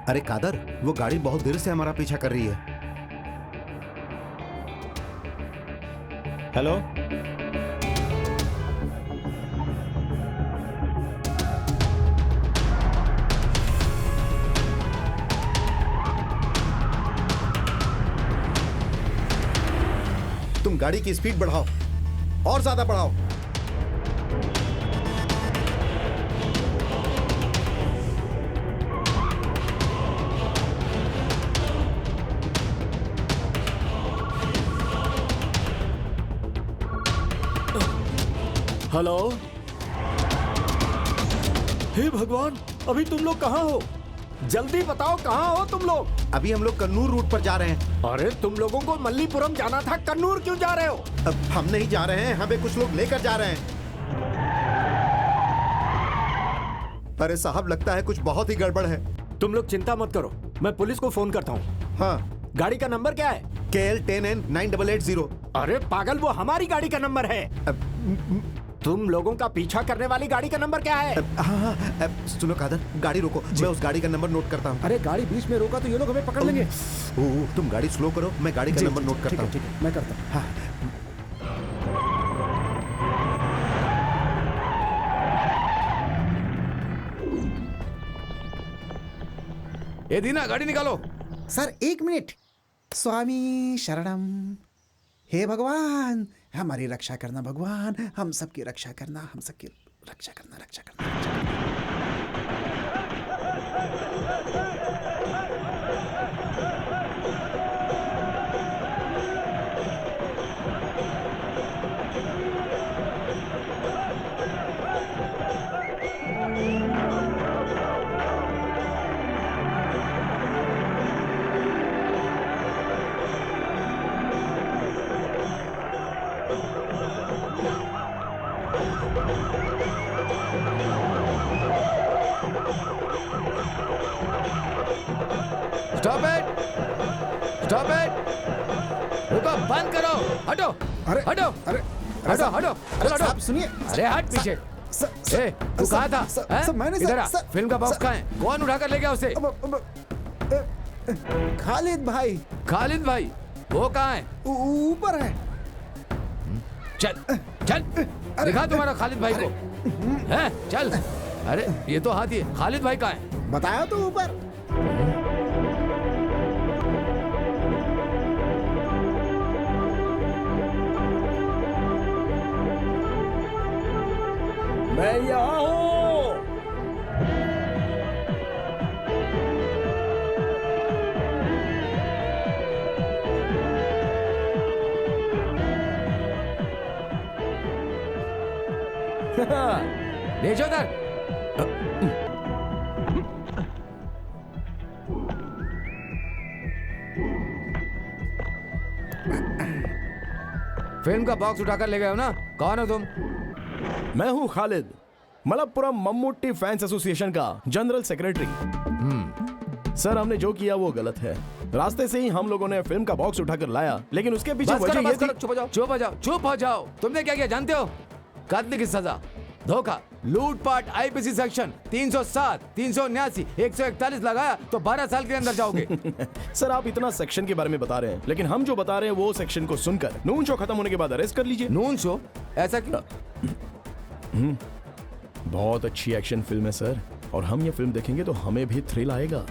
अरे कादर, वो गाड़ी बहुत देर से हमारा पीछा कर रही है। हेलो, तुम गाड़ी की स्पीड बढ़ाओ, और ज्यादा बढ़ाओ। हेलो, हे भगवान, अभी तुम लोग कहाँ हो? जल्दी बताओ कहाँ हो तुम लोग? अभी हम लोग कन्नूर रूट पर जा रहे हैं। अरे तुम लोगों को मल्लीपुरम जाना था, कन्नूर क्यों जा रहे हो? अब हम नहीं जा रहे हैं, हमें कुछ लोग लेकर जा रहे हैं। अरे साहब, लगता है कुछ बहुत ही गड़बड़ है। तुम लोग चिंता मत करो, मैं पुलिस को फोन करता हूँ। हाँ, गाड़ी का नंबर क्या है? KL10N9880। अरे पागल, वो हमारी गाड़ी का नंबर है। तुम लोगों का पीछा करने वाली गाड़ी का नंबर क्या है? हाँ, सुनो कादर, गाड़ी रोको, मैं उस गाड़ी का नंबर नोट करता हूँ। अरे गाड़ी बीच में रोका तो ये लोग हमें पकड़ लेंगे। तुम गाड़ी स्लो करो, मैं गाड़ी का नंबर नोट करता हूँ। ठीक है, मैं करता हूँ। हाँ। ए दीना, गाड़ी निकालो। Sir 1 minute. स्वामी शरणम। हे भगवान, हमारी रक्षा करना भगवान, हम सबकी रक्षा करना, हम सबकी रक्षा करना, रक्षा करना, रक्षा करना। स्टॉप इट, स्टॉप इट, रुको, बंद करो, हटो, अरे हटो, अरे हटो, हटो, अरे हटो। साहब सुनिए। अरे हट पीछे। ए, तू कहाँ था? हैं? मैंने इधर आ, फिल्म का बॉक्स कहाँ है? कौन उठा कर ले गया उसे? खालिद भाई। खालिद भाई, वो कहाँ है? ऊपर है। चल, चल, दिखा तुम्हारा खालिद भाई को। हैं? चल। अरे ये तो हाथी है, खालिद भाई कहाँ है? बताया तो ऊपर। मैं यहाँ हूँ। भेजो उधर। फिल्म का बॉक्स उठाकर ले गए हो ना? कौन हो तुम? मैं हूँ खालिद, मलप्पुरम मम्मूटी फैंस एसोसिएशन का जनरल सेक्रेटरी। सर, हमने जो किया वो गलत है। रास्ते से ही हम लोगों ने फिल्म का बॉक्स उठाकर लाया, लेकिन उसके पीछे बस वजह करो, ये बस थी। करो, चुप हो जाओ, चुप हो जाओ, चुप हो जाओ। तुमने क्या किया जानते हो? कत्ल की सजा, धोखा, लूटपाट, आईपीसी सेक्शन 307, 379, 141 लगाया तो 12 साल के अंदर जाओगे। सर, आप इतना सेक्शन के बारे में बता रहे हैं, लेकिन हम जो बता रहे हैं वो सेक्शन को सुनकर नून शो खत्म होने के बाद अरेस्ट कर लीजिए। Noon show? ऐसा क्यों? बहुत अच्छी एक्शन फिल्म है सर, और हम ये फिल्म देखेंगे तो हमें भी थ्रिल आएगा।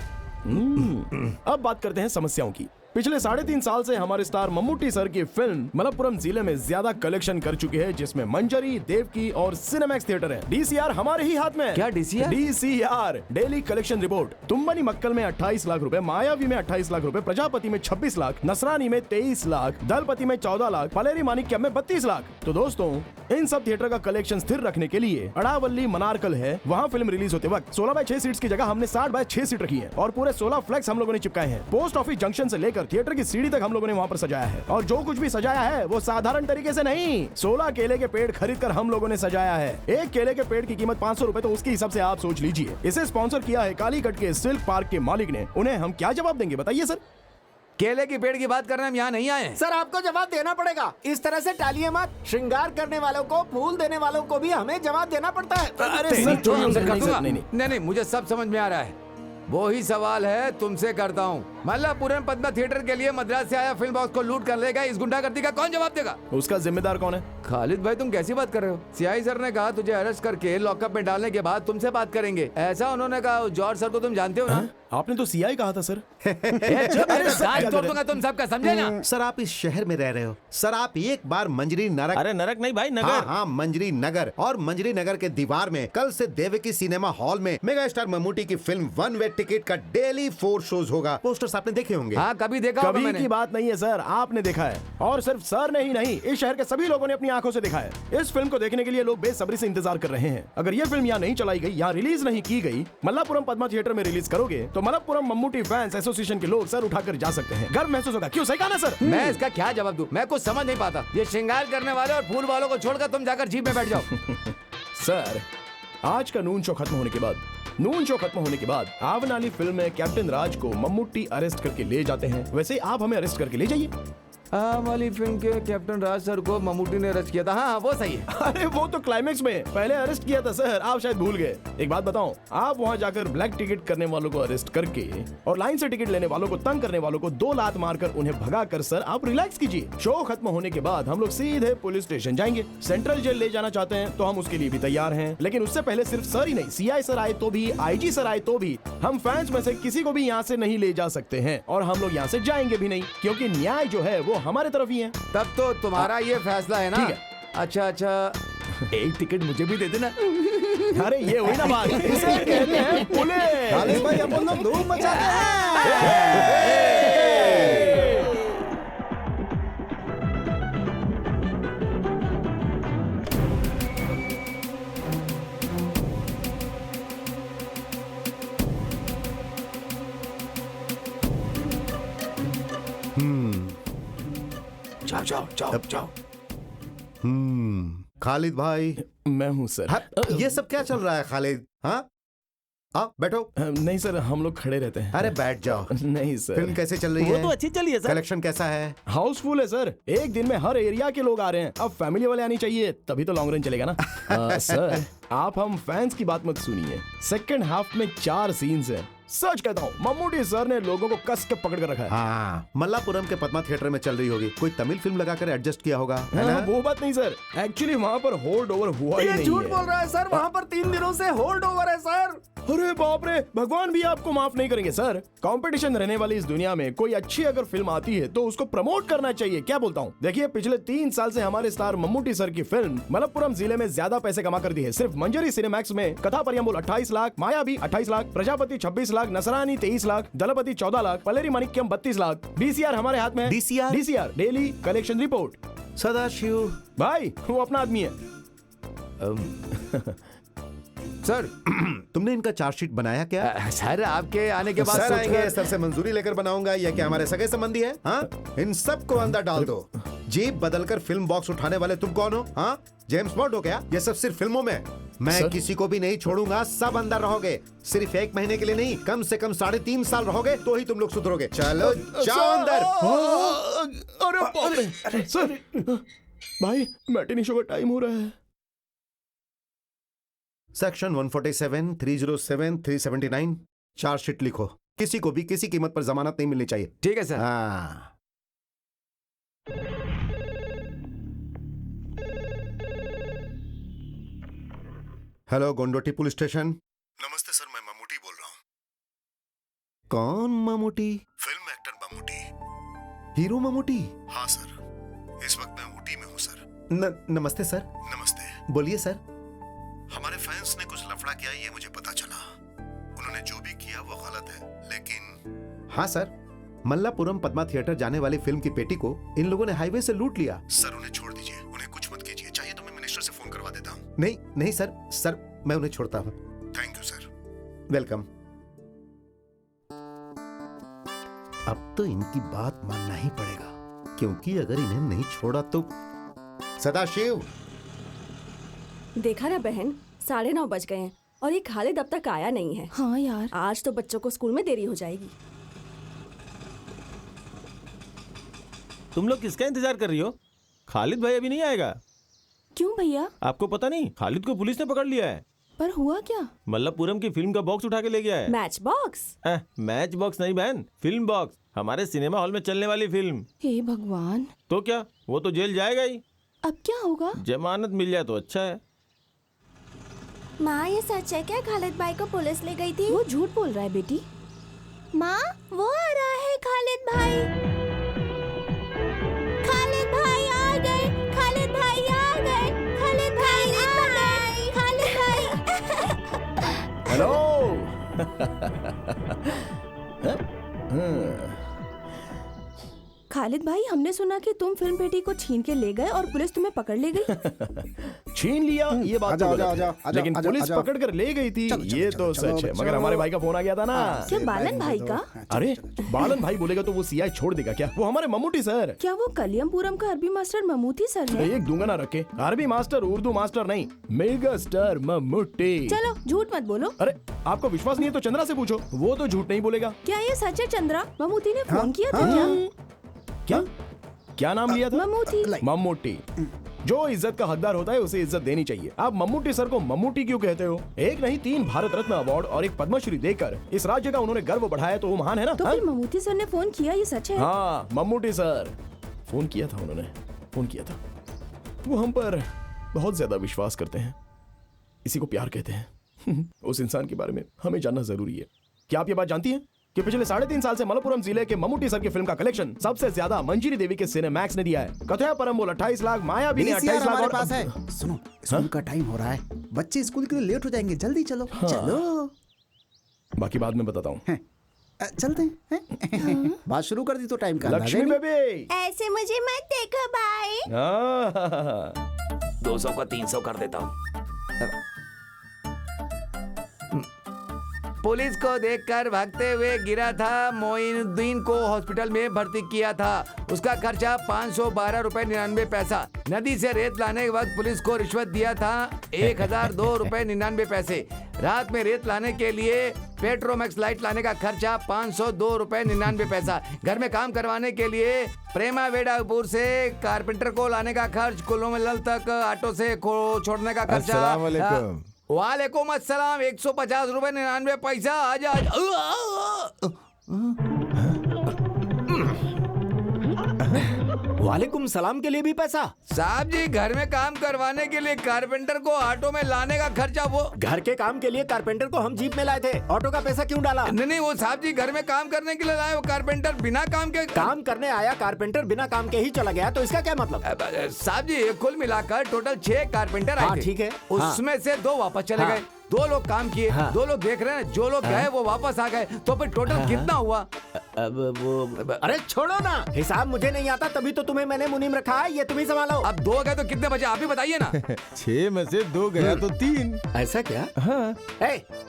अब बात करते हैं समस्याओं की। पिछले 3.5 साल से हमारे स्टार मम्मूटी सर की फिल्म मलप्पुरम जिले में ज्यादा कलेक्शन कर चुकी है, जिसमें मंजरी, देवकी और सिनेमैक्स थिएटर है। डीसीआर हमारे ही हाथ में है। क्या DCR? DCR daily collection report. तुम्बनी मक्कल में 28 लाख रुपए, मायावी में 28 लाख रुपए, प्रजापति में 26 लाख, नसरानी में 23 लाख, दलपति में 14 लाख, पलेरी मानिक्यम में 32 लाख। तो दोस्तों, इन सब थिएटर का कलेक्शन स्थिर रखने के लिए अड़ावल्ली मनारकल है, वहाँ फिल्म रिलीज होते वक्त 16/6 सीट्स की जगह हमने 60/6 सीट रखी है, और पूरे 16 फ्लैक्स हम लोगों ने चिपकाए हैं। पोस्ट ऑफिस जंक्शन से लेकर थिएटर की सीढ़ी तक हम लोगों ने वहाँ पर सजाया है, और जो कुछ भी सजाया है वो साधारण तरीके से नहीं। 16 केले के पेड़ खरीद कर हम लोगों ने सजाया है। एक केले के पेड़ की कीमत 500 रुपए, तो उसके हिसाब से आप सोच लीजिए। इसे स्पॉन्सर किया है कालीकट के सिल्क पार्क के मालिक ने। उन्हें हम क्या जवाब देंगे बताइए सर? केले की पेड़ की बात करने हम यहाँ नहीं आए। सर, आपको जवाब देना पड़ेगा। इस तरह से टालिए मत। श्रृंगार करने वालों को, फूल देने वालों को भी हमें जवाब देना पड़ता है। अरे तेरी सर, तो हमसे कर नहीं, दूंगा। नहीं, नहीं। नहीं, मुझे सब समझ में आ रहा है। वो ही सवाल है तुमसे करता हूँ। मल्लापुरम पद्मा थिएटर के लिए मद्रास से आया फिल्म बॉक्स को लूट कर लेगा, इस गुंडागर्दी का कौन जवाब देगा? उसका जिम्मेदार कौन है? खालिद भाई, तुम कैसी बात कर रहे हो? सीआई सर ने कहा तुझे अरेस्ट करके लॉकअप में डालने के बाद तुमसे बात करेंगे, ऐसा उन्होंने कहा। जॉर्ज सर को तुम जानते हो ना? आपने तो सीआई कहा था सर। दांत तोड़ दूंगा तुम सबका, समझे ना? सर, आप इस शहर में रह रहे हो। सर, आप एक बार मंजरी नरक। अरे नरक नहीं भाई, हाँ नगर। हाँ, मंजरी नगर। और मंजरी नगर के दीवार में कल से देवकी सिनेमा हॉल में मेगा स्टार मम्मूटी की फिल्म 1 वे टिकट का डेली 4 शोज होगा। पोस्टर्स आपने देखे होंगे। हाँ, कभी देखा होगा कभी मैंने। की बात नहीं है सर, आपने देखा है। और सिर्फ सर ने ही नहीं, इस शहर के सभी लोगों ने अपनी आंखों से देखा है। इस फिल्म को देखने के लिए लोग बेसब्री से इंतजार कर रहे हैं। अगर ये फिल्म यहाँ नहीं चलाई गई, यहाँ रिलीज नहीं की गई, मल्लापुरम पद्मा थिएटर में रिलीज करोगे तो मलप्पुरम मम्मूटी फैंस एसोसिएशन के लोग सर उठाकर जा सकते हैं। गर्व महसूस होगा। क्यों, सही कहा ना सर? मैं इसका क्या जवाब दूं? मैं कुछ समझ नहीं पाता। ये श्रृंगार करने वाले और फूल वालों को छोड़कर तुम जाकर जीप में बैठ जाओ। सर, आज का नून शो खत्म होने के बाद आवन वाली फिल्म में कैप्टन राज को मम्मूटी अरेस्ट करके ले जाते हैं। वैसे ही आप हमें अरेस्ट करके ले जाइए। वाली फिल्म के कैप्टन राज सर को मम्मूटी ने अरेस्ट किया था। हाँ, वो सही है। अरे वो तो क्लाइमेक्स में पहले अरेस्ट किया था सर, आप शायद भूल गए। एक बात बताऊं, आप वहां जाकर ब्लैक टिकट करने वालों को अरेस्ट करके और लाइन से टिकट लेने वालों को, तंग करने वालों को 2 लात मारकर उन्हें भगा कर सर आप रिलैक्स कीजिए। शो खत्म होने के बाद हम लोग सीधे पुलिस स्टेशन जाएंगे। सेंट्रल जेल ले जाना चाहते हैं तो हम उसके लिए भी तैयार हैं, लेकिन उससे पहले सिर्फ सर ही नहीं, सीआई सर आए तो भी, आईजी सर आए तो भी, हम फैंस में से किसी को भी यहाँ से नहीं ले जा सकते हैं, और हम लोग यहाँ से जाएंगे भी नहीं, क्योंकि न्याय जो है वो हमारे तरफ ही है। तब तो तुम्हारा ये फैसला है ना? ठीक है। अच्छा, एक टिकट मुझे भी दे देना। अरे ये हुई ना बात, इसे कहते हैं पुलिस। खालिद भाई, अपन लोग धूम मचाते हैं। जाओ। खालिद भाई, मैं हूँ सर। हाँ, ये सब क्या चल रहा है खालिद? हाँ, आओ बैठो। नहीं सर, हम लोग खड़े रहते हैं। अरे बैठ जाओ। नहीं सर। फिल्म कैसे चल रही वो है? तो अच्छी चली है सर। कलेक्शन कैसा है? हाउसफुल है सर, एक दिन में हर एरिया के लोग आ रहे हैं। अब फैमिली वाले आनी चाहिए, तभी तो लॉन्ग रन चलेगा ना। सर, आप हम फैंस की बात मत सुनिए। सेकंड हाफ में 4 सीन्स हैं। सच कहता हूँ, मम्मूटी सर ने लोगों को कस के पकड़ कर रखा है। हाँ, मल्लापुरम के पद्मा थिएटर में चल रही होगी। कोई तमिल फिल्म लगाकर एडजस्ट किया होगा, है ना? वो बात नहीं सर, एक्चुअली वहाँ पर होल्ड ओवर हुआ ही ये नहीं झूठ है। बोल रहा है सर। वहाँ पर 3 दिनों से होल्ड ओवर है सर। अरे बाप रे, भगवान भी आपको माफ नहीं करेंगे सर। कंपटीशन रहने वाली इस दुनिया में कोई अच्छी अगर फिल्म आती है तो उसको प्रमोट करना चाहिए। क्या बोलता हूँ? देखिए, पिछले 3 साल से हमारे स्टार मम्मूटी सर की फिल्म मलप्पुरम जिले में ज्यादा पैसे कमा कर दी है। सिर्फ मंजरी सिनेमैक्स में कथा परियम्बुल 28 लाख, मायावी 28 लाख, प्रजापति 26 लाख, नसरानी 23 लाख, दलपति 14 लाख, पलेरी मानिक्यम 32 लाख। डीसीआर हमारे हाथ में है। DCR? Daily collection report. Sadashiv भाई, वो अपना आदमी है। सर तुमने इनका चार्जशीट बनाया क्या? सर आपके आने के बाद सर सोचकर- आएंगे, सर से मंजूरी लेकर बनाऊंगा। या क्या हमारे सगे संबंधी है? हाँ, इन सबको अंदर डाल दो। जीप बदलकर फिल्म बॉक्स उठाने वाले तुम कौन हो? हाँ, जेम्स बॉन्ड हो क्या? ये सब सिर्फ फिल्मों में। मैं सर? किसी को भी नहीं छोड़ूंगा, सब अंदर रहोगे। सिर्फ 1 महीने के लिए नहीं, कम से कम 3.5 साल रहोगे तो ही तुम लोग सुधरोगे। चलो जाओ अंदर। अरे बाप रे! सर भाई मैटिनी शो का टाइम हो रहा है। सेक्शन 147, 307, 379 चार्जशीट लिखो। किसी को भी किसी कीमत पर जमानत नहीं मिलनी चाहिए। ठीक है सर। हाँ। Hello, Kondotty police station. नमस्ते सर, मैं ममूटी बोल रहा हूँ। कौन Mammootty? Film actor Mammootty. Hero Mammootty? हाँ सर, इस वक्त मैं ऊटी में हूँ सर। नमस्ते सर। नमस्ते। बोलिए सर। हमारे फैंस ने कुछ लफड़ा किया, ये मुझे पता चला। उन्होंने जो भी किया वो गलत है, लेकिन हाँ सर, मल्लापुरम पद्मा थिएटर जाने वाली फिल्म की पेटी को इन लोगों ने हाईवे से लूट लिया। सर उन्हें छोड़ दीजिए, उन्हें कुछ मत कीजिए। चाहिए तो मैं मिनिस्टर से फोन करवा देता हूँ। नहीं नहीं सर, सर मैं उन्हें छोड़ता हूँ। Thank you sir. वेलकम। अब तो इनकी बात मानना ही पड़ेगा, क्योंकि अगर इन्हें नहीं छोड़ा तो। सदाशिव, देखा ना बहन, 9:30 बज गए हैं और ये खालिद अब तक आया नहीं है। हाँ यार, आज तो बच्चों को स्कूल में देरी हो जाएगी। तुम लोग किसका इंतजार कर रही हो? खालिद भाई अभी नहीं आएगा। क्यों भैया? आपको पता नहीं, खालिद को पुलिस ने पकड़ लिया है। पर हुआ क्या? मल्लापुरम की फिल्म का बॉक्स उठा के ले गया है। Match box? मैच बॉक्स नहीं बहन, फिल्म बॉक्स। हमारे सिनेमा हॉल में चलने वाली फिल्म। हे भगवान, तो क्या, वो तो जेल जाएगा ही। अब क्या होगा? जमानत मिल जाए तो अच्छा है। माँ, ये सच है क्या खालिद भाई को पुलिस ले गई थी? वो झूठ बोल रहा है बेटी। माँ, वो आ रहा है खालिद भाई। खालिद भाई आ गए, खालिद भाई आ गए, खालिद भाई आ गए, खालिद भाई। हेलो। खालिद भाई, हमने सुना कि तुम फिल्म पेटी को छीन के ले गए और पुलिस तुम्हें पकड़ ले गई। छीन लिया ये बात तो आजाओ, गलत है। आजाओ, आजाओ, लेकिन आजाओ, पुलिस आजाओ। पकड़ कर ले गई थी, चलो, चलो, ये चलो, तो चलो, सच है। चलो। मगर हमारे भाई का फोन आ गया था ना। क्या बालन भाई का? अरे बालन भाई बोलेगा तो वो सीआई छोड़ देगा क्या? वो हमारे ममूटी सर। क्या वो कलियमपुरम का अरबी मास्टर ममूटी सर है? एक दूंगा ना रखे। अरबी मास्टर, उर्दू मास्टर नहीं, मेगा स्टार ममूटी। चलो झूठ मत बोलो। अरे आपको विश्वास नहीं है तो चंद्रा से पूछो, वो तो झूठ नहीं बोलेगा। क्या ये सच है चंद्रा? ममूटी ने फोन किया था क्या? क्या क्या नाम लिया था? ममूटी। मम्मूटी। जो इज्जत का हकदार होता है उसे इज्जत देनी चाहिए। आप मम्मूटी सर को मम्मूटी क्यों कहते हो? एक नहीं 3 भारत रत्न अवार्ड और एक पद्मश्री देकर इस राज्य का उन्होंने गर्व बढ़ाया, तो वो महान है ना? तो हाँ? फिर ममूटी सर ने फोन किया, ये सच है? हाँ, मम्मूटी सर फोन किया था, उन्होंने फोन किया था। वो हम पर बहुत ज्यादा विश्वास करते हैं, इसी को प्यार कहते हैं। उस इंसान के बारे में हमें जानना जरूरी है। क्या आप ये बात जानती हैं कि पिछले 3.5 साल से मलप्पुरम जिले के मम्मूटी सर की फिल्म का कलेक्शन सबसे ज्यादा मंजीरी देवी के सिनेमैक्स ने दिया है। कथया परम्बोल 28 लाख, मायावी ने 28 लाख हमारे और पास है। सुनो, स्कूल का टाइम हो रहा है, बच्चे स्कूल के लिए लेट हो जाएंगे, जल्दी चलो। चलो बाकी बाद में बताता हूँ। चलते हैं। बात शुरू कर दी तो टाइम का अंदाजा लक्ष्मी नहीं। बेबी। ऐसे मुझे मत देखो भाई। 200 को 300 कर देता हूँ। पुलिस को देखकर भागते हुए गिरा था, मोइनुद्दीन को हॉस्पिटल में भर्ती किया था। उसका खर्चा 512 रुपए 99 पैसा। नदी से रेत लाने के वक्त पुलिस को रिश्वत दिया था 1002 रुपए 99 पैसे। रात में रेत लाने के लिए पेट्रोमैक्स लाइट लाने का खर्चा 502 रुपए 99 पैसा। घर में काम करवाने के लिए प्रेमा वेडापुर से कारपेंटर को लाने का खर्च, कुल्लूमलल तक ऑटो से छोड़ने का खर्चा। अस्सलाम वालेकुम। वालेकुम अस्सलाम। 150 रुपए 99 पैसा। आजा वालेकुम सलाम के लिए भी पैसा? साहब जी, घर में काम करवाने के लिए कारपेंटर को ऑटो में लाने का खर्चा वो। घर के काम के लिए कारपेंटर को हम जीप में लाए थे, ऑटो का पैसा क्यों डाला? नहीं, वो साहब जी घर में काम करने के लिए लाए, वो कारपेंटर बिना काम के। काम करने आया कारपेंटर बिना काम के ही चला गया, तो इसका क्या मतलब? साहब जी कुल मिलाकर टोटल 6 कारपेंटर आए थे। ठीक है। उसमें से 2 वापस चले गए, 2 लोग काम किए, 2 लोग देख रहे हैं, जो लोग गए वो वापस आ गए, तो फिर टोटल कितना हुआ? अब वो अरे छोड़ो ना, हिसाब मुझे नहीं आता तभी तो तुम्हें मैंने मुनीम रखा है, ये तुम ही संभालो। अब 2 गए तो कितने बचे आप ही बताइए ना। 6 में से 2 गया तो 3। ऐसा क्या? हाँ।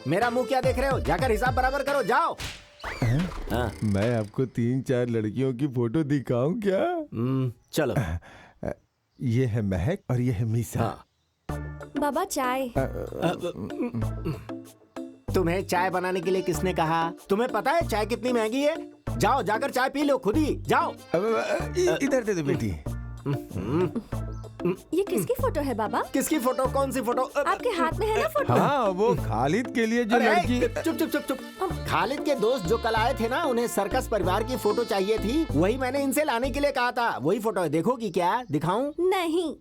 मेरा मुंह क्या देख रहे हो, जाकर हिसाब बराबर करो, जाओ। हाँ। मैं आपको 3-4 लड़कियों की फोटो दिखाऊं क्या? चलो। ये है महक और ये है मीसा। बाबा चाय। तुम्हें चाय बनाने के लिए किसने कहा? तुम्हें पता है चाय कितनी महंगी है? जाओ जाकर चाय पी लो खुद ही, जाओ। इधर दे दो बेटी। ये किसकी फोटो है बाबा? किसकी फोटो? कौन सी फोटो? आपके हाथ में है ना फोटो? हाँ, वो खालिद के लिए जो लड़की। चुप चुप चुप चुप। खालिद के दोस्त जो कल आए थे ना, उन्हें सर्कस परिवार की फोटो चाहिए थी, वही मैंने इनसे लाने के लिए कहा था। वही फोटो है, देखोगी क्या? दिखाऊं? नहीं।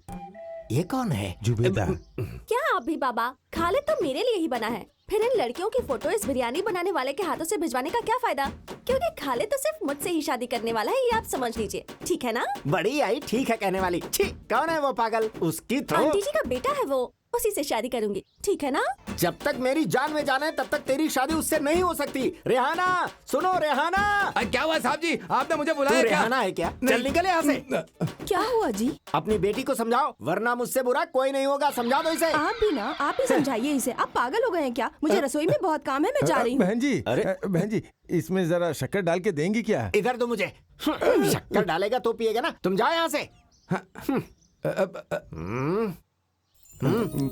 ये कौन है? जुबेदा। क्या आप भी बाबा? खालिद तो मेरे लिए ही बना है, फिर इन लड़कियों की फोटो इस बिरयानी बनाने वाले के हाथों से भिजवाने का क्या फायदा? क्योंकि खालिद तो सिर्फ मुझसे ही शादी करने वाला है, ये आप समझ लीजिए, ठीक है ना? बड़ी आई ठीक है कहने वाली। छी, कौन है वो पागल? उसकी तो आंटी जी का बेटा है वो, उसी से शादी करूंगी, ठीक है ना? जब तक मेरी जान में जान है तब तक तेरी शादी उससे नहीं हो सकती। रेहाना, सुनो रेहाना। क्या हुआ साहब जी, आपने मुझे तू बुलाया क्या? रेहाना है क्या? चल निकल यहाँ से। क्या हुआ जी? अपनी बेटी को समझाओ, वरना मुझसे बुरा कोई नहीं होगा। समझा दो इसे। आप भी ना, आप ही समझाइए इसे। आप पागल हो गए हैं क्या? मुझे रसोई में बहुत काम है, मैं जा रही हूँ। बहन जी, बहन जी, इसमें जरा शक्कर डाल के देंगी क्या? इधर दो मुझे। शक्कर डालेगा तो पिएगा ना। तुम जाओ यहाँ से।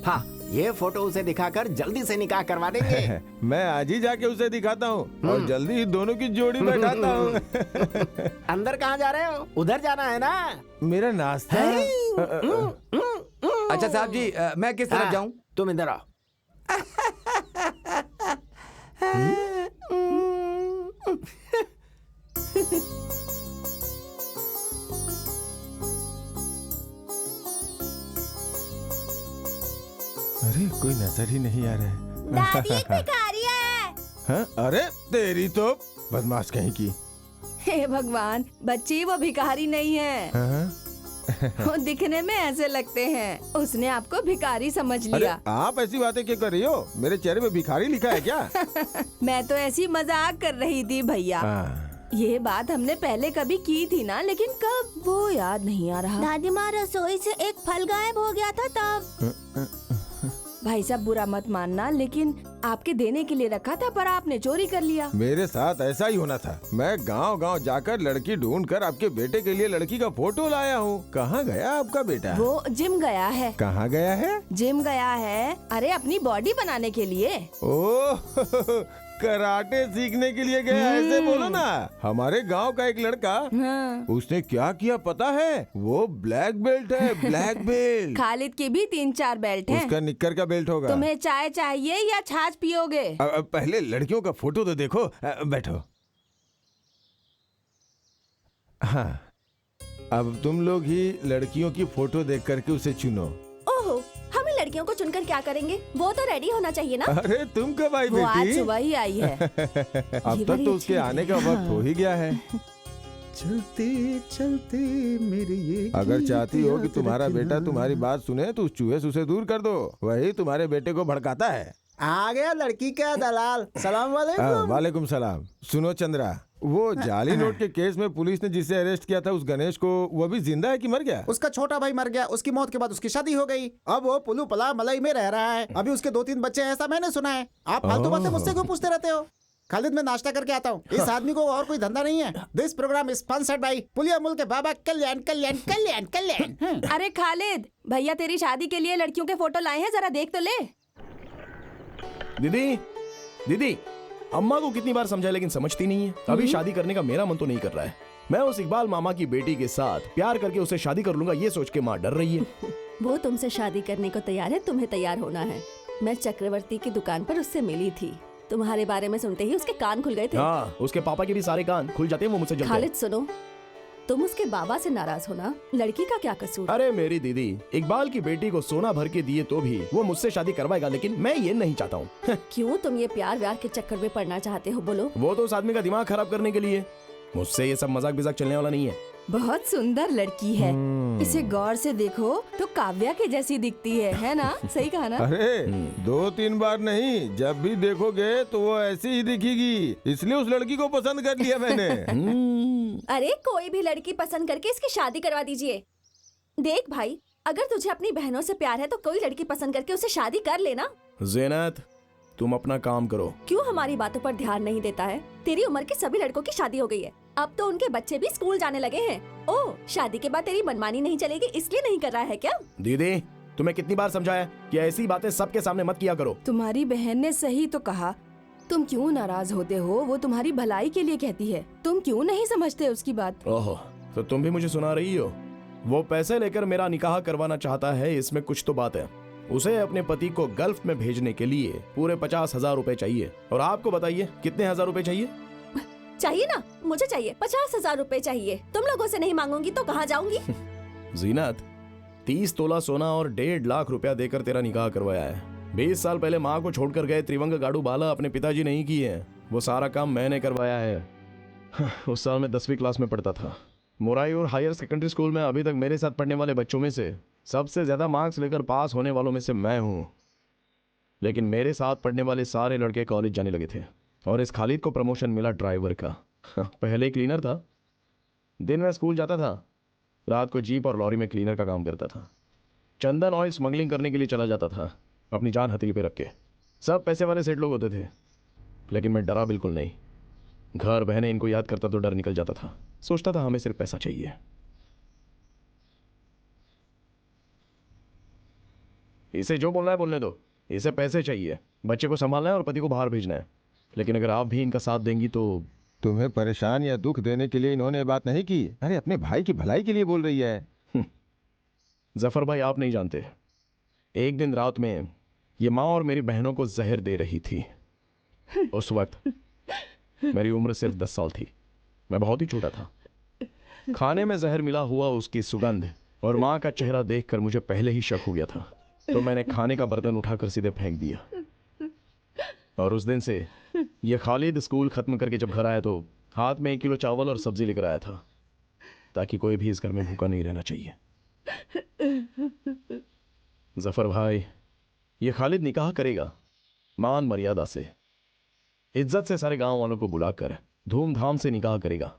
हाँ, ये फोटो उसे दिखाकर जल्दी से निकाह करवा देंगे। मैं आज ही जाके उसे दिखाता हूँ और जल्दी ही दोनों की जोड़ी बैठाता हूँ। अंदर कहाँ जा रहे हो? उधर जाना है ना? मेरा नाश्ता। अच्छा साहब जी, मैं किस तरफ जाऊँ? तुम इधर आओ। अरे कोई नजर ही नहीं आ रहा है। दादी एक भिखारी है। हाँ? अरे तेरी तो बदमाश कहीं की। हे भगवान, बच्ची वो भिखारी नहीं है। हाँ? वो दिखने में ऐसे लगते हैं। उसने आपको भिखारी समझ अरे लिया। आप ऐसी बातें क्यों कर रही हो? मेरे चेहरे पे भिखारी लिखा है क्या? मैं तो ऐसी मजाक कर रही थी भैया। ये बात हमने पहले कभी की थी ना, लेकिन कब वो याद नहीं आ रहा। दादी माँ रसोई से एक फल गायब हो गया था तब। भाई साहब बुरा मत मानना, लेकिन आपके देने के लिए रखा था पर आपने चोरी कर लिया। मेरे साथ ऐसा ही होना था। मैं गांव-गांव जाकर लड़की ढूंढकर आपके बेटे के लिए लड़की का फोटो लाया हूँ। कहाँ गया आपका बेटा? वो जिम गया है। कहाँ गया है? जिम गया है, अरे अपनी बॉडी बनाने के लिए। ओह, कराटे सीखने के लिए गया, ऐसे बोलो ना। हमारे गांव का एक लड़का, उसने क्या किया पता है? वो ब्लैक बेल्ट है, ब्लैक बेल्ट। खालिद की भी 3-4 बेल्ट हैं। उसका निक्कर का बेल्ट होगा। तुम्हें चाय चाहिए या छाछ पियोगे? पहले लड़कियों का फोटो तो देखो। बैठो। हाँ, अब तुम लोग ही लड़कियों की फोटो देख करके उसे चुनो। ओहो, हम लड़कियों को चुनकर क्या करेंगे? वो तो रेडी होना चाहिए ना। अरे तुम कब आई वो आज बेटी? सुबह ही आई है। अब तक तो उसके आने का वक्त हो ही गया है। चलते चलते मेरे ये अगर चाहती हो कि तुम्हारा बेटा तुम्हारी बात सुने तो उस चूहे से उसे दूर कर दो। वही तुम्हारे बेटे को भड़काता है। आ गया लड़की का दलाल। सलाम वालेकुम। वालेकुम सलाम। सुनो चंद्रा, वो जाली नोट के केस में पुलिस ने जिसे अरेस्ट किया था, उस गणेश को, वो अभी जिंदा है कि मर गया? उसका छोटा भाई मर गया। उसकी मौत के बाद उसकी शादी हो गई। अब वो पुलू पला मलाई में रह रहा है। अभी उसके 2-3 बच्चे हैं, ऐसा मैंने सुना है। आप फालतू बातें मुझसे क्यों पूछते रहते हो? खालिद, मैं नाश्ता करके आता हूँ। इस आदमी को और कोई धंधा नहीं है। This program is sponsored by पुलिया मुल्क के बाबा कल्याण कल्याण कल्याण कल्याण। अरे खालिद भैया तेरी शादी के लिए लड़कियों के फोटो लाए हैं, जरा देख तो ले। दीदी, दीदी, अम्मा को कितनी बार समझाया लेकिन समझती नहीं है। अभी शादी करने का मेरा मन तो नहीं कर रहा है। मैं उस इकबाल मामा की बेटी के साथ प्यार करके उसे शादी कर लूंगा, ये सोच के माँ डर रही है। वो तुमसे शादी करने को तैयार है, तुम्हें तैयार होना है। मैं चक्रवर्ती की दुकान पर उससे मिली थी। तुम्हारे बारे में सुनते ही उसके कान खुल गए थे। हाँ, उसके पापा के भी सारे कान खुल जाते हैं, वो मुझसे जलते हैं। खालिद सुनो, तुम उसके बाबा से नाराज होना, लड़की का क्या कसूर? अरे मेरी दीदी, इकबाल की बेटी को सोना भर के दिए तो भी वो मुझसे शादी करवाएगा, लेकिन मैं ये नहीं चाहता हूँ। क्यों तुम ये प्यार व्यार के चक्कर में पड़ना चाहते हो? बोलो। वो तो उस आदमी का दिमाग खराब करने के लिए। मुझसे ये सब मजाक बिजाक चलने वाला नहीं है। बहुत सुंदर लड़की है। इसे गौर से देखो तो काव्या के जैसी दिखती है ना? सही कहा ना? अरे 2-3 बार नहीं, जब भी देखोगे तो वो ऐसी ही दिखेगी, इसलिए उस लड़की को पसंद कर लिया मैंने। अरे कोई भी लड़की पसंद करके इसकी शादी करवा दीजिए। देख भाई, अगर तुझे अपनी बहनों से प्यार है तो कोई लड़की पसंद करके उसे शादी कर लेना। ज़ीनत, तुम अपना काम करो। क्यों हमारी बातों पर ध्यान नहीं देता है? तेरी उम्र के सभी लड़कों की शादी हो गई है, अब तो उनके बच्चे भी स्कूल जाने लगे हैं। ओह, शादी के बाद तेरी मनमानी नहीं चलेगी इसलिए नहीं कर रहा है क्या? दीदी, तुम्हें कितनी बार समझाया कि ऐसी बातें सबके सामने मत किया करो। तुम्हारी बहन ने सही तो कहा। तुम क्यों नाराज होते हो? वो तुम्हारी भलाई के लिए कहती है। तुम क्यों नहीं समझते उसकी बात? ओहो, तो तुम भी मुझे सुना रही हो? वो पैसे लेकर मेरा निकाह करवाना चाहता है, इसमें कुछ तो बात है। उसे अपने पति को गल्फ में भेजने के लिए पूरे 50,000 रुपए चाहिए। और आपको बताइए कितने हजार रुपए चाहिए? चाहिए ना, मुझे चाहिए 50,000 रुपए चाहिए। तुम लोगों से नहीं मांगूंगी तो कहाँ जाऊंगी? जीनत, 30 तोला सोना और 1.5 लाख रुपया देकर तेरा निकाह करवाया है। 20 साल पहले माँ को छोड़कर गए त्रिवंग गाड़ू बाला अपने पिताजी नहीं किए हैं, वो सारा काम मैंने करवाया है। उस साल मैं 10वीं क्लास में पढ़ता था। मोराई और हायर सेकेंडरी स्कूल में अभी तक मेरे साथ पढ़ने वाले बच्चों में से सबसे ज्यादा मार्क्स लेकर पास होने वालों में से मैं हूँ। लेकिन मेरे साथ पढ़ने वाले सारे लड़के कॉलेज जाने लगे थे और इस खालिद को प्रमोशन मिला ड्राइवर का। पहले क्लीनर था, दिन में स्कूल जाता था, रात को जीप और लॉरी में क्लीनर का काम करता था। चंदन ऑयल स्मगलिंग करने के लिए चला जाता था, अपनी जान हथेली पे रख के। सब पैसे वाले सेठ लोग होते थे, लेकिन मैं डरा बिल्कुल नहीं। घर बहने इनको याद करता तो डर निकल जाता था। सोचता था हमें सिर्फ पैसा चाहिए। इसे जो बोलना है बोलने दो, इसे पैसे चाहिए, बच्चे को संभालना है और पति को बाहर भेजना है। लेकिन अगर आप भी इनका साथ देंगी तो। तुम्हें परेशान या दुख देने के लिए इन्होंने बात नहीं की। अरे अपने भाई की भलाई के लिए बोल रही है। जफर भाई, आप नहीं जानते, एक दिन रात में ये माँ और मेरी बहनों को जहर दे रही थी। उस वक्त मेरी उम्र सिर्फ 10 साल थी, मैं बहुत ही छोटा था। खाने में जहर मिला हुआ उसकी सुगंध और माँ का चेहरा देखकर मुझे पहले ही शक हो गया था, तो मैंने खाने का बर्तन उठाकर सीधे फेंक दिया। और उस दिन से ये खालिद स्कूल खत्म करके जब घर आया तो हाथ में 1 किलो चावल और सब्जी लेकर आया था, ताकि कोई भी इस घर में भूखा नहीं रहना चाहिए। जफर भाई, ये खालिद निकाह करेगा मान मर्यादा से, इज्जत से, सारे गांव वालों को बुलाकर धूमधाम से निकाह करेगा।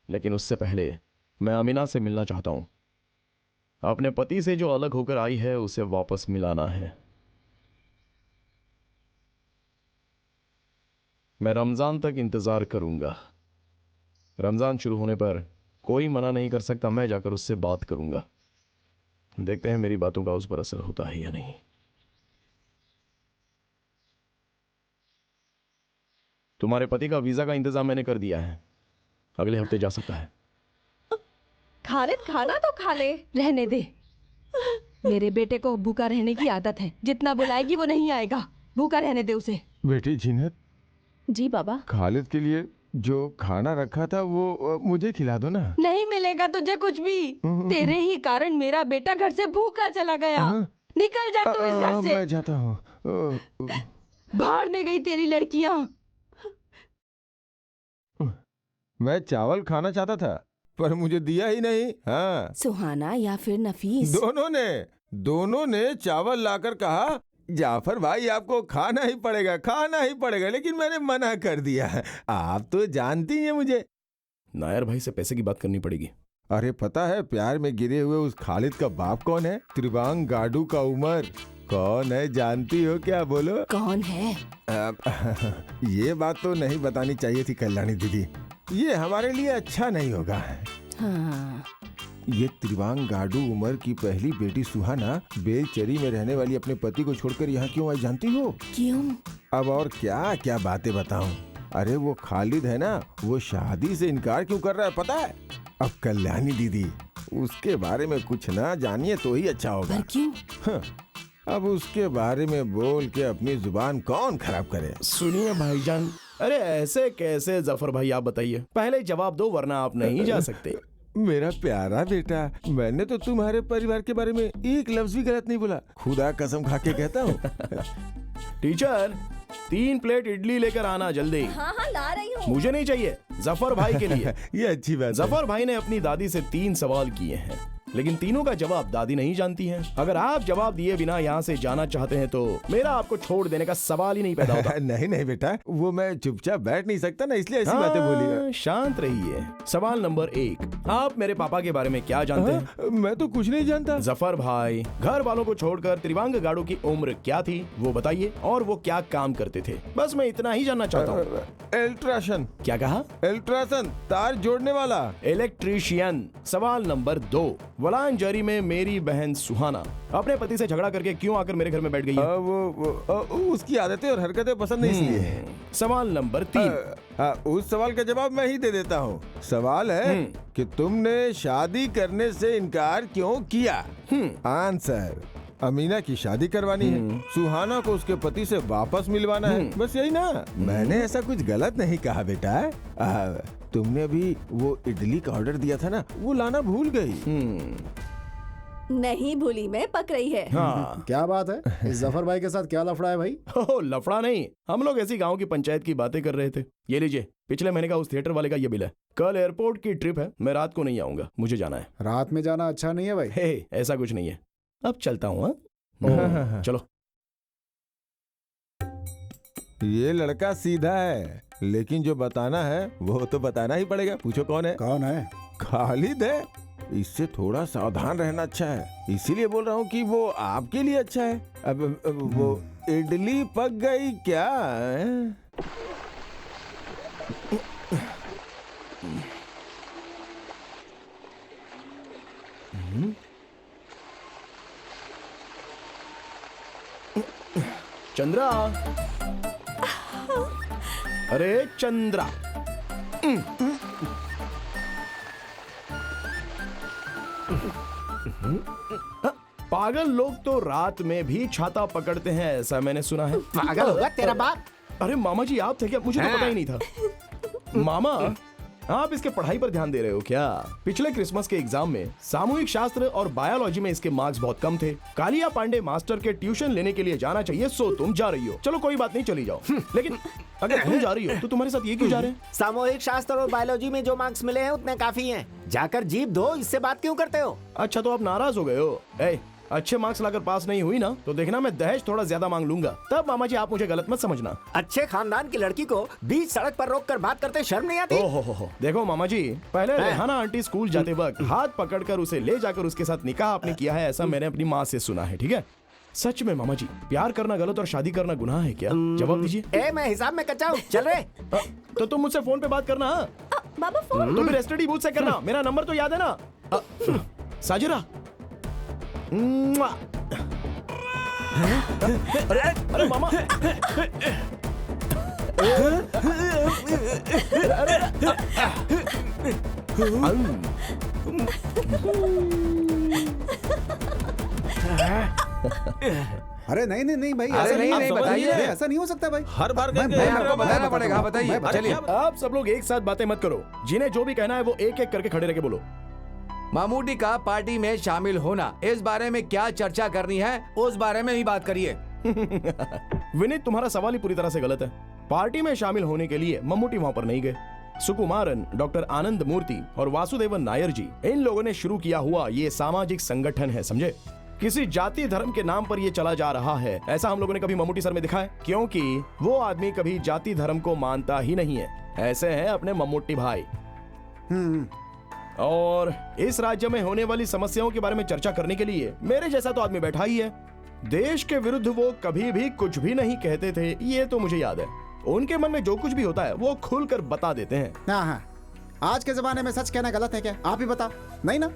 लेकिन उससे पहले मैं अमीना से मिलना चाहता हूं। अपने पति से जो अलग होकर आई है उसे वापस मिलाना है। मैं रमजान तक इंतजार करूंगा। रमजान शुरू होने पर कोई मना नहीं कर सकता, मैं जाकर उससे बात करूंगा। देखते हैं मेरी बातों का उस पर असर होता है या नहीं। तुम्हारे पति का वीजा का इंतजाम मैंने कर दिया है, अगले हफ्ते जा सकता है। खालिद, खाना तो खा ले। रहने दे, मेरे बेटे को भूखा रहने की आदत है। जितना बुलाएगी वो नहीं आएगा, भूखा रहने दे उसे। बेटी जीनत। जी बाबा। खालिद के लिए जो खाना रखा था वो मुझे खिला दो ना। नहीं मिलेगा तुझे कुछ भी। तेरे ही कारण मेरा बेटा घर से भूखा चला गया। निकल जा तू इस घर से। मैं जाता हूँ। भाड़ने गई तेरी लड़कियां। मैं चावल खाना चाहता था पर मुझे दिया ही नहीं। हाँ, सुहाना या फिर नफीस, दोनों ने चावल लाकर कहा जाफर भाई आपको खाना ही पड़ेगा, लेकिन मैंने मना कर दिया। आप तो जानती हैं मुझे। नायर भाई से पैसे की बात करनी पड़ेगी। अरे पता है प्यार में गिरे हुए उस खालिद का बाप कौन है? त्रिवांग गाडू का उमर। कौन है जानती हो क्या? बोलो कौन है? ये बात तो नहीं बतानी चाहिए थी कल्याणी दीदी, ये हमारे लिए अच्छा नहीं होगा। हाँ। ये त्रिवांग गाडू उमर की पहली बेटी सुहाना बेलचरी में रहने वाली अपने पति को छोड़कर यहाँ क्यों आई जानती हो? क्यों? अब और क्या क्या बातें बताऊं। अरे वो खालिद है ना, वो शादी से इनकार क्यों कर रहा है पता है? अब कल्याणी दीदी उसके बारे में कुछ ना जानिए तो ही अच्छा होगा। पर क्यों? हाँ, अब उसके बारे में बोल के अपनी जुबान कौन खराब करे। सुनिए भाईजान, अरे ऐसे कैसे जफर भाई, आप बताइए, पहले जवाब दो वरना आप नहीं जा सकते। मेरा प्यारा बेटा, मैंने तो तुम्हारे परिवार के बारे में एक लफ्ज भी गलत नहीं बोला, खुदा कसम खा के कहता हूँ। टीचर, 3 प्लेट इडली लेकर आना जल्दी। हाँ हाँ ला रही हूँ। मुझे नहीं चाहिए, जफर भाई के लिए। ये अच्छी बात है। जफर भाई ने अपनी दादी से 3 सवाल किए हैं, लेकिन तीनों का जवाब दादी नहीं जानती हैं। अगर आप जवाब दिए बिना यहाँ से जाना चाहते हैं तो मेरा आपको छोड़ देने का सवाल ही नहीं पैदा होता। नहीं नहीं बेटा, वो मैं चुपचाप बैठ नहीं सकता ना, इसलिए ऐसी बातें बोली। शांत रहिए। सवाल नंबर 1, आप मेरे पापा के बारे में क्या जानते हैं? मैं तो कुछ नहीं जानता। जफर भाई, घर वालों को छोड़कर त्रिवांग गाड़ू की उम्र क्या थी वो बताइए, और वो क्या काम करते थे। बस मैं इतना ही जानना चाहता हूँ। इलेक्ट्रिशियन। क्या कहा? इलेक्ट्रिशियन, तार जोड़ने वाला। इलेक्ट्रीशियन। सवाल नंबर 2, वलांजरी में मेरी बहन सुहाना अपने पति से झगड़ा करके क्यों आकर मेरे घर में बैठ गई है? उसकी आदतें और हरकतें पसंद नहीं इसलिए। सवाल नंबर 3, उस सवाल का जवाब मैं ही दे देता हूँ। सवाल है कि तुमने शादी करने से इनकार क्यों किया? आंसर, अमीना की शादी करवानी है, सुहाना को उसके पति से वापस मिलवाना है, बस यही ना। मैंने ऐसा कुछ गलत नहीं कहा बेटा। तुमने अभी वो इडली का ऑर्डर दिया था ना, वो लाना भूल गई। नहीं भूली, मैं पक रही है। हाँ। क्या बात है, इस जफर भाई के साथ क्या लफड़ा है भाई? ओह, लफड़ा नहीं, हम लोग ऐसी गांव की पंचायत की बातें कर रहे थे। ये लीजिए, पिछले महीने का उस थिएटर वाले का ये बिल है। कल एयरपोर्ट की ट्रिप है, मैं रात को नहीं आऊंगा, मुझे जाना है। रात में जाना अच्छा नहीं है भाई। हे, ऐसा कुछ नहीं है, अब चलता हूँ। चलो। ये लड़का सीधा है, लेकिन जो बताना है वो तो बताना ही पड़ेगा। पूछो कौन है? कौन है? खालिद है। इससे थोड़ा सावधान रहना अच्छा है, इसीलिए बोल रहा हूँ कि वो आपके लिए अच्छा है। अब वो इडली पक गई क्या? चंद्रा, अरे चंद्रा, पागल लोग तो रात में भी छाता पकड़ते हैं, ऐसा मैंने सुना है। पागल होगा तेरा बाप। अरे मामा जी, आप थे क्या? मुझे तो पता ही नहीं था। मामा, आप इसके पढ़ाई पर ध्यान दे रहे हो क्या? पिछले क्रिसमस के एग्जाम में सामूहिक शास्त्र और बायोलॉजी में इसके मार्क्स बहुत कम थे। कालिया पांडे मास्टर के ट्यूशन लेने के लिए जाना चाहिए, सो तुम जा रही हो। चलो कोई बात नहीं, चली जाओ। लेकिन अगर तुम जा रही हो तो तुम्हारे साथ ये क्यों जा रहे हैं? सामूहिक शास्त्र और बायोलॉजी में जो मार्क्स मिले हैं उतने काफी हैं। जाकर जीप दो, इससे बात क्यों करते हो? अच्छा, तो आप नाराज हो गए हो? अच्छे मार्क्स लाकर पास नहीं हुई ना, तो देखना मैं दहेज थोड़ा ज्यादा मांग लूंगा। तब मामा जी, आप मुझे गलत मत समझना। अच्छे खानदान की लड़की को बीच सड़क पर रोक कर बात करते शर्म नहीं आती? ओहो, देखो मामा जी, पहले रेहाना आंटी स्कूल जाते वक्त हाथ पकड़कर उसे ले जाकर उसके साथ निकाह आपने किया है, ऐसा मैंने अपनी माँ से सुना है। ठीक है? सच में मामा जी, प्यार करना गलत और शादी करना गुनाह है क्या? जवाब दीजिए। मैं हिसाब में कच्चा हूँ, चल रे। तो तुम मुझसे फोन पे बात करना। बाबा फोन तो फिर एसटीडी बूथ से करना, मेरा नंबर तो याद है ना? साजिरा, अरे मामा, अरे नहीं नहीं नहीं भाई, अरे ऐसा नहीं, बताइए। ऐसा नहीं हो सकता भाई। हर बार मैं आपको बताना पड़ेगा। बताइए, चलिए। आप सब लोग एक साथ बातें मत करो, जिन्हें जो भी कहना है वो एक एक करके खड़े रह के बोलो। मामूटी का पार्टी में शामिल होना, इस बारे में क्या चर्चा करनी है, उस बारे में ही बात करिए। विनीत, तुम्हारा सवाल ही पूरी तरह से गलत है। पार्टी में शामिल होने के लिए मम्मूटी वहां पर नहीं गए। सुकुमारन, डॉक्टर आनंद मूर्ति और वासुदेवन नायर जी, इन लोगों ने शुरू किया हुआ ये सामाजिक संगठन है, समझे? किसी जाति धर्म के नाम पर ये चला जा रहा है, ऐसा हम लोगों ने कभी मम्मूटी सर में दिखा है? क्योंकि वो आदमी कभी जाति धर्म को मानता ही नहीं है। ऐसे हैं अपने मम्मूटी भाई। और इस राज्य में होने वाली समस्याओं के बारे में चर्चा करने के लिए मेरे जैसा तो आदमी बैठा ही है। देश के विरुद्ध वो कभी भी कुछ भी नहीं कहते थे, ये तो मुझे याद है। उनके मन में जो कुछ भी होता है वो खुलकर बता देते हैं। हाँ, आज के जमाने में सच कहना गलत है क्या? आप ही बताओ। नहीं ना?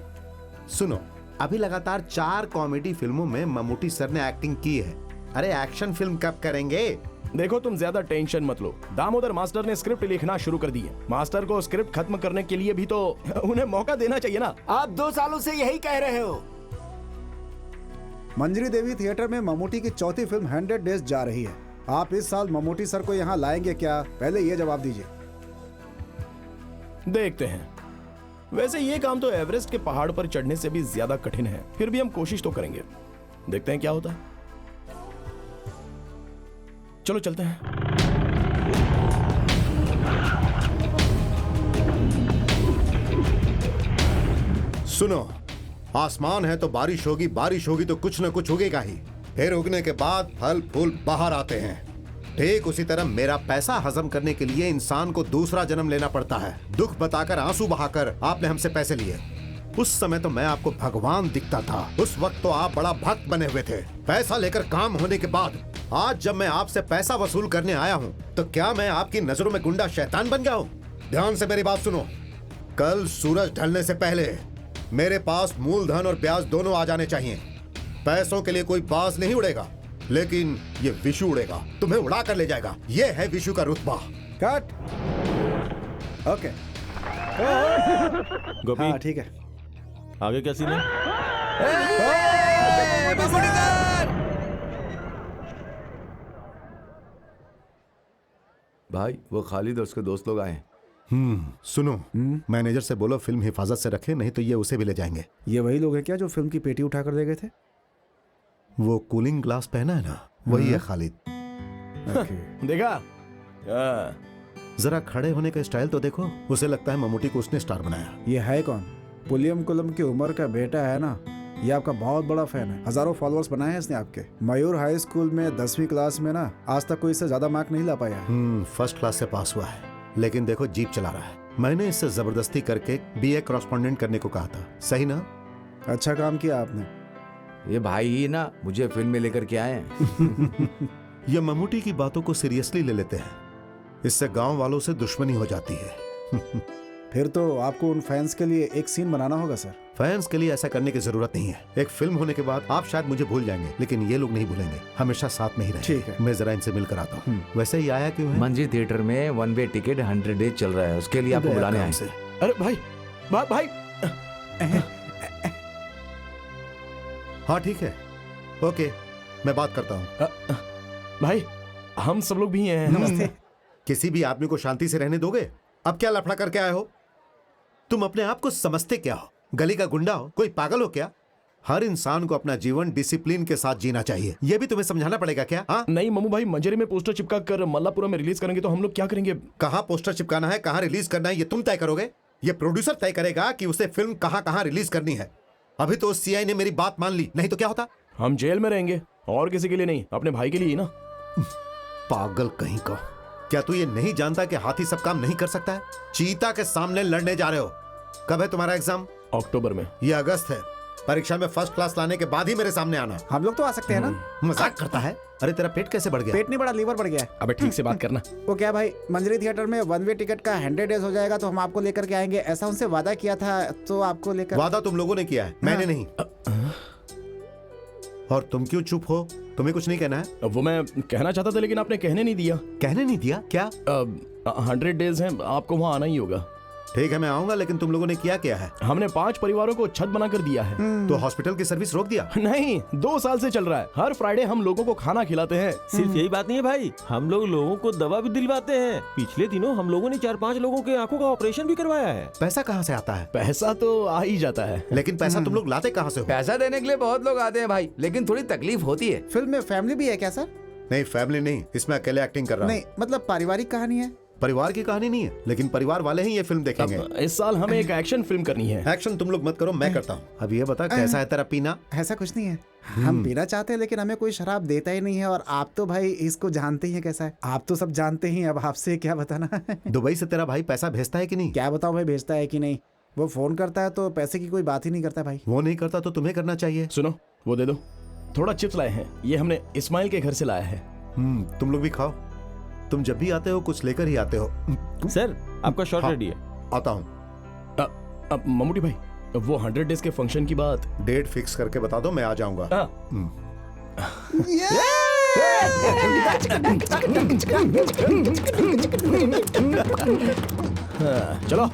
सुनो, अभी लगातार 4 कॉमेडी फिल्मों में मम्मूटी सर ने एक्टिंग की है। अरे एक्शन फिल्म कब करेंगे? देखो, तुम ज्यादा टेंशन मत लो। दामोदर मास्टर ने स्क्रिप्ट लिखना शुरू कर दी है। मास्टर को स्क्रिप्ट खत्म करने के लिए भी तो उन्हें मौका देना चाहिए ना। आप 2 सालों से यही कह रहे हो। मंजरी देवी थिएटर में मम्मूटी की चौथी फिल्म 100 डेज जा रही है। आप इस साल मम्मूटी सर को यहाँ लाएंगे क्या? पहले ये जवाब दीजिए। देखते हैं। वैसे ये काम तो एवरेस्ट के पहाड़ पर चढ़ने से भी ज्यादा कठिन है, फिर भी हम कोशिश तो करेंगे। देखते हैं क्या होता है। चलो चलते हैं। सुनो, आसमान है तो बारिश होगी तो कुछ न कुछ उगेगा ही। फिर उगने के बाद फल फूल बाहर आते हैं। ठीक उसी तरह मेरा पैसा हजम करने के लिए इंसान को दूसरा जन्म लेना पड़ता है। दुख बताकर, आंसू बहाकर आपने हमसे पैसे लिए। उस समय तो मैं आपको भगवान दिखता था। उस वक्त तो आप बड़ा भक्त बने हुए थे। पैसा लेकर काम होने के बाद आज जब मैं आपसे पैसा वसूल करने आया हूँ तो क्या मैं आपकी नजरों में गुंडा शैतान बन गया हूँ? ध्यान से मेरी बात सुनो। कल सूरज ढलने से पहले मेरे पास मूलधन और ब्याज दोनों आ जाने चाहिए। पैसों के लिए कोई बाज नहीं उड़ेगा, लेकिन ये विशु उड़ेगा, तुम्हें उड़ा कर ले जाएगा। ये है विशु का रुतबा। कट। ओके। गोपी, हाँ ठीक है। आगे क्या सीन है? भाई वो खालिद और उसके दोस्त लोग आए हैं। सुनो, मैनेजर से बोलो फिल्म हिफाजत से रखे, नहीं तो ये उसे भी ले जाएंगे। ये वही लोग हैं क्या जो फिल्म की पेटी उठा कर दे गए थे? वो कूलिंग ग्लास पहना है ना, वही है खालिद। देखा? जरा खड़े होने का स्टाइल तो देखो, उसे लगता है ममूटी को उसने स्टार बनाया। ये है कौन? पुलियम कुलम की उम्र का बेटा है ना, ये आपका बहुत बड़ा फैन है। हजारों फॉलोअर्स बनाए हैं इसने आपके। मयूर हाई स्कूल में 10वीं क्लास में ना आज तक कोई इससे ज्यादा मार्क नहीं ला पाया है। फर्स्ट क्लास से पास हुआ है, लेकिन देखो जीप चला रहा है। मैंने इससे जबरदस्ती करके BA कॉरेस्पॉन्डेंट करने को कहा था, सही ना? अच्छा काम किया आपने। ये भाई ही ना मुझे फिल्म में लेकर के आए हैं। ये ममूटी की बातों को सीरियसली ले लेते हैं, इससे गांव वालों से दुश्मनी हो जाती है। फिर तो आपको उन फैंस के लिए एक सीन बनाना होगा सर। फैंस के लिए ऐसा करने की जरूरत नहीं है। एक फिल्म होने के बाद आप शायद मुझे भूल जाएंगे, लेकिन ये लोग नहीं भूलेंगे, हमेशा साथ में ही रहेंगे। ठीक है। मैं जरा इनसे मिलकर आता हूँ। वैसे ही आया क्यों है? मंजी थिएटर में 1 वे टिकट 100 डेज चल रहा है, उसके लिए आपको बुलाने आए। अरे भाई, भाई। हाँ ठीक है, ओके, मैं बात करता हूँ। भाई हम सब लोग भी हैं। नमस्ते। किसी भी आदमी को शांति से रहने दोगे? अब क्या लफड़ा करके आए हो? तुम अपने आप को समझते क्या हो? गली का गुंडा हो? कोई पागल हो क्या? हर इंसान को अपना जीवन डिसिप्लिन के साथ जीना चाहिए, यह भी तुम्हें समझाना पड़ेगा क्या? हाँ? नहीं मम्मू भाई, मंजरी में पोस्टर चिपका कर मल्लापुरा में रिलीज करेंगे तो हम लोग क्या करेंगे? कहाँ पोस्टर चिपकाना है, कहाँ रिलीज करना है, ये तुम तय करोगे? ये प्रोड्यूसर तय करेगा कि उसे फिल्म कहाँ कहाँ रिलीज करनी है। अभी तो CI ने मेरी बात मान ली, नहीं तो क्या होता? हम जेल में रहेंगे, और किसी के लिए नहीं, अपने भाई के लिए ही ना। पागल कहीं का। क्या तू ये नहीं जानता कि हाथी सब काम नहीं कर सकता है? चीता के सामने लड़ने जा रहे हो। कब है तुम्हारा एग्जाम? अक्टूबर में। ये अगस्त है। परीक्षा में फर्स्ट क्लास लाने के बाद ही मेरे सामने आना। हम लोग तो आ सकते हैं ना? मजाक करता है? अरे तेरा पेट कैसे बढ़ गया? पेट नहीं बढ़ा, लीवर बढ़ गया है। अबे ठीक से बात करना। वो क्या भाई, मंजरी थिएटर में 1 वे टिकट का 100 डेज हो जाएगा तो हम आपको लेकर के आएंगे, ऐसा उनसे वादा किया था, तो आपको लेकर। वादा तुम लोगों ने किया है, मैंने नहीं। और तुम क्यों चुप हो? तुम्हें कुछ नहीं कहना है? वो मैं कहना चाहता था लेकिन आपने कहने नहीं दिया। कहने नहीं दिया? क्या? 100 डेज हैं, आपको वहाँ आना ही होगा। ठीक है, मैं आऊंगा, लेकिन तुम लोगों ने किया क्या है? हमने 5 परिवारों को छत बना कर दिया है। तो हॉस्पिटल की सर्विस रोक दिया? नहीं, 2 साल से चल रहा है। हर फ्राइडे हम लोगों को खाना खिलाते हैं। सिर्फ यही बात नहीं है भाई, हम लोग लोगों को दवा भी दिलवाते हैं। पिछले दिनों हम लोगों ने 4-5 लोगों के आंखों का ऑपरेशन भी करवाया है। पैसा कहाँ से आता है? पैसा तो आ ही जाता है, लेकिन पैसा तुम लोग लाते कहाँ से हो? पैसा देने के लिए बहुत लोग आते हैं भाई, लेकिन थोड़ी तकलीफ होती है। फिल्म में फैमिली भी है क्या सर? नहीं, फैमिली नहीं, इसमें अकेले एक्टिंग कर रहा हूँ। नहीं, मतलब पारिवारिक कहानी है। परिवार की कहानी नहीं है, लेकिन परिवार वाले ही ये फिल्म देखेंगे। इस साल हमें एक एक्शन फिल्म करनी है। एक्शन तुम लोग मत करो, मैं करता हूँ। अब ये बता, कैसा है तेरा पीना? ऐसा कुछ नहीं है, हम पीना चाहते हैं लेकिन हमें कोई शराब देता ही नहीं है। और आप तो भाई इसको जानते ही हैं कैसा है, आप तो सब जानते ही हैं, अब आपसे क्या बताना। दुबई से तेरा भाई पैसा भेजता है कि नहीं? क्या बताऊं भाई, भेजता है कि नहीं? वो फोन करता है तो पैसे की कोई बात ही नहीं करता भाई। वो नहीं करता तो तुम्हें करना चाहिए। सुनो, वो दे दो। थोड़ा चिप्स लाए हैं, ये हमने इस्माइल के घर से लाया है। तुम लोग भी खाओ। तुम जब भी आते हो कुछ लेकर ही आते हो। सर आपका शॉट हाँ, रेडी है। आता हूँ। ममूटी भाई, वो 100 डेज के फंक्शन की बात डेट फिक्स करके बता दो, मैं आ जाऊंगा। चलो।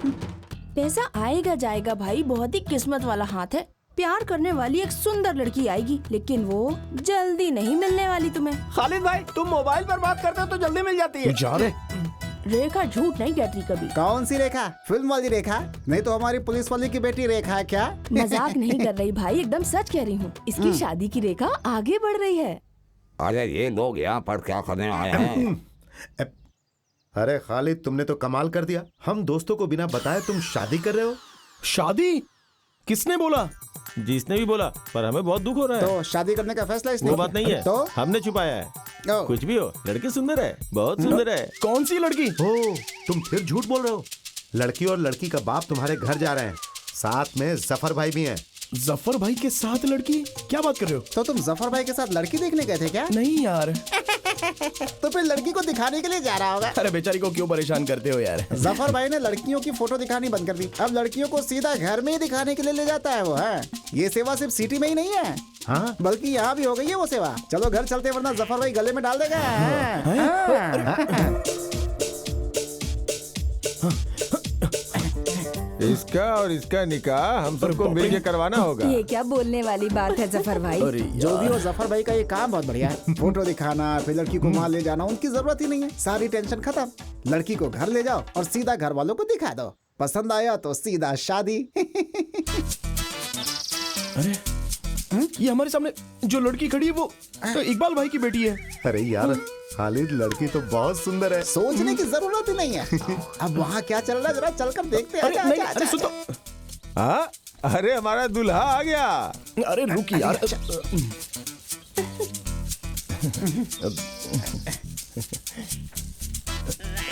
पैसा आएगा जाएगा भाई, बहुत ही किस्मत वाला हाथ है। प्यार करने वाली एक सुंदर लड़की आएगी, लेकिन वो जल्दी नहीं मिलने वाली तुम्हें। खालिद भाई, तुम मोबाइल पर बात करते हो तो जल्दी मिल जाती है। जा रहे? रेखा झूठ नहीं कहती कभी। कौन सी रेखा? फिल्म वाली रेखा? नहीं तो हमारी पुलिस वाली की बेटी रेखा है क्या? मजाक नहीं कर रही भाई, एकदम सच कह रही हूँ। इसकी शादी की रेखा आगे बढ़ रही है। अरे ये लोग यहाँ पर क्या करने आए हैं? अरे खालिद, तुमने तो कमाल कर दिया। हम दोस्तों को बिना बताए तुम शादी कर रहे हो। शादी? किसने बोला? जिसने भी बोला, पर हमें बहुत दुख हो रहा है। तो शादी करने का फैसला इसने वो बात नहीं है, तो हमने छुपाया है। ओ, कुछ भी हो, लड़की सुंदर है, बहुत सुंदर है। कौन सी लड़की? ओ, तुम फिर झूठ बोल रहे हो। लड़की और लड़की का बाप तुम्हारे घर जा रहे हैं, साथ में जफर भाई भी हैं। जफर भाई के साथ लड़की? क्या बात कर रहे हो? तो तुम जफर भाई के साथ लड़की देखने गए थे क्या? नहीं यार। तो फिर लड़की को दिखाने के लिए जा रहा होगा। अरे बेचारी को क्यों परेशान करते हो यार? जफर भाई ने लड़कियों की फोटो दिखानी बंद कर दी। अब लड़कियों को सीधा घर में ही दिखाने के लिए ले जाता है वो है। ये सेवा सिर्फ सिटी में ही नहीं है, हाँ, बल्कि यहाँ भी हो गई है वो सेवा। चलो घर चलते, वरना जफर भाई गले में डाल देगा। इसका और इसका निकाह हम सबको मिल के करवाना होगा। ये क्या बोलने वाली बात है जफर भाई? अरे जो भी हो, जफर भाई का ये काम बहुत बढ़िया है। फोटो दिखाना, फिर लड़की को वहाँ ले जाना, उनकी जरूरत ही नहीं है। सारी टेंशन खत्म। लड़की को घर ले जाओ और सीधा घर वालों को दिखा दो। पसंद आया तो सीधा शादी। अरे ये हमारे सामने जो लड़की खड़ी है वो तो इकबाल भाई की बेटी है। अरे यार खालिद, लड़की तो बहुत सुंदर है। सोचने की जरूरत ही नहीं है। अब वहाँ क्या चल रहा है जरा चलकर देखते हैं। अरे नहीं, अरे सुन तो। हाँ, अरे हमारा दूल्हा आ गया। अरे रुक यार।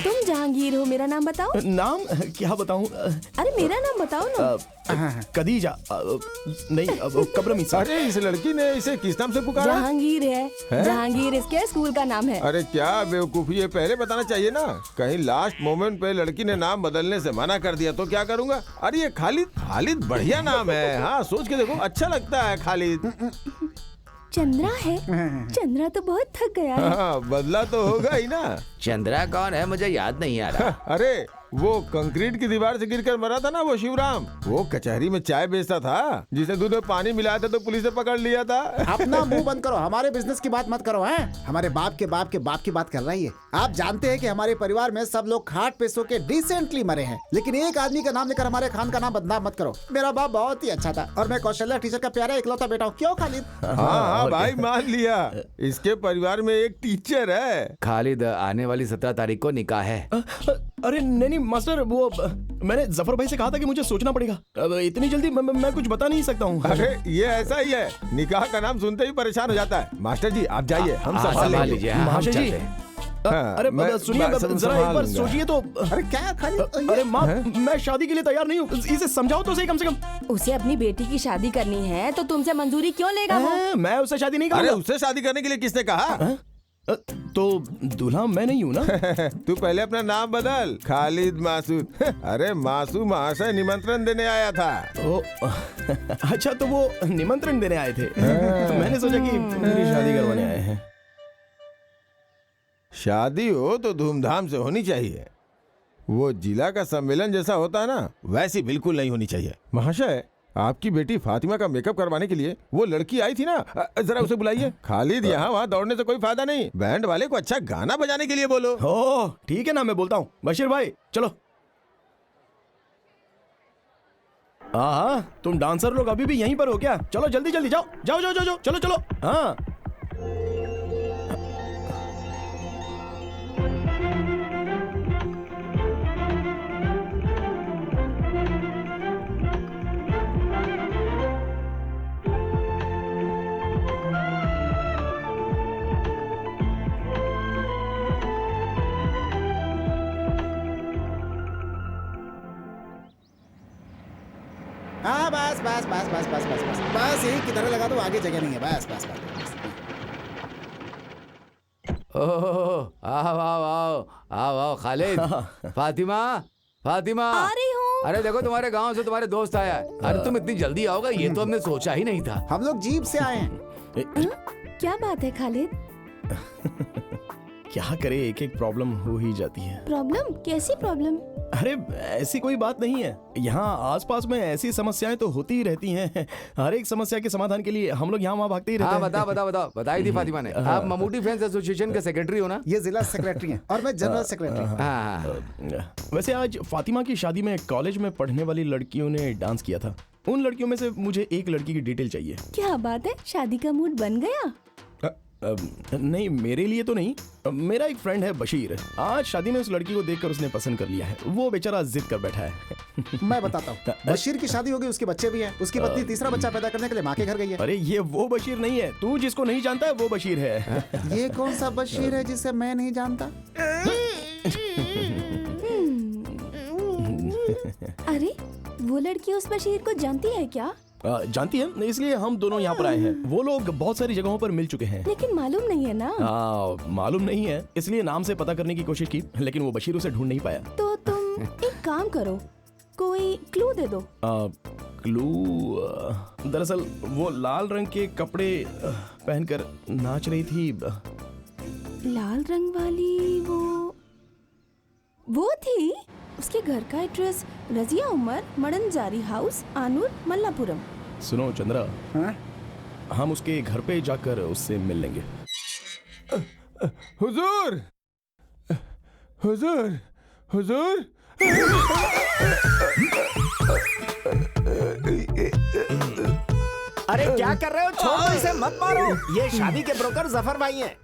तुम जहांगीर हो, मेरा नाम बताओ। नाम क्या बताऊं? अरे मेरा नाम बताओ ना। कदीजा नहीं, कब्रमीसा। अरे इस लड़की ने इसे किस नाम से पुकारा? जहांगीर है, जहांगीर इसके स्कूल का नाम है। अरे क्या बेवकूफी है, पहले बताना चाहिए ना। कहीं लास्ट मोमेंट पे लड़की ने नाम बदलने से मना कर दिया तो क्या करूंगा? अरे ये खालिद, खालिद बढ़िया नाम है। हाँ, सोच के देखो, अच्छा लगता है खालिद। चंद्रा है। चंद्रा तो बहुत थक गया है। हाँ, बदला तो होगा ही ना। चंद्रा कौन है? मुझे याद नहीं आ रहा। अरे वो कंक्रीट की दीवार से गिरकर मरा था ना, वो शिवराम। वो कचहरी में चाय बेचता था, जिसे दूध में पानी मिलाया था तो पुलिस ने पकड़ लिया था। अपना मुंह बंद करो, हमारे बिजनेस की बात मत करो। हैं? हमारे बाप के बाप के बाप की बात कर रही है। आप जानते हैं कि हमारे परिवार में सब लोग खाट पे सो के डिसेंटली मरे हैं, लेकिन एक आदमी का नाम लेकर हमारे खान का नाम बदनाम मत करो। मेरा बाप बहुत ही अच्छा था और मैं कौशल्या टीचर का प्यारा इकलौता बेटा हूँ। क्यों खालिद? हाँ भाई, मान लिया। इसके परिवार में एक टीचर है। खालिद, आने वाली 17 तारीख को निकाह है। अरे नहीं मास्टर, वो मैंने जफर भाई से कहा था कि मुझे सोचना पड़ेगा। अब इतनी जल्दी मैं कुछ बता नहीं सकता हूँ। अरे ये ऐसा ही है, निकाह का नाम सुनते ही परेशान हो जाता है। मास्टर जी आप जाइए, हम संभाल लेंगे। महाशय जी, हाँ, अरे मैं सुनिए, जरा एक बार सोचिए तो। अरे क्या खालिद? अरे माँ, मैं शादी के लिए तैयार नहीं हूँ। इसे समझाओ तो सही कम से कम। उसे अपनी बेटी की शादी करनी है तो तुमसे मंजूरी क्यों लेगा वो? मैं उससे शादी नहीं अरे करूँगा। उससे शादी करने के लिए किसने कहा? तो दूल्हा मैं नहीं हूँ ना। तू पहले अपना नाम बदल, खालिद मासूद। अरे मासूद महाशय निमंत्रण देने आया था। ओ, अच्छा तो वो निमंत्रण देने आए थे। तो मैंने सोचा कि मेरी शादी करवाने आए हैं। शादी हो तो धूमधाम से होनी चाहिए। वो जिला का सम्मेलन जैसा होता है ना, वैसी बिल्कुल नहीं होनी चाहिए। महाशय, आपकी बेटी फातिमा का मेकअप करवाने के लिए वो लड़की आई थी ना, जरा उसे बुलाइए। खालिद, यहाँ वहाँ दौड़ने से कोई फायदा नहीं। बैंड वाले को अच्छा गाना बजाने के लिए बोलो। ओह ठीक है ना, मैं बोलता हूँ। बशीर भाई चलो। हाँ, तुम डांसर लोग अभी भी यहीं पर हो क्या? चलो जल्दी जल्दी जाओ जाओ जाओ जाओ, चलो चलो। हाँ हाँ बस बस बस बस बस बस बस बस यही किधर लगा दो, आगे जगह नहीं है। बस बस बस। ओह, आओ आओ आओ आओ आओ खालिद। फातिमा, फातिमा आ रही हूँ। अरे देखो, तुम्हारे गांव से तुम्हारे दोस्त आया है। अरे तुम इतनी जल्दी आओगे ये तो हमने सोचा ही नहीं था। हम लोग जीप से आए हैं। क्या बात है खालिद? क्या करे, एक एक प्रॉब्लम हो ही जाती है। प्रॉब्लम? कैसी प्रॉब्लम? अरे ऐसी कोई बात नहीं है। यहाँ आसपास में ऐसी समस्याएं तो होती ही रहती हैं। हर एक समस्या के समाधान के लिए हम लोग यहाँ वहाँ भागते ही रहते हाँ हैं। बताओ बताओ बताओ, बताई थी फातिमा ने। आप ममूटी फैंस एसोसिएशन के सेक्रेटरी हो ना? ये जिला सेक्रेटरी हैं और मैं जनरल सेक्रेटरी। हाँ। वैसे आज फातिमा की शादी में कॉलेज में पढ़ने वाली लड़कियों ने डांस किया था। उन लड़कियों में से मुझे एक लड़की की डिटेल चाहिए। क्या बात है, शादी का मूड बन गया? नहीं, मेरे लिए तो नहीं। मेरा एक फ्रेंड है बशीर। आज शादी में उस लड़की को देखकर उसने पसंद कर लिया है। वो बेचारा जिद कर बैठा है। मैं बताता हूँ, बशीर की शादी हो गई, उसके बच्चे भी हैं। उसकी पत्नी तीसरा बच्चा पैदा करने के लिए माँ के घर गई है। अरे ये वो बशीर नहीं है, तू जिसको नहीं जानता है वो बशीर है। ये कौन सा बशीर है जिसे मैं नहीं जानता? अरे वो लड़की उस बशीर को जानती है क्या? जानती है, इसलिए हम दोनों यहाँ पर आए हैं। वो लोग बहुत सारी जगहों पर मिल चुके हैं। लेकिन मालूम नहीं है ना। मालूम नहीं है, इसलिए नाम से पता करने की कोशिश की, लेकिन वो बशीर उसे ढूंढ नहीं पाया। तो तुम एक काम करो, कोई क्लू दे दो। क्लू? दरअसल वो लाल रंग के कपड़े पहनकर नाच रही थी। लाल रंग वाली वो थी। उसके घर का एड्रेस रजिया उमर, मडनजारी हाउस, आनूर, मल्लापुरम। सुनो चंद्रा, हम उसके घर पे जाकर उससे मिल लेंगे। हुजूर, हुजूर, हुजूर। अरे क्या कर रहे हो? छोड़ो इसे, मत मारो। ये शादी के ब्रोकर जफर भाई हैं।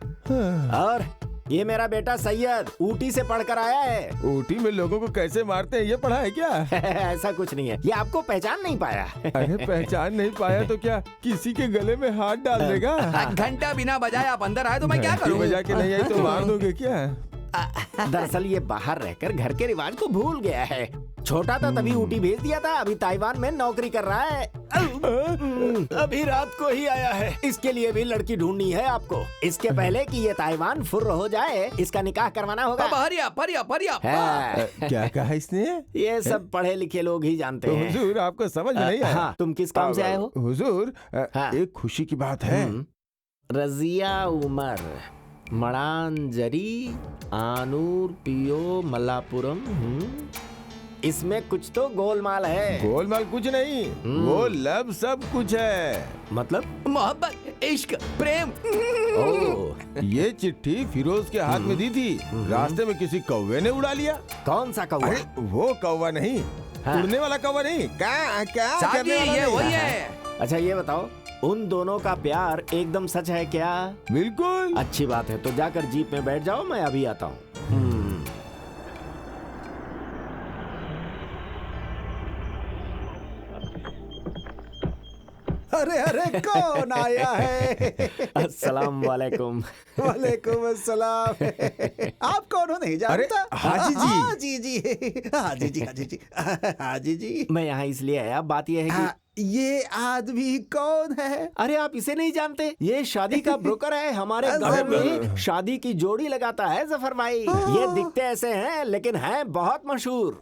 और ये मेरा बेटा सैयद ऊटी से पढ़कर आया है। ऊटी में लोगों को कैसे मारते हैं ये पढ़ा है क्या? ऐसा कुछ नहीं है, ये आपको पहचान नहीं पाया। अरे पहचान नहीं पाया तो क्या किसी के गले में हाथ डाल देगा? घंटा बिना बजाए आप अंदर आए तो मैं क्या करूं? बजा के नहीं आई तो मार दोगे क्या? दरअसल ये बाहर रहकर घर के रिवाज को भूल गया है। छोटा था तभी ऊटी भेज दिया था, अभी ताइवान में नौकरी कर रहा है। अभी रात को ही आया है। इसके लिए भी लड़की ढूंढनी है आपको। इसके पहले कि ये ताइवान फुर्र हो जाए, इसका निकाह करवाना होगा। क्या कहा इसने? ये सब पढ़े लिखे लोग ही जानते तो हैं। हुजूर आपको समझ में नहीं आया? हाँ, तुम किस काम से आए हो? हुजूर एक खुशी की बात है। रजिया उमर, मडानजरी, आनूर, पियो, मल्लापुरम। इसमें कुछ तो गोलमाल है। गोलमाल कुछ नहीं, वो लब सब कुछ है। मतलब? मोहब्बत, इश्क, प्रेम। ये चिट्ठी फिरोज के हाथ में दी थी, रास्ते में किसी कौवे ने उड़ा लिया। कौन सा कौवा? अरे वो कौवा नहीं, उड़ने वाला कौवा नहीं। क्या करने वाला ये नहीं? वही है। अच्छा ये बताओ, उन दोनों का प्यार एकदम सच है क्या? बिल्कुल। अच्छी बात है, तो जाकर जीप में बैठ जाओ, मैं अभी आता हूँ। अरे अरे कौन आया है? अस्सलाम वालेकुम। वालेकुम अस्सलाम। आप कौन हो नहीं जानता? हाजी जी। हाजी जी, हाजी जी, हाजी जी, हाजी जी। मैं यहाँ इसलिए आया, बात यह है कि ये आदमी कौन है? अरे आप इसे नहीं जानते? ये शादी का ब्रोकर है। हमारे गांव में शादी की जोड़ी लगाता है जफर भाई। ये दिखते ऐसे हैं लेकिन हैं बहुत मशहूर।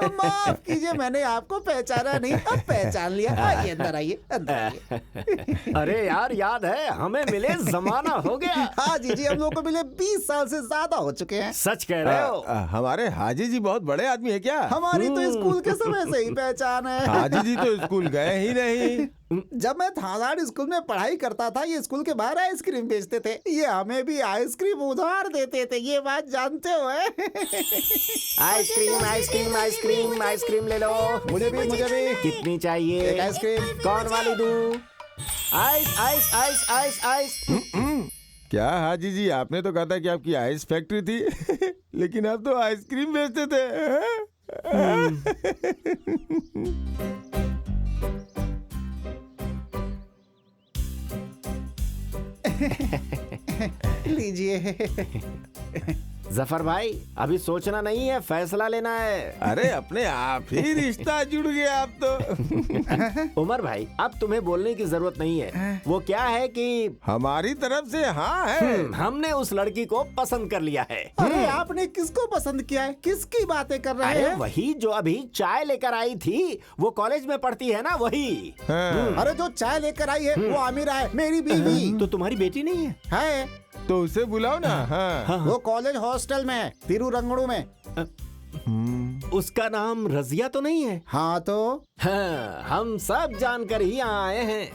माफ कीजिए, मैंने आपको पहचाना नहीं, अब पहचान लिया। आइए अंदर, आइए अंदर आइए। अरे यार याद है, हमें मिले जमाना हो गया। हाँ जी, हम लोग को मिले 20 साल से ज्यादा हो चुके हैं। सच कह रहे हो। हमारे हाजी जी बहुत बड़े आदमी है क्या? हमारी तो स्कूल के समय से ही पहचान है। हाजी जी तो स्कूल गए ही नहीं। जब मैं थानाड़ स्कूल में पढ़ाई करता था, ये स्कूल के बाहर आइसक्रीम बेचते थे। ये हमें भी आइसक्रीम उधार देते थे, ये बात जानते हो? आइसक्रीम आइसक्रीम आइसक्रीम आइसक्रीम ले लो। मुझे भी, मुझे भी। कितनी चाहिए? एक आइसक्रीम। कौन वाली दूं? Ice ice ice ice ice. क्या हाजी जी, आपने तो कहा था कि आपकी आइस फैक्ट्री थी लेकिन आप तो आइसक्रीम बेचते थे। लीजिए। जफर भाई, अभी सोचना नहीं है, फैसला लेना है। अरे अपने आप ही रिश्ता जुड़ गया आप तो। उमर भाई, अब तुम्हें बोलने की जरूरत नहीं है। वो क्या है कि हमारी तरफ से हाँ है। हमने उस लड़की को पसंद कर लिया है। अरे आपने किसको पसंद किया है? किसकी बातें कर रहे अरे हैं? वही जो अभी चाय लेकर आई थी, वो कॉलेज में पढ़ती है ना, वही। अरे जो चाय लेकर आई है वो आमिरा है, मेरी बीवी। तो तुम्हारी बेटी नहीं है? है। तो उसे बुलाओ ना। हाँ। वो कॉलेज हॉस्टल में है, तिरुरंगड़ू में। उसका नाम रजिया तो नहीं है? हाँ तो हाँ, हम सब जानकर ही यहाँ आए हैं।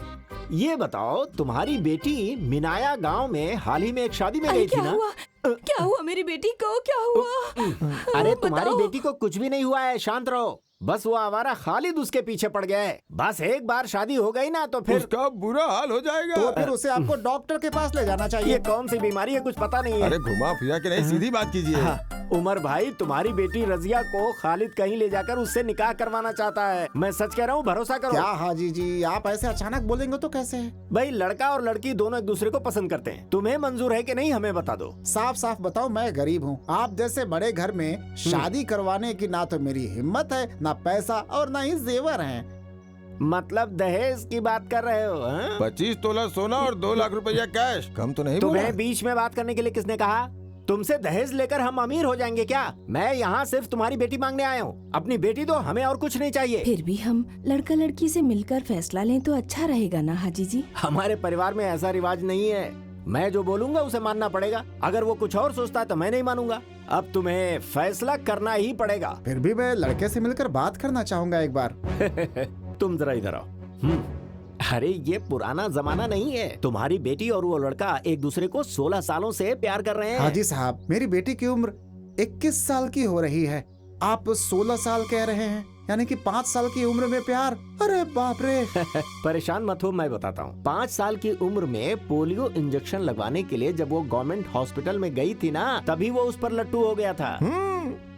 ये बताओ, तुम्हारी बेटी मिनाया गांव में हाल ही में एक शादी में गई थी ना? क्या हुआ मेरी बेटी को? क्या हुआ? अरे तुम्हारी बेटी को कुछ भी नहीं हुआ है, शांत रहो। बस वो आवारा खालिद उसके पीछे पड़ गया है। बस एक बार शादी हो गई ना तो फिर उसका बुरा हाल हो जाएगा। तो फिर उसे आपको डॉक्टर के पास ले जाना चाहिए। ये कौन सी बीमारी है कुछ पता नहीं है। अरे घुमा फिरा के नहीं, सीधी बात कीजिए। हाँ, उमर भाई तुम्हारी बेटी रजिया को खालिद कहीं ले जाकर उससे निकाह करवाना चाहता है। मैं सच कह रहा हूँ, भरोसा करो। क्या हाजी जी, आप ऐसे अचानक बोलेंगे तो कैसे? भाई लड़का और लड़की दोनों एक दूसरे को पसंद करते हैं। तुम्हें मंजूर है कि नहीं हमें बता दो। साफ साफ बताओ, मैं गरीब हूँ। आप जैसे बड़े घर में शादी करवाने की ना तो मेरी हिम्मत है, ना पैसा और ना ही जेवर है। मतलब दहेज की बात कर रहे हो हाँ? 25 तोला सोना और 2 लाख रुपया कैश, कम तो नहीं बोला? तुम्हें बीच में बात करने के लिए किसने कहा? तुमसे दहेज लेकर हम अमीर हो जाएंगे क्या? मैं यहाँ सिर्फ तुम्हारी बेटी मांगने आया हूँ। अपनी बेटी दो, हमें और कुछ नहीं चाहिए। फिर भी हम लड़का लड़की से मिलकर फैसला लें तो अच्छा रहेगा ना हाजी जी? हमारे परिवार में ऐसा रिवाज नहीं है। मैं जो बोलूंगा उसे मानना पड़ेगा। अगर वो कुछ और सोचता है तो मैं नहीं मानूंगा। अब तुम्हें फैसला करना ही पड़ेगा। फिर भी मैं लड़के से मिलकर बात करना चाहूंगा एक बार। तुम जरा इधर आओ। अरे ये पुराना जमाना नहीं है। तुम्हारी बेटी और वो लड़का एक दूसरे को 16 सालों से प्यार कर रहे हैं। हाजी साहब, मेरी बेटी की उम्र 21 साल की हो रही है। आप 16 साल कह रहे हैं, यानी कि 5 साल की उम्र में प्यार। अरे बाप रे। परेशान मत हो, मैं बताता हूँ। 5 साल की उम्र में पोलियो इंजेक्शन लगवाने के लिए जब वो गवर्नमेंट हॉस्पिटल में गई थी ना, तभी वो उस पर लट्टू हो गया था।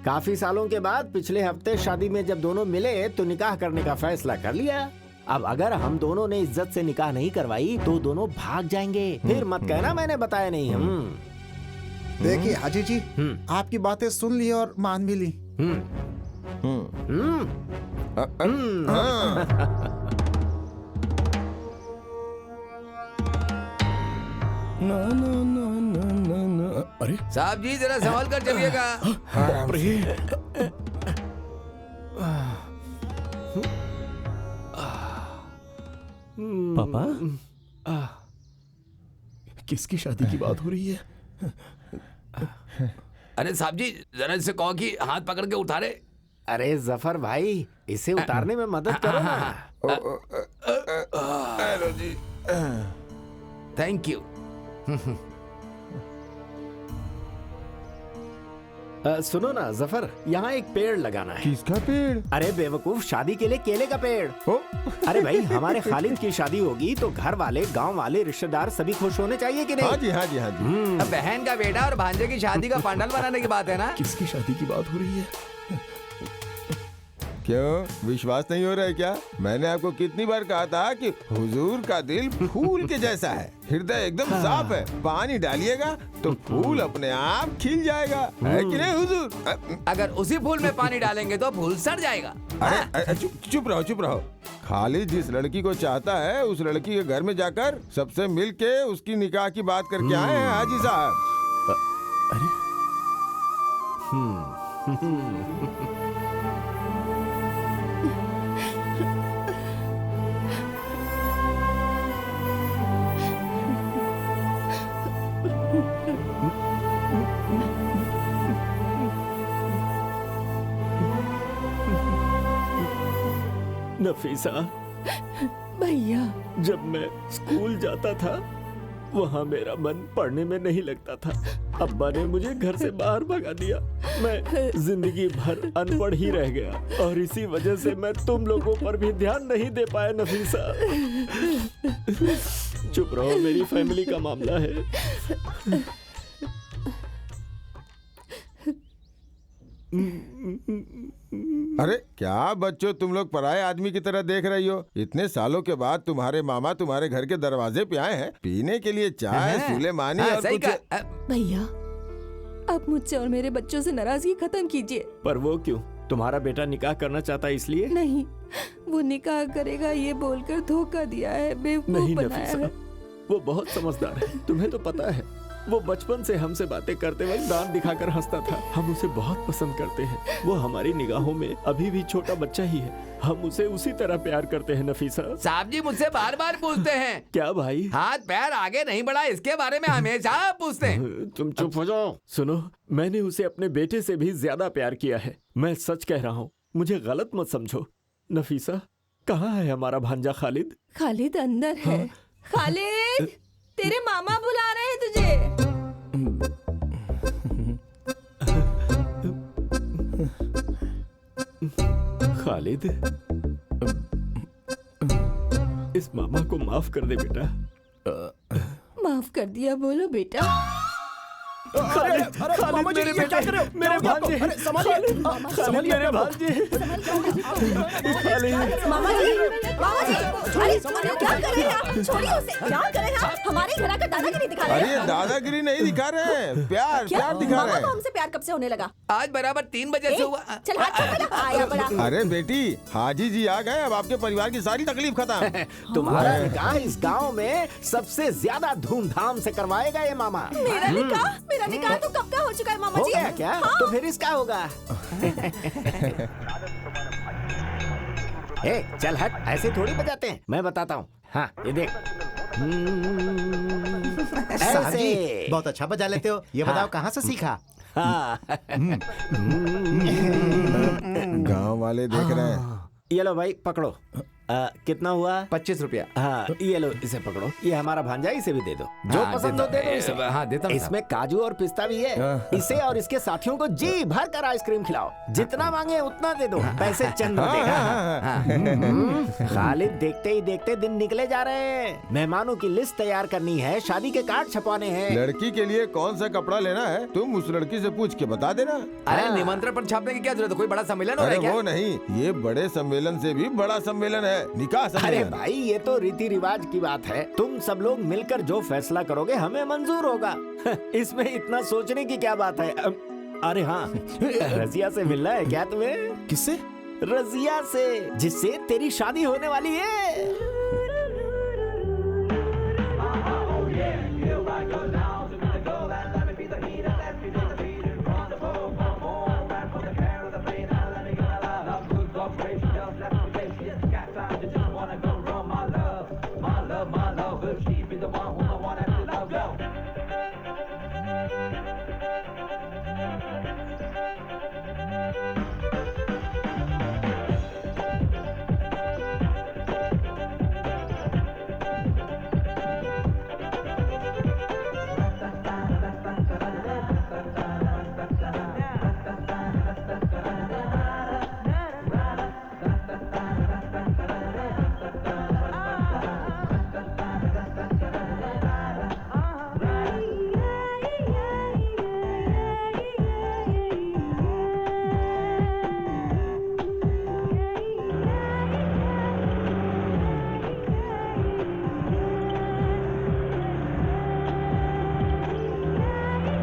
काफी सालों के बाद पिछले हफ्ते शादी में जब दोनों मिले तो निकाह करने का फैसला कर लिया। अब अगर हम दोनों ने इज्जत से निकाह नहीं करवाई तो दोनों भाग जाएंगे। फिर मत कहना मैंने बताया नहीं। देखिए हाजी जी, आपकी बातें सुन ली और मान भी ली। ना ना ना ना ना ना। अरे साहब जी जरा संभाल कर चलिएगा। बाप रे। पापा, किसकी शादी की बात हो रही है? अरे साहब जी जरा इससे कहो कि हाथ पकड़ के उतारे। अरे जफर भाई, इसे उतारने में मदद करो ना। हेलो जी। Thank you. सुनो ना जफर, यहाँ एक पेड़ लगाना है। किसका पेड़? अरे बेवकूफ, शादी के लिए केले का पेड़। अरे भाई, हमारे खालिद की शादी होगी तो घर वाले, गांव वाले, रिश्तेदार सभी खुश होने चाहिए कि नहीं? हाँ जी, हाँ जी, हाँ जी। अब बहन का बेटा और भांजे की शादी का पंडाल बनाने की बात है ना। किसकी शादी की बात हो रही है? क्यों विश्वास नहीं हो रहा है क्या? मैंने आपको कितनी बार कहा था कि हुजूर का दिल फूल के जैसा है, हृदय एकदम साफ है। पानी डालिएगा तो फूल अपने आप खिल जाएगा, है कि नहीं हुजूर? अगर उसी फूल में पानी डालेंगे तो फूल सड़ जाएगा। अरे चुप रहो, चुप रहो। खालिद जिस लड़की को चाहता है उस लड़की के घर में जाकर सबसे मिल के उसकी निकाह की बात करके आए हैं हाजी साहब। नफीसा, भैया, जब मैं स्कूल जाता था वहाँ मेरा मन पढ़ने में नहीं लगता था। अब्बा ने मुझे घर से बाहर भगा दिया। मैं जिंदगी भर अनपढ़ ही रह गया और इसी वजह से मैं तुम लोगों पर भी ध्यान नहीं दे पाया नफीसा। चुप रहो, मेरी फैमिली का मामला है। अरे क्या बच्चों, तुम लोग पराये आदमी की तरह देख रही हो? इतने सालों के बाद तुम्हारे मामा तुम्हारे घर के दरवाजे पे आए हैं पीने के लिए चाय, सुलेमानी और सही कुछ। कहा। भैया, आप मुझसे और मेरे बच्चों से नाराजगी खत्म कीजिए। पर वो क्यों? तुम्हारा बेटा निकाह करना चाहता है इसलिए? नहीं, वो निकाह करेगा ये बोलकर धोखा दिया है, बेवकूफ नहीं बनाया नफीसा, है। वो बहुत समझदार है। तुम्हें तो पता है, वो बचपन से हमसे बातें करते वक्त दांत दिखाकर हंसता था। हम उसे बहुत पसंद करते हैं। वो हमारी निगाहों में अभी भी छोटा बच्चा ही है। हम उसे उसी तरह प्यार करते हैं नफीसा। साहब जी मुझसे बार बार पूछते हैं। क्या भाई? हाथ पैर आगे नहीं बढ़ा, इसके बारे में हमेशा पूछते हैं। तुम चुप हो जाओ। सुनो, मैंने उसे अपने बेटे से भी ज्यादा प्यार किया है। मैं सच कह रहा हूँ, मुझे गलत मत समझो। नफीसा, कहाँ है हमारा भांजा खालिद? खालिद अंदर है। खालिद, तेरे मामा बुला रहे हैं तुझे। खालिद, इस मामा को माफ कर दे बेटा। माफ कर दिया बोलो बेटा। खालिद मेरे बेटा, मेरे भांजे, खालिद मेरे भांजे। मामा जी, अरे क्या कर रहे हैं आप? छोड़िए उसे, क्या कर रहे हैं आप? हमारे घर आकर दादागिरी दिखा रहे अरे हैं। दादागिरी नहीं दिखा रहे हैं, प्यार प्यार दिखा मामा रहे को हैं। हमसे प्यार कब से होने लगा? आज बराबर 3 बजे से हुआ। चल हाथ छोड़ मेरा, आया बड़ा। अरे बेटी, हाजी जी आ गए, अब आपके परिवार की सारी तकलीफ खत्म। तुम्हारा निकाह इस गांव में सबसे ज्यादा धूमधाम से करवाएगा ये मामा। मेरा निकाह तो कब का हो चुका है मामा हो जी। गया क्या? हाँ। तो फिर इसका होगा। ए, चल हट, ऐसे थोड़ी बजाते हैं, मैं बताता हूँ। हाँ, ये देख। साहब जी, ऐसे। बहुत अच्छा बजा लेते हो। ये बताओ कहाँ से सीखा? हाँ। गांव वाले देख रहे हैं। ये लो भाई, पकड़ो। कितना हुआ? 25 रुपया। हाँ, ये लो, इसे पकड़ो। ये हमारा भांजा, इसे भी दे दो। जो हाँ, पसंद हो देता दे दो इसे। हाँ, देता हूँ इसमें काजू और पिस्ता भी है। इसे और इसके साथियों को जी भर कर आइसक्रीम खिलाओ। जितना मांगे उतना दे दो, पैसे चंद देगा। खालिद, देखते ही देखते दिन निकले जा रहे हैं। मेहमानों की लिस्ट तैयार करनी है, शादी के कार्ड छपवाने हैं। लड़की के लिए कौन सा कपड़ा लेना है, तुम उस लड़की से पूछ के बता देना। अरे निमंत्रण पर छापने की क्या जरूरत है? कोई बड़ा सम्मेलन हो रहा अरे है क्या? वो नहीं, ये बड़े सम्मेलन से भी बड़ा सम्मेलन है, निकाह अरे सम्मेलन। भाई, ये तो रीति रिवाज की बात है। तुम सब लोग मिलकर जो फैसला करोगे हमें मंजूर होगा। इसमें इतना सोचने की क्या बात है? अरे हाँ, रजिया से मिलना है क्या तुम्हें? किससे? रजिया से, जिससे तेरी शादी होने वाली है।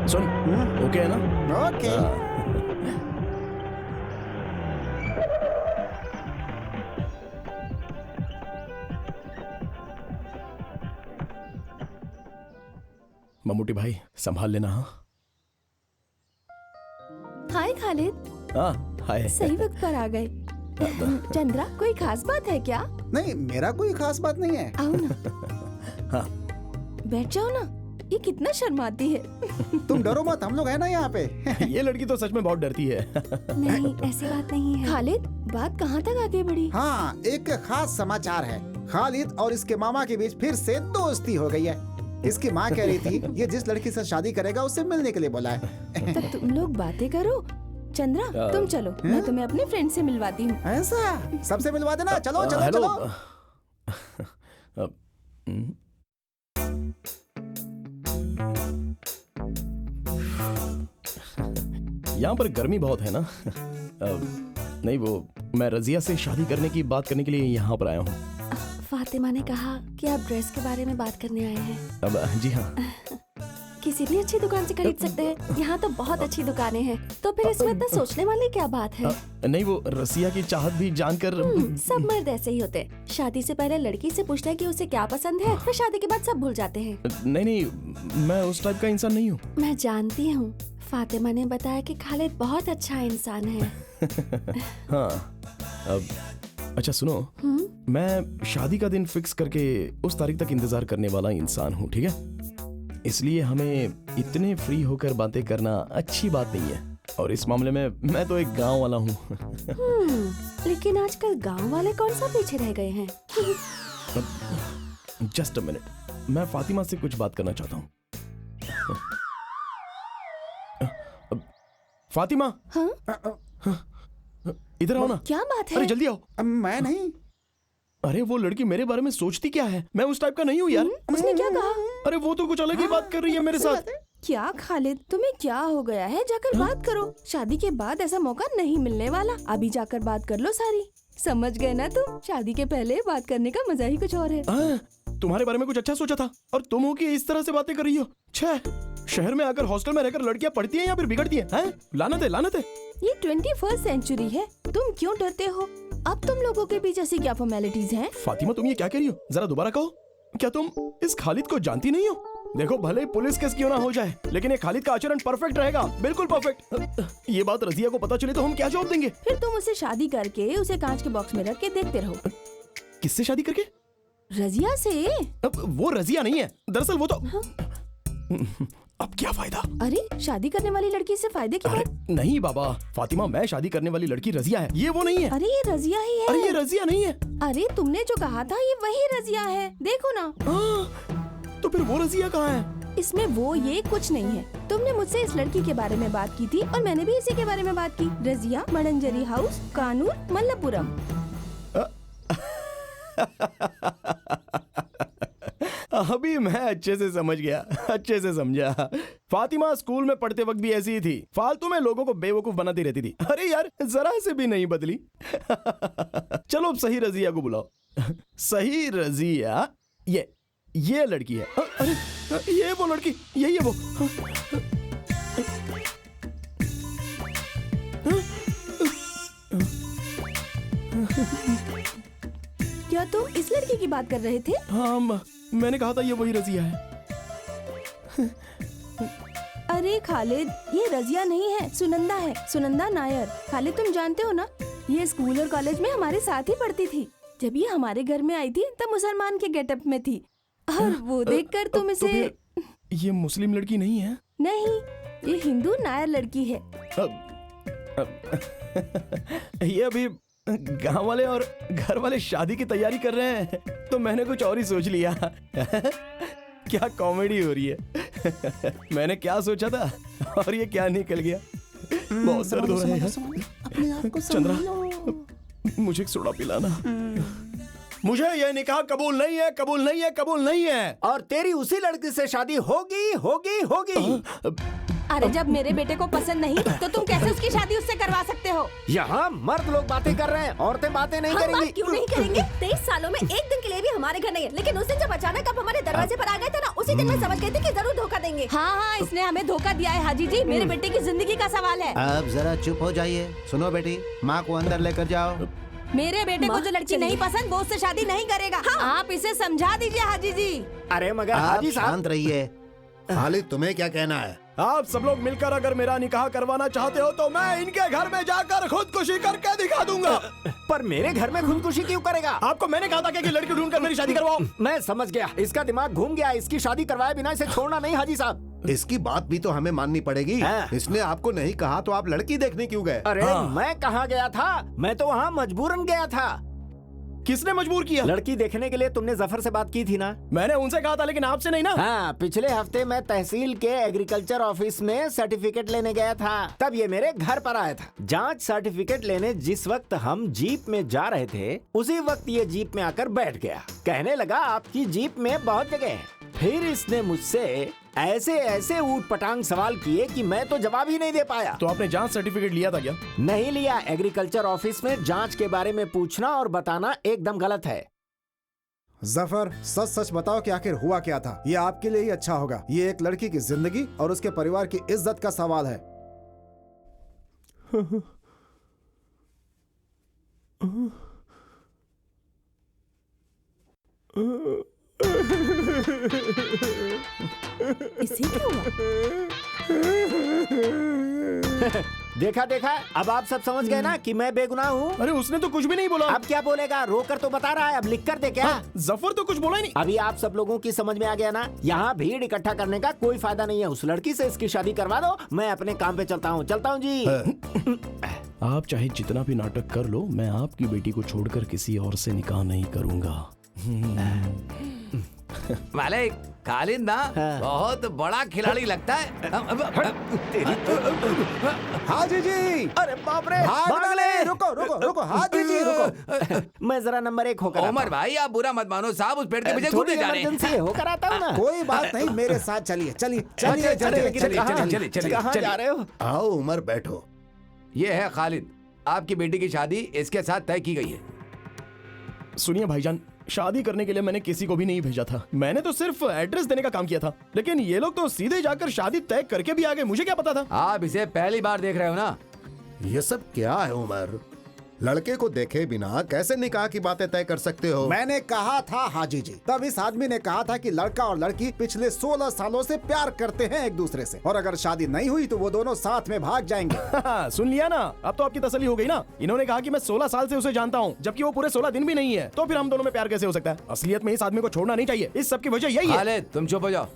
सुन, ओके है ना? ओके। मम्मूटी भाई, संभाल लेना। हाँ, हाय खालिद, हाँ, हाय। सही वक्त पर आ गए। चंद्रा, कोई खास बात है क्या? नहीं, मेरा कोई खास बात नहीं है। आओ ना। हाँ। बैठ जाओ ना। ये कितना शर्माती है। तुम डरो मत, हम लोग हैं ना यहाँ पे। ये लड़की तो सच में बहुत डरती है। नहीं, ऐसी बात नहीं है। खालिद, बात कहाँ तक आगे बढ़ी? हाँ, एक खास समाचार है। खालिद और इसके मामा के बीच फिर से दोस्ती हो गई है। इसकी माँ कह रही थी ये जिस लड़की से शादी करेगा उससे मिलने के लिए बोला है। तब तुम लोग बातें करो। चंद्रा, तुम चलो, मैं तुम्हें अपने फ्रेंड से मिलवाती हूँ। ऐसा? सबसे मिलवा देना। चलो चलो हेलो। चलो। यहाँ पर गर्मी बहुत है ना? नहीं, वो मैं रजिया से शादी करने की बात करने के लिए यहाँ पर आया हूँ। फातिमा ने कहा कि आप ड्रेस के बारे में बात करने आए हैं। अब जी हाँ। किसी भी अच्छी दुकान से खरीद सकते हैं। यहाँ तो बहुत अच्छी दुकानें हैं। तो फिर इसमें इतना सोचने वाली क्या बात है? नहीं, वो रसिया की चाहत भी जानकर। सब मर्द ऐसे ही होते हैं। शादी से पहले लड़की से पूछते हैं कि उसे क्या पसंद है, फिर शादी के बाद सब भूल जाते हैं। नहीं, मैं उस टाइप का इंसान नहीं हूँ। मैं जानती हूँ। फातिमा ने बताया कि खालिद बहुत अच्छा इंसान है। हाँ, अब अच्छा सुनो, मैं शादी का दिन फिक्स करके उस तारीख तक इंतजार करने वाला इंसान हूँ, ठीक है? इसलिए हमें इतने फ्री होकर बातें करना अच्छी बात नहीं है। और इस मामले में मैं तो एक गांव वाला हूँ। लेकिन आजकल गांव वाले कौन सा पीछे रह गए हैं? जस्ट अ मिनट, मैं फातिमा से कुछ बात करना चाहता हूँ। फातिमा। हाँ? इधर आओ ना। क्या बात है? अरे जल्दी आओ। मैं नहीं। अरे वो लड़की मेरे बारे में सोचती क्या है? मैं उस टाइप का नहीं हूँ यार। उसने क्या कहा? अरे वो तो कुछ अलग ही बात कर रही है मेरे साथ। क्या खालिद, तुम्हें क्या हो गया है? जाकर बात करो। शादी के बाद ऐसा मौका नहीं मिलने वाला। अभी जाकर बात कर लो सारी। समझ गए ना तुम? शादी के पहले बात करने का मजा ही कुछ और है। तुम्हारे बारे में कुछ अच्छा सोचा था और तुम हो कि इस तरह से बातें कर रही हो। छह, शहर में आकर हॉस्टल में रहकर लड़कियां पढ़ती हैं या फिर बिगड़ती हैं? लानत है, लानत है। ये 21st सेंचुरी है, तुम क्यों डरते हो? अब तुम लोगों के बीच ऐसी क्या फॉर्मेलिटीज हैं? फातिमा, तुम ये क्या कह रही हो? जरा दोबारा कहो। क्या तुम इस खालिद को जानती नहीं हो? देखो, भले ही पुलिस केस क्यों ना हो जाए, लेकिन ये खालिद का आचरण परफेक्ट रहेगा, बिल्कुल परफेक्ट। ये बात रजिया को पता चले तो हम क्या जवाब देंगे? फिर तुम उसे शादी करके उसे कांच के बॉक्स में रख के देखते रहो। किससे शादी करके? रजिया से। वो रजिया नहीं है, दरअसल वो तो अब क्या फायदा? अरे शादी करने वाली लड़की से फायदे की बात? नहीं बाबा, फातिमा, मैं शादी करने वाली लड़की रजिया है, ये वो नहीं है। अरे ये रजिया ही है। अरे ये रजिया नहीं है। अरे तुमने जो कहा था ये वही रजिया है, देखो ना। तो फिर वो रजिया कहाँ है? इसमें वो ये कुछ नहीं है। तुमने मुझसे इस लड़की के बारे में बात की थी और मैंने भी इसी के बारे में बात की। रजिया, मडंजरी हाउस, कानूर, मल्लपुरम। अभी मैं अच्छे से समझ गया, अच्छे से समझा। फातिमा स्कूल में पढ़ते वक्त भी ऐसी ही थी, फालतू में लोगों को बेवकूफ बनाती रहती थी। अरे यार, जरा से भी नहीं बदली। चलो अब सही रजिया को बुलाओ। सही रजिया, ये लड़की है। अरे ये वो लड़की, यही है वो। क्या तुम इस लड़की की बात कर रहे थे? हाँ, मैंने कहा था ये वही रजिया है। अरे खालिद, ये रजिया नहीं है, सुनंदा है, सुनंदा नायर। खालिद, तुम जानते हो ना, ये स्कूल और कॉलेज में हमारे साथ ही पढ़ती थी। जब ये हमारे घर में आई थी तब मुसलमान के गेटअप में थी, और वो देखकर तुम इसे। तो ये मुस्लिम लड़की नहीं है? नहीं, ये हिंदू नायर लड़की है। ये अभी गांव वाले और घर वाले शादी की तैयारी कर रहे हैं, तो मैंने कुछ और ही सोच लिया। क्या कॉमेडी हो रही है। मैंने क्या सोचा था और ये क्या निकल गया। बहुत दर्द हो रहा है यार। चंद्रा, मुझे एक सोडा पिलाना। मुझे ये निकाह कबूल नहीं है, कबूल नहीं है, कबूल नहीं है। और तेरी उसी लड़की से शादी होगी, होगी, होगी। अरे जब मेरे बेटे को पसंद नहीं तो तुम कैसे उसकी शादी उससे करवा सकते हो? यहाँ मर्द लोग बातें कर रहे हैं, औरतें बातें नहीं हम करेंगी। बात क्यों नहीं करेंगे? 23 सालों में एक दिन के लिए भी हमारे घर नहीं है, लेकिन उस दिन जब अचानक आप हमारे दरवाजे पर आ गए थे ना, उसी दिन मैं समझ गई थी कि जरूर धोखा देंगे। हाँ, इसने हमें धोखा दिया है हाजी जी। मेरे बेटे की जिंदगी का सवाल है। अब जरा चुप हो जाइए। सुनो बेटी, माँ को अंदर लेकर जाओ। मेरे बेटे को जो लड़की नहीं पसंद वो उससे शादी नहीं करेगा। आप इसे समझा दीजिए हाजी जी। अरे मगर आप हाजी साहब, शांत रहिए। खालिद, तुम्हें क्या कहना है? आप सब लोग मिलकर अगर मेरा निकाह करवाना चाहते हो तो मैं इनके घर में जाकर खुदकुशी करके दिखा दूंगा। पर मेरे घर में खुदकुशी क्यों करेगा? आपको मैंने कहा था कि लड़की ढूंढकर मेरी शादी करवाओ। मैं समझ गया, इसका दिमाग घूम गया। इसकी शादी करवाए बिना इसे छोड़ना नहीं हाजी साहब। इसकी बात भी तो हमें माननी पड़ेगी। हाँ। इसने आपको नहीं कहा तो आप लड़की देखने क्यों गए? अरे मैं कहाँ गया था? मैं तो वहाँ मजबूरन गया था। किसने मजबूर किया? लड़की देखने के लिए तुमने जफर से बात की थी ना? मैंने उनसे कहा था, लेकिन आपसे नहीं ना। हाँ, पिछले हफ्ते मैं तहसील के एग्रीकल्चर ऑफिस में सर्टिफिकेट लेने गया था, तब ये मेरे घर पर आया था। जांच सर्टिफिकेट लेने जिस वक्त हम जीप में जा रहे थे, उसी वक्त ये जीप में आकर बैठ गया। कहने लगा आपकी जीप में बहुत जगह है। फिर इसने मुझसे ऐसे ऐसे ऊट पटांग सवाल किए कि मैं तो जवाब ही नहीं दे पाया। तो आपने जांच सर्टिफिकेट लिया था क्या? नहीं लिया। एग्रीकल्चर ऑफिस में जांच के बारे में पूछना और बताना एकदम गलत है। जफर, सच सच बताओ कि आखिर हुआ क्या था। ये आपके लिए ही अच्छा होगा। ये एक लड़की की जिंदगी और उसके परिवार की इज्जत का सवाल है। इसे क्या हुआ? देखा देखा, अब आप सब समझ गए ना कि मैं बेगुनाह हूँ। अरे उसने तो कुछ भी नहीं बोला। अब क्या बोलेगा? रोकर तो बता रहा है, अब लिख कर दे क्या? जफर तो कुछ बोला ही नहीं। अभी आप सब लोगों की समझ में आ गया ना? यहाँ भीड़ इकट्ठा करने का कोई फायदा नहीं है। उस लड़की से इसकी शादी करवा दो। मैं अपने काम पे चलता हूँ जी। आप चाहे जितना भी नाटक कर लो, मैं आपकी बेटी को छोड़कर किसी और से निकाह नहीं करूंगा। मालिक, खालिद ना बहुत बड़ा खिलाड़ी लगता है। हाजी जी, अरे बाप रे, भागने ले, रुको रुको रुको, हाजी जी रुको। मैं जरा नंबर 1 होकर उमर भाई, आप बुरा मत मानो, साहब उस पेड़ के पीछे थोड़ी कूदे जा रहे हैं। इमरजेंसी होकर आता हूँ ना। कोई बात नहीं, मेरे साथ चलिए चलिए चलिए चलिए। कहाँ जा रहे हो? आओ उमर, बैठो। ये है खालिद, आपकी बेटी की शादी इसके साथ तय की गई है। सुनिए भाईजान, शादी करने के लिए मैंने किसी को भी नहीं भेजा था। मैंने तो सिर्फ एड्रेस देने का काम किया था, लेकिन ये लोग तो सीधे जाकर शादी तय करके भी आ गए। मुझे क्या पता था? आप इसे पहली बार देख रहे हो ना? ये सब क्या है उमर? लड़के को देखे बिना कैसे निकाह की बातें तय कर सकते हो? मैंने कहा था हाजी जी, तब इस आदमी ने कहा था कि लड़का और लड़की पिछले 16 सालों से प्यार करते हैं एक दूसरे से, और अगर शादी नहीं हुई तो वो दोनों साथ में भाग जाएंगे। सुन लिया ना? अब तो आपकी तसल्ली हो गई ना? इन्होंने कहा कि मैं 16 साल से उसे जानता हूँ, जबकि वो पूरे 16 दिन भी नहीं है। तो फिर हम दोनों में प्यार कैसे हो सकता है? असलियत में इस आदमी को छोड़ना नहीं चाहिए। इस सब की वजह यही है। खालिद, तुम चुप हो जाओ।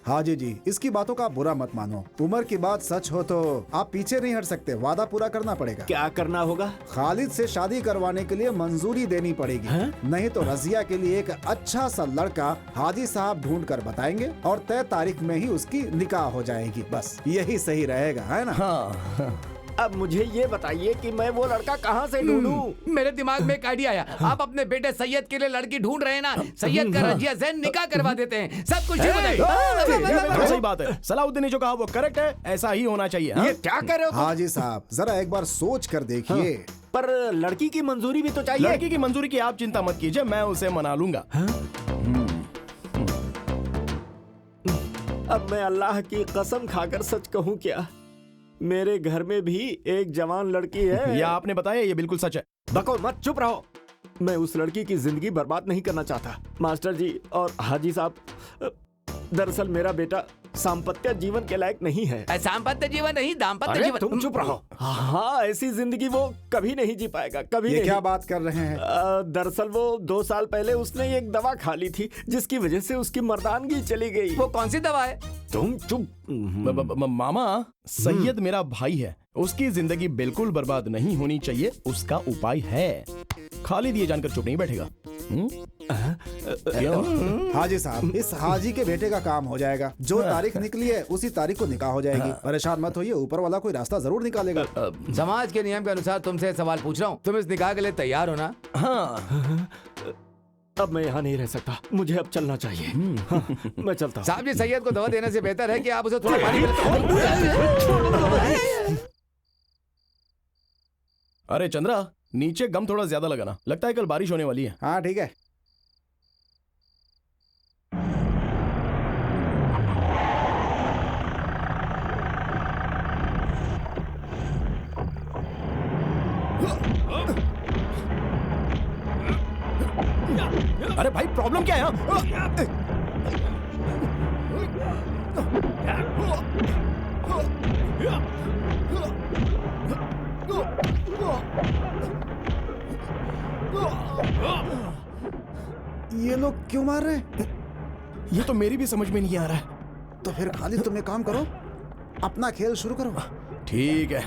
हाजी जी, इसकी बातों का बुरा मत मानो। उमर की बात सच हो तो आप पीछे नहीं हट सकते, वादा पूरा करना पड़ेगा। क्या करना होगा? खालिद से शादी करवाने के लिए मंजूरी देनी पड़ेगी, नहीं तो रजिया के लिए एक अच्छा सा लड़का हाजी साहब ढूंढ कर बताएंगे और तय तारीख में ही उसकी निकाह हो जाएगी। बस यही सही रहेगा, है ना? हाँ। अब मुझे ये बताइए कि मैं वो लड़का कहाँ से ढूंढूं? मेरे दिमाग में एक आइडिया आया। आप अपने बेटे सैयद के लिए लड़की ढूंढ रहे हैं ना? सैयद का रजिया से निकाह करवा देते हैं, सब कुछ बिल्कुल सही बात है। सलाउद्दीन ने जो कहा वो करेक्ट है, ऐसा ही होना चाहिए। ये क्या कर रहे हो? हाजी साहब, जरा एक बार सोच कर देखिए। पर लड़की की मंजूरी भी तो चाहिए। लड़की की मंजूरी की आप चिंता मत कीजिए, मैं उसे मना लूंगा। अब मैं अल्लाह की कसम खाकर सच कहूँ क्या, मेरे घर में भी एक जवान लड़की है। या आपने बताया, ये बिल्कुल सच है। बको मत, चुप रहो। मैं उस लड़की की जिंदगी बर्बाद नहीं करना चाहता। मास्टर जी और हाजी साहब, दरअसल मेरा बेटा सांपत्य जीवन के लायक नहीं है। सांपत्य जीवन नहीं, दाम्पत्य जीवन। तुम चुप रहो। हाँ, ऐसी जिंदगी वो कभी नहीं जी पाएगा, कभी ये नहीं। क्या बात कर रहे हैं? दरअसल वो 2 साल पहले उसने एक दवा खा ली थी, जिसकी वजह से उसकी मर्दानगी चली गई। वो कौन सी दवा है? तुम चुप। मामा, सैयद मेरा भाई है, उसकी जिंदगी बिल्कुल बर्बाद नहीं होनी चाहिए, उसका उपाय है। खालिद ये जानकर चुप नहीं बैठेगा। हाजी साहब, इस हाजी के बेटे का काम हो जाएगा। जो तारीख निकली है उसी तारीख को निकाह हो जाएगी। परेशान मत होइए, ऊपर वाला कोई रास्ता जरूर निकालेगा। समाज के नियम के अनुसार तुमसे सवाल पूछ रहा हूँ, तुम इस निकाह के लिए तैयार हो ना? हाँ। अब मैं यहाँ नहीं रह सकता, मुझे अब चलना चाहिए। मैं चलता हूँ। साहब जी, सैयद को दवा देने से बेहतर है कि आप उसे थोड़ा पानी अरे चंद्रा, नीचे गम थोड़ा ज्यादा लगाना, लगता है कल बारिश होने वाली है। हाँ ठीक है। अरे भाई, प्रॉब्लम क्या है यहाँ? ये लोग क्यों मार रहे हैं? ये तो मेरी भी समझ में नहीं आ रहा है। तो फिर खालिद, तुम एक काम करो, अपना खेल शुरू करो। ठीक है।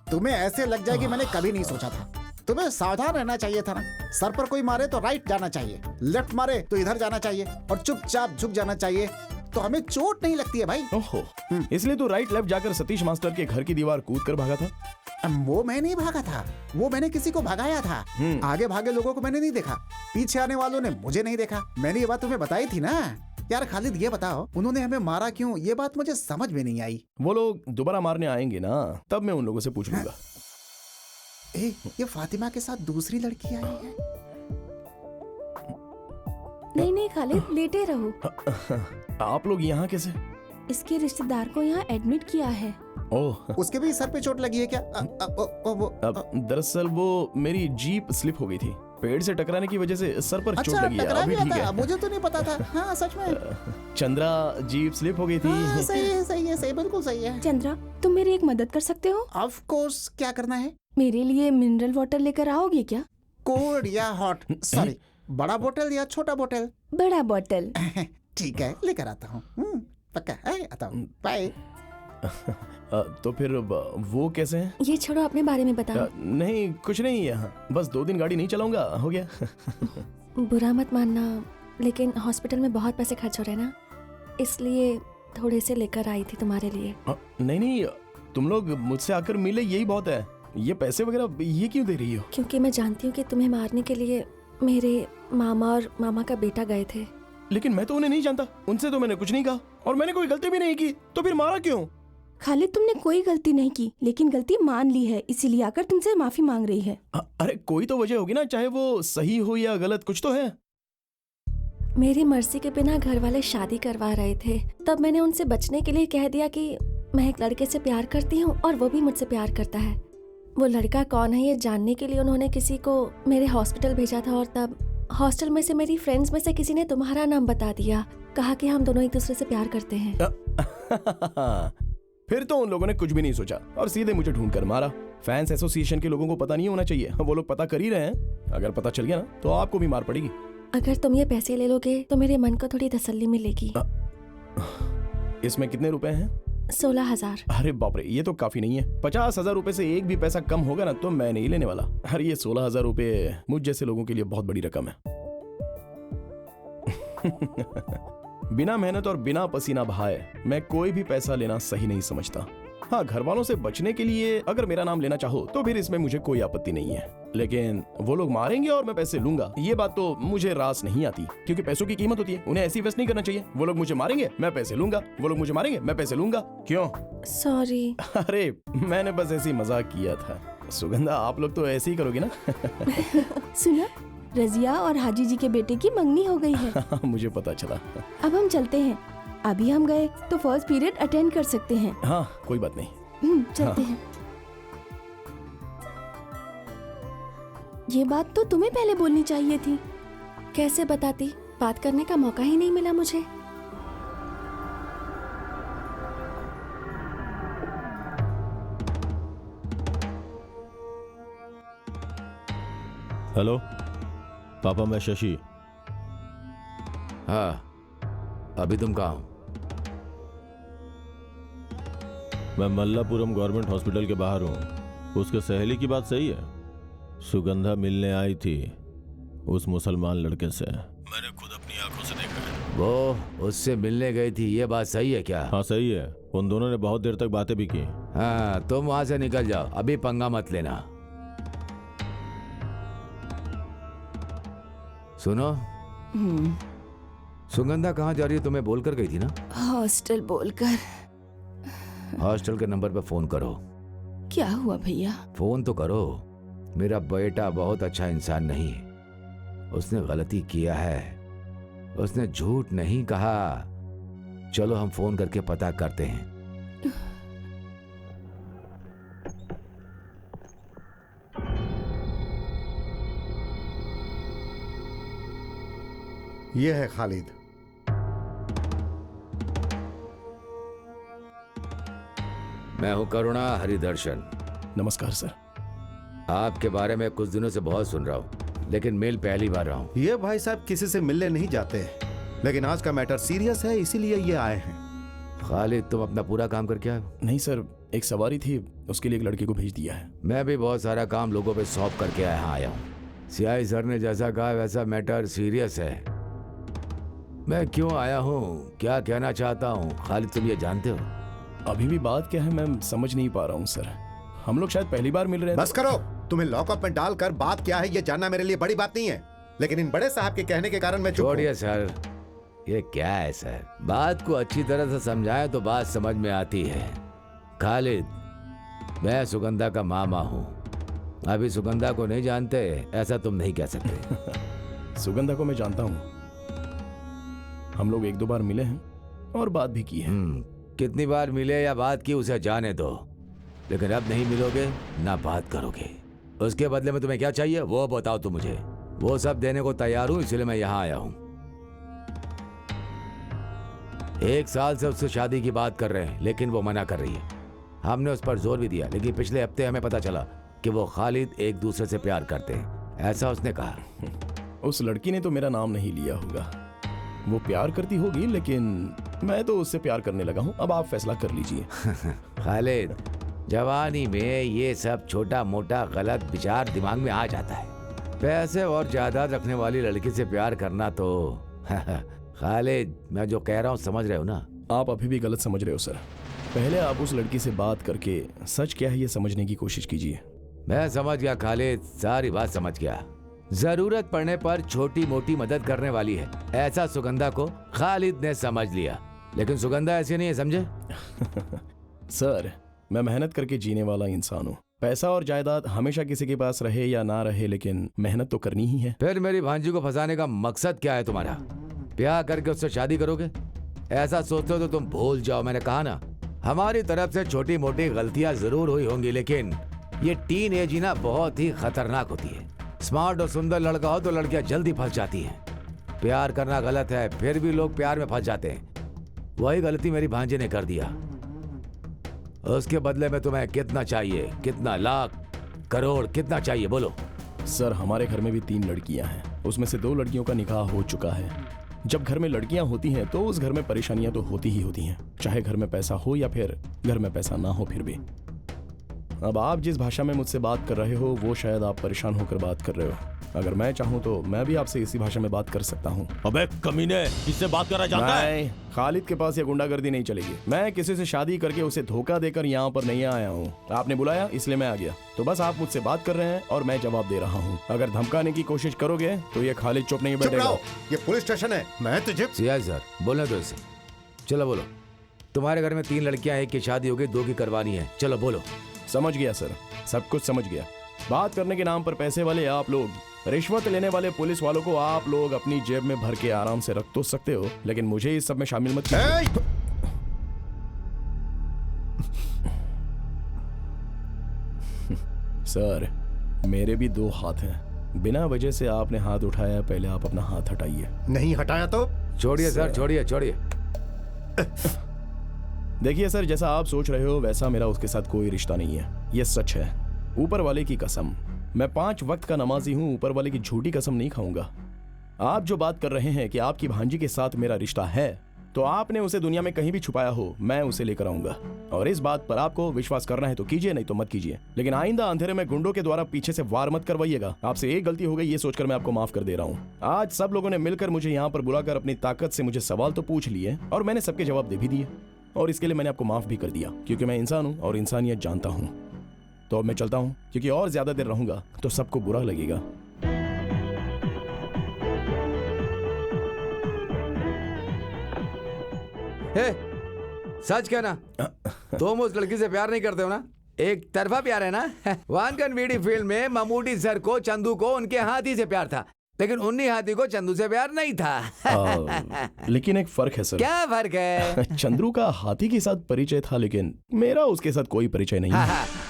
तुम्हें ऐसे लग जाएगी मैंने कभी नहीं सोचा था। तुम्हें सावधान रहना चाहिए था ना। सर पर कोई मारे तो राइट जाना चाहिए, लेफ्ट मारे तो इधर जाना चाहिए और चुपचाप झुक जाना चाहिए, तो हमें चोट नहीं लगती है भाई। ओहो, इसलिए तो राइट लेफ्ट जाकर सतीश मास्टर के घर की दीवार कूद कर भागा था। वो मैं नहीं भागा था, वो मैंने किसी को भगाया था। आगे भागे लोगों को मैंने नहीं देखा, पीछे आने वालों ने मुझे नहीं देखा। मैंने ये बात तुम्हें बताई थी ना। यार खालिद ये बताओ, उन्होंने हमें मारा क्यों? ये बात मुझे समझ में नहीं आई। वो लोग दोबारा मारने आएंगे ना, तब मैं उन लोगों से पूछ लूंगा। ये फातिमा के साथ दूसरी लड़की आई है। नहीं नहीं खालिद, लेटे रहो। आप लोग यहाँ कैसे? इसके रिश्तेदार को यहाँ एडमिट किया है। ओह, उसके भी सर पे चोट लगी है क्या? दरअसल वो मेरी जीप स्लिप हो गई थी, पेड़ से टकराने की वजह से सर पर चोट अच्छा, लगी है। टकरा अभी गया ठीक था, है। मुझे तो नहीं पता था। हाँ सच में। चंद्रा जीप स्लिप हो गई थी। हाँ, सही है, सही है, सही, बिल्कुल सही है। चंद्रा, तुम मेरी एक मदद कर सकते हो? ऑफ कोर्स, क्या करना है? मेरे लिए मिनरल वाटर लेकर आओगे क्या? कोल्ड या हॉट? सॉरी, बड़ा बोतल या छोटा बोतल? बड़ा बोतल। ठीक है, लेकर आता हूँ। पक्का है, आता हूँ। बाय। तो फिर वो कैसे हैं? ये छोड़ो, अपने बारे में बताओ। नहीं कुछ नहीं, यहाँ बस 2 दिन गाड़ी नहीं चलाऊंगा, हो गया। बुरा मत मानना, लेकिन हॉस्पिटल में बहुत पैसे खर्च हो रहे हैं ना, इसलिए थोड़े से लेकर आई थी तुम्हारे लिए। नहीं नहीं, तुम लोग मुझसे आकर मिले यही बहुत है। ये पैसे वगैरह ये क्यों दे रही हो? क्योंकि मैं जानती हूँ कि तुम्हें मारने के लिए मेरे मामा और मामा का बेटा गए थे। लेकिन मैं तो उन्हें नहीं जानता, उनसे तो मैंने कुछ नहीं कहा और मैंने कोई गलती भी नहीं की, तो फिर मारा क्यों? खालिद, तुमने कोई गलती नहीं की, लेकिन गलती मान ली है, इसीलिए आकर तुमसे माफी मांग रही है। अरे कोई तो वजह होगी ना, चाहे वो सही हो या गलत, कुछ तो है। मेरी मर्जी के बिना घर वाले शादी करवा रहे थे, तब मैंने उनसे बचने के लिए कह दिया कि मैं एक लड़के से प्यार करती हूँ और वो भी मुझसे प्यार करता है। वो लड़का कौन है ये जानने के लिए उन्होंने किसी को मेरे हॉस्पिटल भेजा था, और तब हॉस्टल में से मेरी फ्रेंड्स में से किसी ने तुम्हारा नाम बता दिया, कहा कि हम दोनों एक दूसरे से प्यार करते हैं। फिर तो उन लोगों ने कुछ भी नहीं सोचा और सीधे मुझे ढूंढ कर मारा। फैंस एसोसिएशन के लोगों को पता नहीं होना चाहिए, वो लोग पता कर ही रहे हैं। अगर पता चल गया ना तो आपको भी मार पड़ेगी। अगर तुम ये पैसे ले लोगे तो मेरे मन को थोड़ी तसल्ली मिलेगी। इसमें कितने रुपए हैं? 16,000। अरे बाप रे, ये तो काफी नहीं है। 50,000 रुपए से एक भी पैसा कम होगा ना तो मैं नहीं लेने वाला। अरे ये 16,000 रुपए मुझ जैसे लोगों के लिए बहुत बड़ी रकम है। बिना मेहनत और बिना पसीना बहाए मैं कोई भी पैसा लेना सही नहीं समझता। हाँ, घर वालों से बचने के लिए अगर मेरा नाम लेना चाहो तो फिर इसमें मुझे कोई आपत्ति नहीं है, लेकिन वो लोग मारेंगे और मैं पैसे लूंगा, ये बात तो मुझे रास नहीं आती, क्योंकि पैसों की कीमत होती है, उन्हें ऐसी वेस्ट नहीं करना चाहिए। वो लोग मुझे मारेंगे, मैं पैसे लूंगा, वो लोग मुझे मारेंगे, मैं पैसे लूंगा। क्यों? सॉरी। अरे मैंने बस ऐसी मजाक किया था। सुगंधा, आप लोग तो ऐसे ही करोगे ना? सुना, रजिया और हाजी जी के बेटे की मंगनी हो गई है। मुझे पता चला। अब हम चलते हैं, अभी हम गए तो फर्स्ट पीरियड अटेंड कर सकते हैं। हाँ कोई बात नहीं। चलते हैं। ये बात तो तुम्हें पहले बोलनी चाहिए थी। कैसे बताती, बात करने का मौका ही नहीं मिला मुझे। हेलो पापा, मैं शशि। हाँ, अभी तुम कहाँ हो? मैं मल्लापुरम गवर्नमेंट हॉस्पिटल के बाहर हूँ। उसके सहेली की बात सही है, सुगंधा मिलने आई थी उस मुसलमान लड़के से। मैंने खुद अपनी आंखों से देखा है। वो उससे मिलने गई थी, ये बात सही है क्या? हाँ सही है, उन दोनों ने बहुत देर तक बातें भी की। हाँ, तुम वहां से निकल जाओ, अभी पंगा मत लेना। सुनो, सुगंधा कहाँ जा रही है? तुम्हें बोल कर गई थी ना? हॉस्टल बोलकर। हॉस्टल के नंबर पे फोन करो। क्या हुआ भैया? फोन तो करो। मेरा बेटा बहुत अच्छा इंसान नहीं, उसने गलती किया है, उसने झूठ नहीं कहा। चलो हम फोन करके पता करते हैं। ये है खालिद। मैं हूँ करुणा हरिदर्शन। नमस्कार सर। आपके बारे में कुछ दिनों से बहुत सुन रहा हूँ, लेकिन मिल पहली बार रहा हूँ। ये भाई साहब किसी से मिलने नहीं जाते, लेकिन आज का मैटर सीरियस है, इसीलिए ये आए हैं। खालिद, तुम अपना पूरा काम करके आए हो? नहीं सर, एक सवारी थी, उसके लिए एक लड़के को भेज दिया है। मैं भी बहुत सारा काम लोगों पे सौंप करके आया हूँ। सीआई सर ने जैसा कहा वैसा मैटर सीरियस है। मैं क्यों आया हूँ, क्या कहना चाहता हूँ, खालिद तुम ये जानते हो? अभी भी बात क्या है मैं समझ नहीं पा रहा हूँ सर। हम लोग शायद पहली बार मिल रहे हैं। बस करो, तुम्हें लॉकअप में डालकर बात क्या है ये जानना मेरे लिए बड़ी बात नहीं है, लेकिन इन बड़े साहब के कहने के कारण मैं चुप हूं। छोड़िए सर, ये क्या है सर? बात को अच्छी तरह से समझाए तो बात समझ में आती है। खालिद, मैं सुगंधा का मामा हूँ। अभी सुगंधा को नहीं जानते ऐसा तुम नहीं कह सकते। सुगंधा को मैं जानता हूँ, हम लोग 1-2 बार मिले हैं और बात भी की है। कितनी बार मिले या बात की उसे जाने दो, लेकिन अब नहीं मिलोगे ना बात करोगे। उसके बदले में तुम्हें क्या चाहिए वो बताओ तुम मुझे। वो सब देने को तैयार हूँ, इसलिए मैं यहाँ आया हूँ। 1 साल से उससे शादी की बात कर रहे हैं, लेकिन वो मना कर रही है। हमने उस पर जोर भी दिया, लेकिन पिछले हफ्ते हमें पता चला कि वो खालिद एक दूसरे से प्यार करते हैं, ऐसा उसने कहा। उस लड़की ने तो मेरा नाम नहीं लिया होगा। वो प्यार करती होगी, लेकिन मैं तो उससे प्यार करने लगा हूँ। अब आप फैसला कर लीजिए। खालिद, जवानी में ये सब छोटा मोटा गलत विचार दिमाग में आ जाता है। पैसे और जायदाद रखने वाली लड़की से प्यार करना तो खालिद, मैं जो कह रहा हूँ समझ रहे हो ना? आप अभी भी गलत समझ रहे हो सर। पहले आप उस लड़की से बात करके सच क्या है ये समझने की कोशिश कीजिए। मैं समझ गया खालिद, सारी बात समझ गया। जरूरत पड़ने पर छोटी मोटी मदद करने वाली है, ऐसा सुगंधा को खालिद ने समझ लिया। लेकिन सुगंधा ऐसी नहीं है, समझे? सर, मैं मेहनत करके जीने वाला इंसान हूँ। पैसा और जायदाद हमेशा किसी के पास रहे या ना रहे, लेकिन मेहनत तो करनी ही है। फिर मेरी भांजी को फंसाने का मकसद क्या है तुम्हारा? ब्याह करके उससे शादी करोगे? ऐसा सोचते हो तो तुम भूल जाओ। मैंने कहा ना, हमारी तरफ से छोटी मोटी गलतियां जरूर हुई होंगी, लेकिन ये टीन एज ही ना बहुत ही खतरनाक होती है। स्मार्ट और सुंदर लड़का हो तो लड़कियां जल्दी फंस जाती हैं। प्यार करना गलत है, फिर भी लोग प्यार में फंस जाते हैं। वही गलती मेरी भांजी ने कर दिया। उसके बदले में तुम्हें कितना चाहिए? कितना? लाख, करोड़, कितना चाहिए बोलो? सर, हमारे घर में भी 3 लड़कियां हैं, उसमें से 2 लड़कियों का निकाह हो चुका है। जब घर में लड़कियां होती हैं तो उस घर में परेशानियां तो होती ही होती हैं, चाहे घर में पैसा हो या फिर घर में पैसा ना हो। फिर भी अब आप जिस भाषा में मुझसे बात कर रहे हो वो शायद आप परेशान होकर बात कर रहे हो। अगर मैं चाहूँ तो मैं भी आपसे इसी भाषा में बात कर सकता हूँ। अबे कमीने, किससे बात करना चाहता है? खालिद के पास ये गुंडागर्दी नहीं चलेगी। मैं किसी से शादी करके उसे धोखा देकर यहाँ पर नहीं आया हूँ। आपने बुलाया इसलिए मैं आ गया। तो बस आप मुझसे बात कर रहे हैं और मैं जवाब दे रहा हूँ। अगर धमकाने की कोशिश करोगे तो ये खालिद चुप नहीं बैठेगा। ये पुलिस स्टेशन है, मैं तुझे। सीआई सर, बोलने दो इसे। चलो बोलो। तुम्हारे घर में 3 लड़कियां, एक की शादी हो गई, 2 की करवानी है। चलो बोलो। समझ गया सर, सब कुछ समझ गया। बात करने के नाम पर पैसे वाले आप लोग, रिश्वत लेने वाले पुलिस वालों को आप लोग अपनी जेब में भर के आराम से रख तो सकते हो, लेकिन मुझे इस सब में शामिल मत कीजिए। सर, मेरे भी 2 हाथ हैं। बिना वजह से आपने हाथ उठाया, पहले आप अपना हाथ हटाइए। नहीं हटाया तो छोड़िए सर, छोड़िए छोड़िए। देखिए सर, जैसा आप सोच रहे हो वैसा मेरा उसके साथ कोई रिश्ता नहीं है। ये सच है, ऊपर वाले की कसम। मैं 5 वक्त का नमाजी हूँ, ऊपर वाले की झूठी कसम नहीं खाऊंगा। आप जो बात कर रहे हैं कि आपकी भांजी के साथ मेरा रिश्ता है, तो आपने उसे दुनिया में कहीं भी छुपाया हो, मैं उसे लेकर आऊंगा। और इस बात पर आपको विश्वास करना है तो कीजिए, नहीं तो मत कीजिए। लेकिन आइंदा अंधेरे में गुंडों के द्वारा पीछे से वार मत करवाइएगा। आपसे एक गलती हो गई ये सोचकर मैं आपको माफ कर दे रहा हूँ। आज सब लोगों ने मिलकर मुझे यहाँ पर बुलाकर अपनी ताकत से मुझे सवाल तो पूछ लिए और मैंने सबके जवाब दे भी दिए, और इसके लिए मैंने आपको माफ भी कर दिया, क्योंकि मैं इंसान हूँ और इंसानियत जानता हूँ। तो अब मैं चलता हूँ, क्योंकि और ज्यादा देर रहूंगा तो सबको बुरा लगेगा। हे, सच कहना, तुम उस लड़की से प्यार नहीं करते हो ना? एक तरफा प्यार है ना? वानकन वीडी फिल्म में ममूटी सर को चंदू को उनके हाथी से प्यार था, लेकिन उन्हीं हाथी को चंदू से प्यार नहीं था। लेकिन एक फर्क है सर। क्या फर्क है? चंद्रू का हाथी के साथ परिचय था, लेकिन मेरा उसके साथ कोई परिचय नहीं है।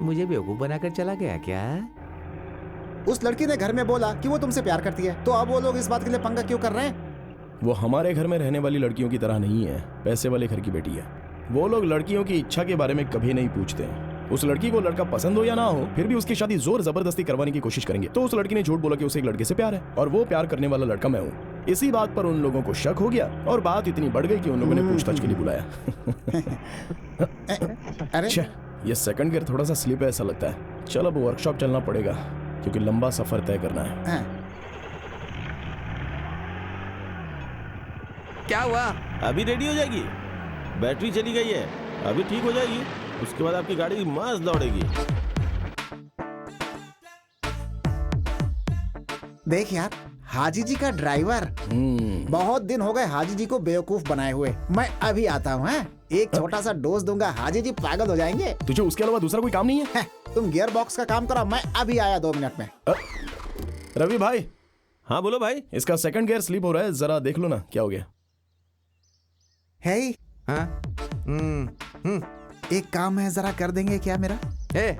मुझे बेवकूफ बनाकर चला गया क्या? उस लड़की ने घर में बोला कि वो तुमसे प्यार करती है, तो अब वो लोग इस बात के लिए पंगा क्यों कर रहे हैं? वो हमारे घर में रहने वाली लड़कियों की तरह नहीं है, पैसे वाले घर की बेटी है। वो लोग लड़कियों की इच्छा के बारे में कभी नहीं पूछते। उस लड़की को लड़का पसंद हो या ना हो, फिर भी उसकी शादी जोर जबरदस्ती करवाने की कोशिश करेंगे। तो उस लड़की ने झूठ बोला कि उसे एक लड़के से प्यार है और वो प्यार करने वाला लड़का मैं हूँ। इसी बात पर उन लोगों को शक हो गया और बात इतनी बढ़ गई कि उन लोगों ने पूछताछ के लिए बुलाया। अरे ये सेकंड गियर थोड़ा सा स्लिप है ऐसा लगता है। चल अब वर्कशॉप चलना पड़ेगा क्योंकि लंबा सफर तय करना है। क्या हुआ? अभी रेडी हो जाएगी, बैटरी चली गई है, अभी ठीक हो जाएगी, उसके बाद आपकी गाड़ी मस्त दौड़ेगी। देख यार, हाजी जी का ड्राइवर। बहुत दिन हो गए हाजी जी को बेवकूफ बनाए हुए। मैं अभी आता हूँ। एक छोटा सा डोज दूंगा, हाजी जी पागल हो जाएंगे। तुझे उसके अलावा दूसरा कोई काम नहीं है? तुम गियर बॉक्स का काम करो, मैं अभी आया 2 मिनट में। रवि भाई। हाँ बोलो भाई। इसका सेकंड गियर स्लिप हो रहा है, जरा देख लो ना क्या हो गया। है हाँ? एक काम है, जरा कर देंगे क्या मेरा?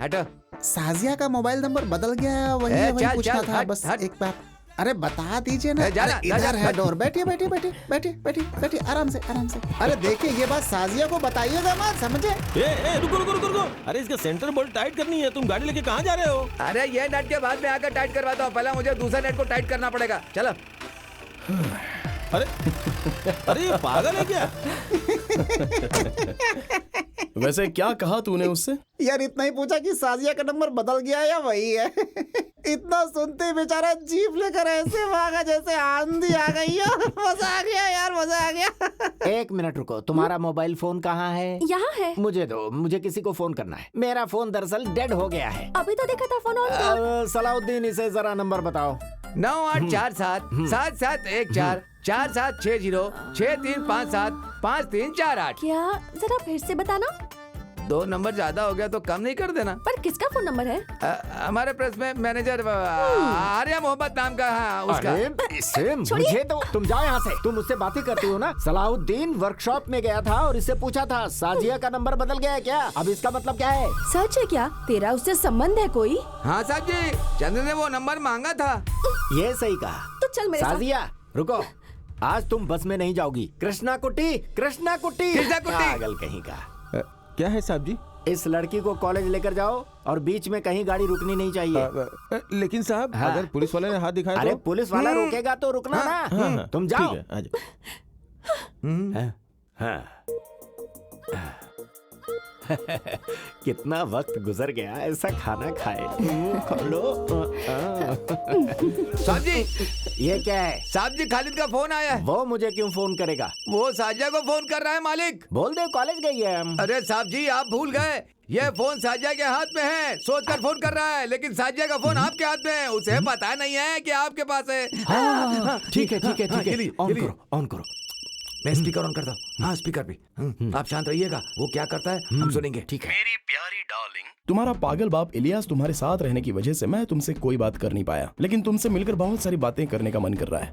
हटो। साजिया का मोबाइल नंबर बदल गया, वही पूछना था बस एक बार। अरे बता दीजिए ना। इधर है डोर। बैठिए बैठिए बैठिए बैठिए बैठिए बैठिए, आराम से आराम से। अरे देखिए, ये बात साजिया को बताइएगा मत, समझे? रुको रुको रुको रुको। अरे इसका सेंटर बोल्ट टाइट करनी है। तुम गाड़ी लेके कहाँ जा रहे हो? अरे ये नट के बाद में आकर टाइट करवाता हूँ, पहले मुझे दूसरा नट को टाइट करना पड़ेगा। चलो। अरे ये पागल है क्या? वैसे क्या कहा तूने उससे? यार इतना ही पूछा कि साजिया का नंबर बदल गया या वही है। इतना सुनते ही बेचारा जीप लेकर ऐसे भागा जैसे आंधी आ गई हो। मजा आ गया यार, मजा आ गया। 1 मिनट रुको, तुम्हारा मोबाइल फोन कहाँ है? यहाँ है। मुझे दो, मुझे किसी को फोन करना है। मेरा फोन दरअसल डेड हो गया है। अभी तो देखा था फोन ऑन था। सलाउद्दीन, इसे जरा नंबर बताओ। 9847 7714 4760 6357 5348। क्या? जरा फिर से बताना। 2 नंबर ज्यादा हो गया तो कम नहीं कर देना? पर किसका फोन नंबर है? हमारे प्रेस में मैनेजर आर्या मोहम्मद नाम का है उसका। इसे मुझे तो, तुम जाओ यहाँ से। तुम मुझसे बातें करती हो ना। सलाउद्दीन वर्कशॉप में गया था और इससे पूछा था साजिया का नंबर बदल गया है क्या? अब इसका मतलब क्या है? सच है क्या? तेरा उससे संबंध है कोई? हाँ साहब जी, चंद्र ने वो नंबर मांगा था। ये सही कहा। तो चल मेरे साथ। साजिया रुको, आज तुम बस में नहीं जाओगी। कृष्णा कुट्टी, कृष्णा कुट्टी, कृष्णा कुट्टी। पागल कहीं का। क्या है साहब जी? इस लड़की को कॉलेज लेकर जाओ और बीच में कहीं गाड़ी रुकनी नहीं चाहिए। लेकिन साहब, हाँ। अगर पुलिस वाले ने हाथ दिखाया अरे तो? पुलिस वाला रोकेगा तो रुकना ना। तुम जाओ। ठीक है, आ जाओ। हाँ। कितना वक्त गुजर गया ऐसा खाना खाए। खा लो। साहब जी, ये क्या है? साहब जी, खालिद का फोन आया है। वो मुझे क्यों फोन करेगा? वो साजिया को फोन कर रहा है मालिक। बोल दे कॉलेज गई है। अरे साहब जी, आप भूल गए, ये फोन साजिया के हाथ में है। सोचकर फोन कर रहा है, लेकिन साजिया का फोन आपके हाथ में है। उसे पता नहीं है कि आपके पास है। ठीक है ठीक है ठीक है। ऑन करो, ऑन करो। मैं स्पीकर ऑन करता हूँ। हाँ, स्पीकर भी। आप शांत रहिएगा, वो क्या करता है हम सुनेंगे। ठीक है। मेरी प्यारी डार्लिंग, तुम्हारा पागल बाप इलियास तुम्हारे साथ रहने की वजह से मैं तुमसे कोई बात कर नहीं पाया, लेकिन तुमसे मिलकर बहुत सारी बातें करने का मन कर रहा है।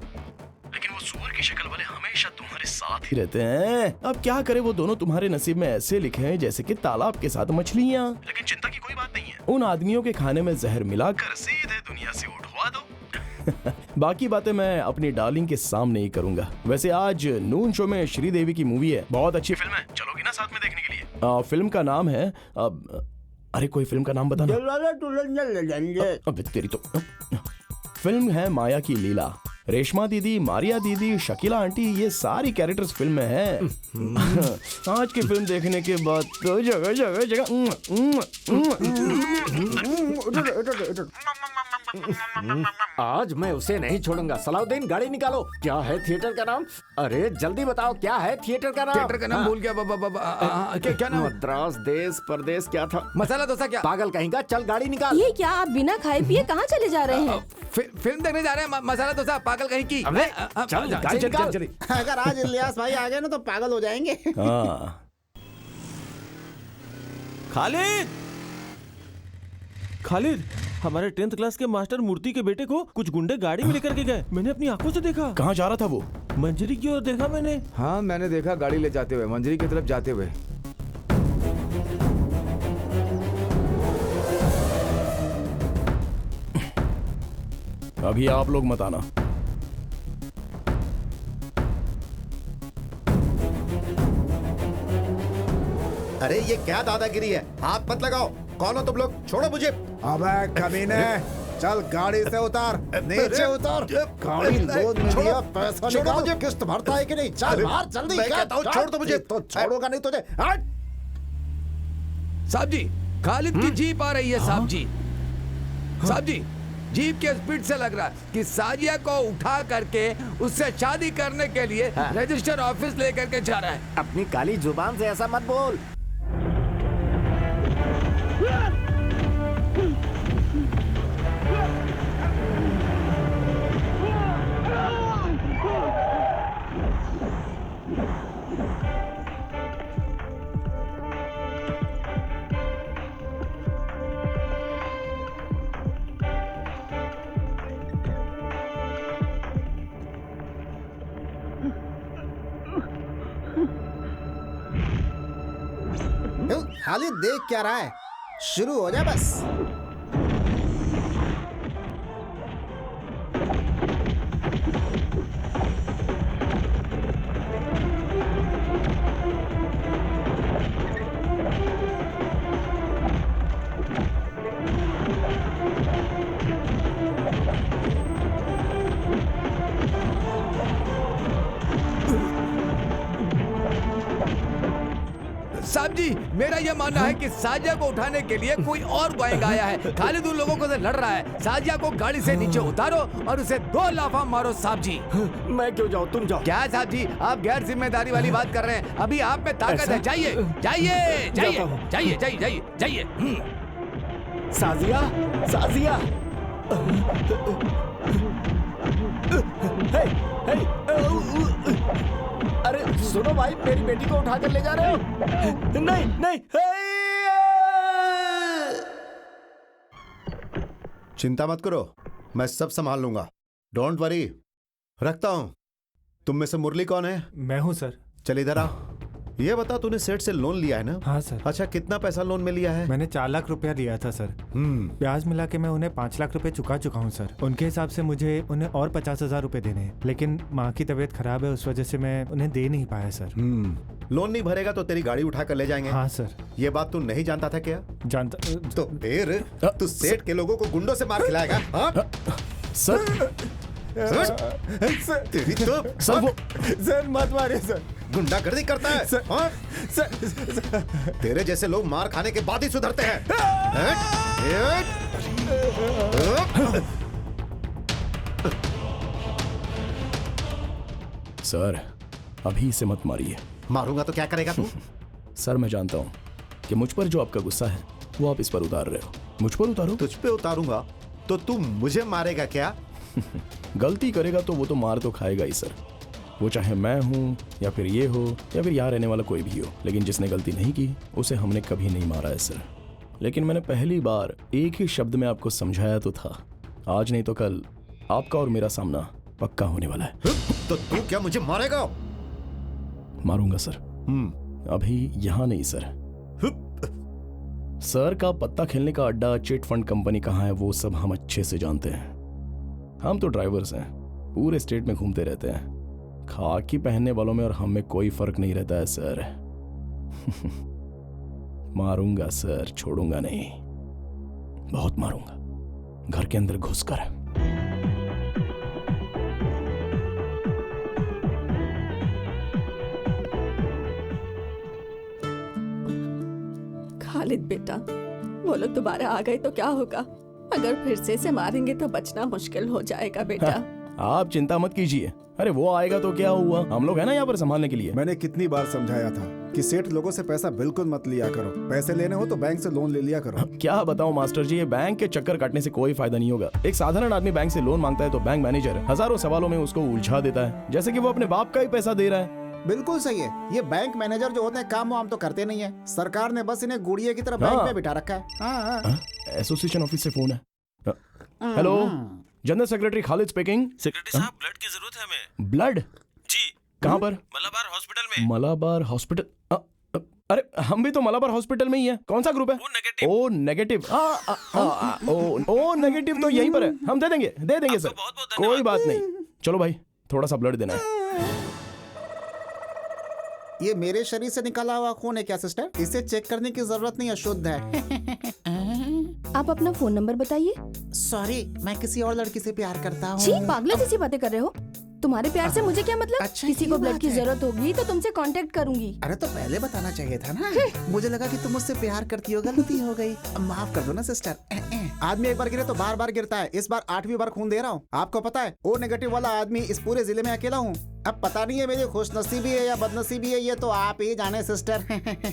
लेकिन वो सुअर की शक्ल वाले हमेशा तुम्हारे साथ ही रहते हैं। अब क्या करे, वो दोनों तुम्हारे नसीब में ऐसे लिखे हैं जैसे कि तालाब के साथ मछलियाँ। लेकिन चिंता की कोई बात नहीं है, उन आदमियों के खाने में जहर मिलाकर सीधे दुनिया से उठवा दो। बाकी बातें मैं अपनी डार्लिंग के सामने ही करूंगा। वैसे आज नून शो में श्रीदेवी की मूवी है, बहुत अच्छी फिल्म है, चलोगी ना साथ में देखने के लिए? फिल्म का नाम है अरे कोई फिल्म का नाम बताना। अबे तेरी तो। फिल्म है माया की लीला। रेशमा दीदी, मारिया दीदी, शकीला आंटी, ये सारी कैरेक्टर्स फिल्म में हैं। आज की फिल्म देखने के बाद तो जगह जगह जगह आज मैं उसे नहीं छोड़ूंगा। सलाउद्दीन, गाड़ी निकालो। क्या है थिएटर का नाम? अरे जल्दी बताओ, क्या है थिएटर का नाम? थिएटर का नाम भूल गया। क्या नाम? मद्रास देश परदेश क्या था? मसाला डोसा। क्या? पागल कहीं का, चल गाड़ी निकाल। ये क्या, आप बिना खाए पिए कहाँ चले जा रहे हैं? फिल्म देखने जा रहे हैं। मसाला डोसा, पागल कहीं की। चल गाड़ी निकाल। अगर आज इलियास भाई आ गए ना तो पागल हो जाएंगे। खालिद, खालिद, हमारे 10th क्लास के मास्टर मूर्ति के बेटे को कुछ गुंडे गाड़ी में लेकर के गए। मैंने अपनी आंखों से देखा। कहाँ जा रहा था वो? मंजरी की ओर देखा मैंने। हाँ, मैंने देखा गाड़ी ले जाते हुए, मंजरी की तरफ जाते हुए। अभी आप लोग मत आना। अरे ये क्या दादागिरी है? हाथ मत लगाओ। कौन हो तुम लोग? छोड़ो मुझे। अबे कमीने, चल गाड़ी से उतार, नीचे उतार। गाड़ी लोड में लिया, पैसा निकाल, मुझे किस्त भरता है कि नहीं? चल बाहर जल्दी। मैं कहता हूँ छोड़ दो मुझे। तो छोड़ूंगा नहीं तुझे। हट। साहब जी, खालिद की जीप आ रही है। साहब जी, साहब जी, जीप के स्पीड से लग रहा है कि साजिया को उठा करके उससे शादी करने के लिए रजिस्टर ऑफिस लेकर के जा रहा है। अपनी काली जुबान से ऐसा मत बोल। खालिद देख क्या रहा है? शुरू हो जाए बस। साहब जी, मेरा यह मानना है कि साजिया को उठाने के लिए कोई और गैंग आया है। खालिद उन लोगों को से लड़ रहा है। साजिया को गाड़ी से नीचे उतारो और उसे 2 लाफा मारो। साहब जी, मैं क्यों जाऊँ, तुम जाओ। क्या साहब जी, आप गैर जिम्मेदारी वाली बात कर रहे हैं? अभी आप में ताकत है। जाइए जाइए जाइए जाइए जाइए जाइए जाइए। साजिया, साजिया। हे, हे, अरे सुनो भाई, मेरी बेटी को उठाकर ले जा रहे हो? नहीं नहीं। चिंता मत करो, मैं सब संभाल लूंगा। Don't worry. रखता हूं। तुम में से मुरली कौन है? मैं हूं सर। चल इधर आ। ये बता, तूने सेठ से लोन लिया है ना? हाँ सर। अच्छा, कितना पैसा लोन में लिया है? मैंने 4 लाख रुपया लिया था सर। ब्याज मिला के मैं उन्हें 5 लाख रुपए चुका चुका हूँ सर। उनके हिसाब से मुझे उन्हें और 50,000 रुपए देने हैं, लेकिन माँ की तबीयत खराब है, उस वजह से मैं उन्हें दे नहीं पाया सर। लोन नहीं भरेगा तो तेरी गाड़ी उठा कर ले जाएंगे। हाँ सर। ये बात तू नहीं जानता था क्या? जानता तो फिर तू सेठ के लोगों को गुंडों से मार खिलाएगा? हाँ? सर, तेरी तो सर वो सर मत मारिए सर। गुंडागर्दी करता है सर, हाँ? सर, तेरे जैसे लोग मार खाने के बाद ही सुधरते हैं। सर, अभी इसे मत मारिए। मारूंगा तो क्या करेगा तू? सर, मैं जानता हूँ कि मुझ पर जो आपका गुस्सा है वो आप इस पर उतार रहे हो। मुझ पर उतारो। तुझ पे उतारूंगा तो तू मुझे मारेगा क्या? गलती करेगा तो वो तो मार तो खाएगा ही सर। वो चाहे मैं हूँ या फिर ये हो या फिर यहाँ रहने वाला कोई भी हो, लेकिन जिसने गलती नहीं की उसे हमने कभी नहीं मारा है सर। लेकिन मैंने पहली बार एक ही शब्द में आपको समझाया तो था। आज नहीं तो कल आपका और मेरा सामना पक्का होने वाला है। तो तू क्या मुझे मारेगा? मारूंगा सर। अभी यहाँ नहीं सर। सर का पत्ता खेलने का अड्डा, चिट फंड कंपनी कहाँ है वो सब हम अच्छे से जानते हैं। हम तो ड्राइवर्स हैं, पूरे स्टेट में घूमते रहते हैं। खाकी पहनने वालों में और हम में कोई फर्क नहीं रहता है सर। मारूंगा सर, छोड़ूंगा नहीं। बहुत मारूंगा, घर के अंदर घुसकर। खालिद बेटा, वो लोग दोबारा आ गए तो क्या होगा? अगर फिर से मारेंगे तो बचना मुश्किल हो जाएगा बेटा। आप चिंता मत कीजिए। अरे वो आएगा तो क्या हुआ, हम लोग है ना यहाँ पर संभालने के लिए। मैंने कितनी बार समझाया था कि सेठ लोगों से पैसा बिल्कुल मत लिया करो। पैसे लेने हो तो बैंक से लोन ले लिया करो। क्या बताऊं मास्टर जी, ये बैंक के चक्कर काटने से कोई फायदा नहीं होगा। एक साधारण आदमी बैंक से लोन मांगता है तो बैंक मैनेजर हजारों सवालों में उसको उलझा देता है, जैसे कि वो अपने बाप का ही पैसा दे रहा है। बिल्कुल सही है। ये बैंक मैनेजर जो होते हैं काम वाम तो करते नहीं है। सरकार ने बस इन्हें गुड़िया की तरह बैंक में बिठा रखा है। एसोसिएशन ऑफिस से फोन है। Hello, general secretary Khalid speaking. Secretary साहब, ब्लड की जरूरत है हमें। ब्लड? जी। कहाँ पर? मलाबार हॉस्पिटल में। मलाबार हॉस्पिटल? अरे हम भी तो मलाबार हॉस्पिटल में ही है। कौन सा ग्रुप है? O negative. ओ नेगेटिव तो यहीं पर है, हम दे देंगे सर, कोई बात नहीं। चलो भाई, थोड़ा सा ब्लड देना है। ये मेरे शरीर से निकाला हुआ खून है क्या सिस्टर? इसे चेक करने की जरूरत नहीं है, शुद्ध है। आप अपना फोन नंबर बताइए। सॉरी, मैं किसी और लड़की से प्यार करता छी, हूँ। पागला जैसी बातें कर रहे हो। तुम्हारे प्यार से मुझे क्या मतलब? अच्छा, किसी ये को ब्लड बात की है। जरूरत होगी तो तुमसे कांटेक्ट करूंगी। अरे तो पहले बताना चाहिए था ना। मुझे लगा कि तुम मुझसे प्यार करती हो, गलती हो गई। माफ कर दो ना सिस्टर। आदमी एक बार गिरे तो बार बार गिरता है। इस बार 8वीं बार खून दे रहा हूँ। आपको पता है, ओ नेगेटिव वाला आदमी इस पूरे जिले में अकेला हूँ। अब पता नहीं है मेरी खुशनसीबी है या बदनसीबी है, ये तो आप ही जाने सिस्टर।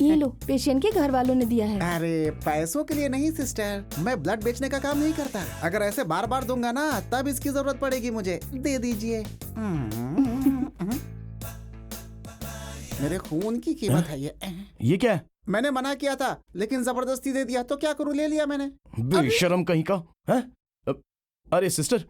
ये लो, पेशेंट के घर वालों ने दिया है। अरे पैसों के लिए नहीं सिस्टर, मैं ब्लड बेचने का काम नहीं करता। अगर ऐसे बार बार दूंगा ना, तब इसकी जरूरत पड़ेगी मुझे। दे दीजिए। मेरे खून की कीमत है ये क्या है? मैंने मना किया था लेकिन जबरदस्ती दे दिया, तो क्या करूं, ले लिया मैंने। बेशरम कहीं का है? अरे सिस्टर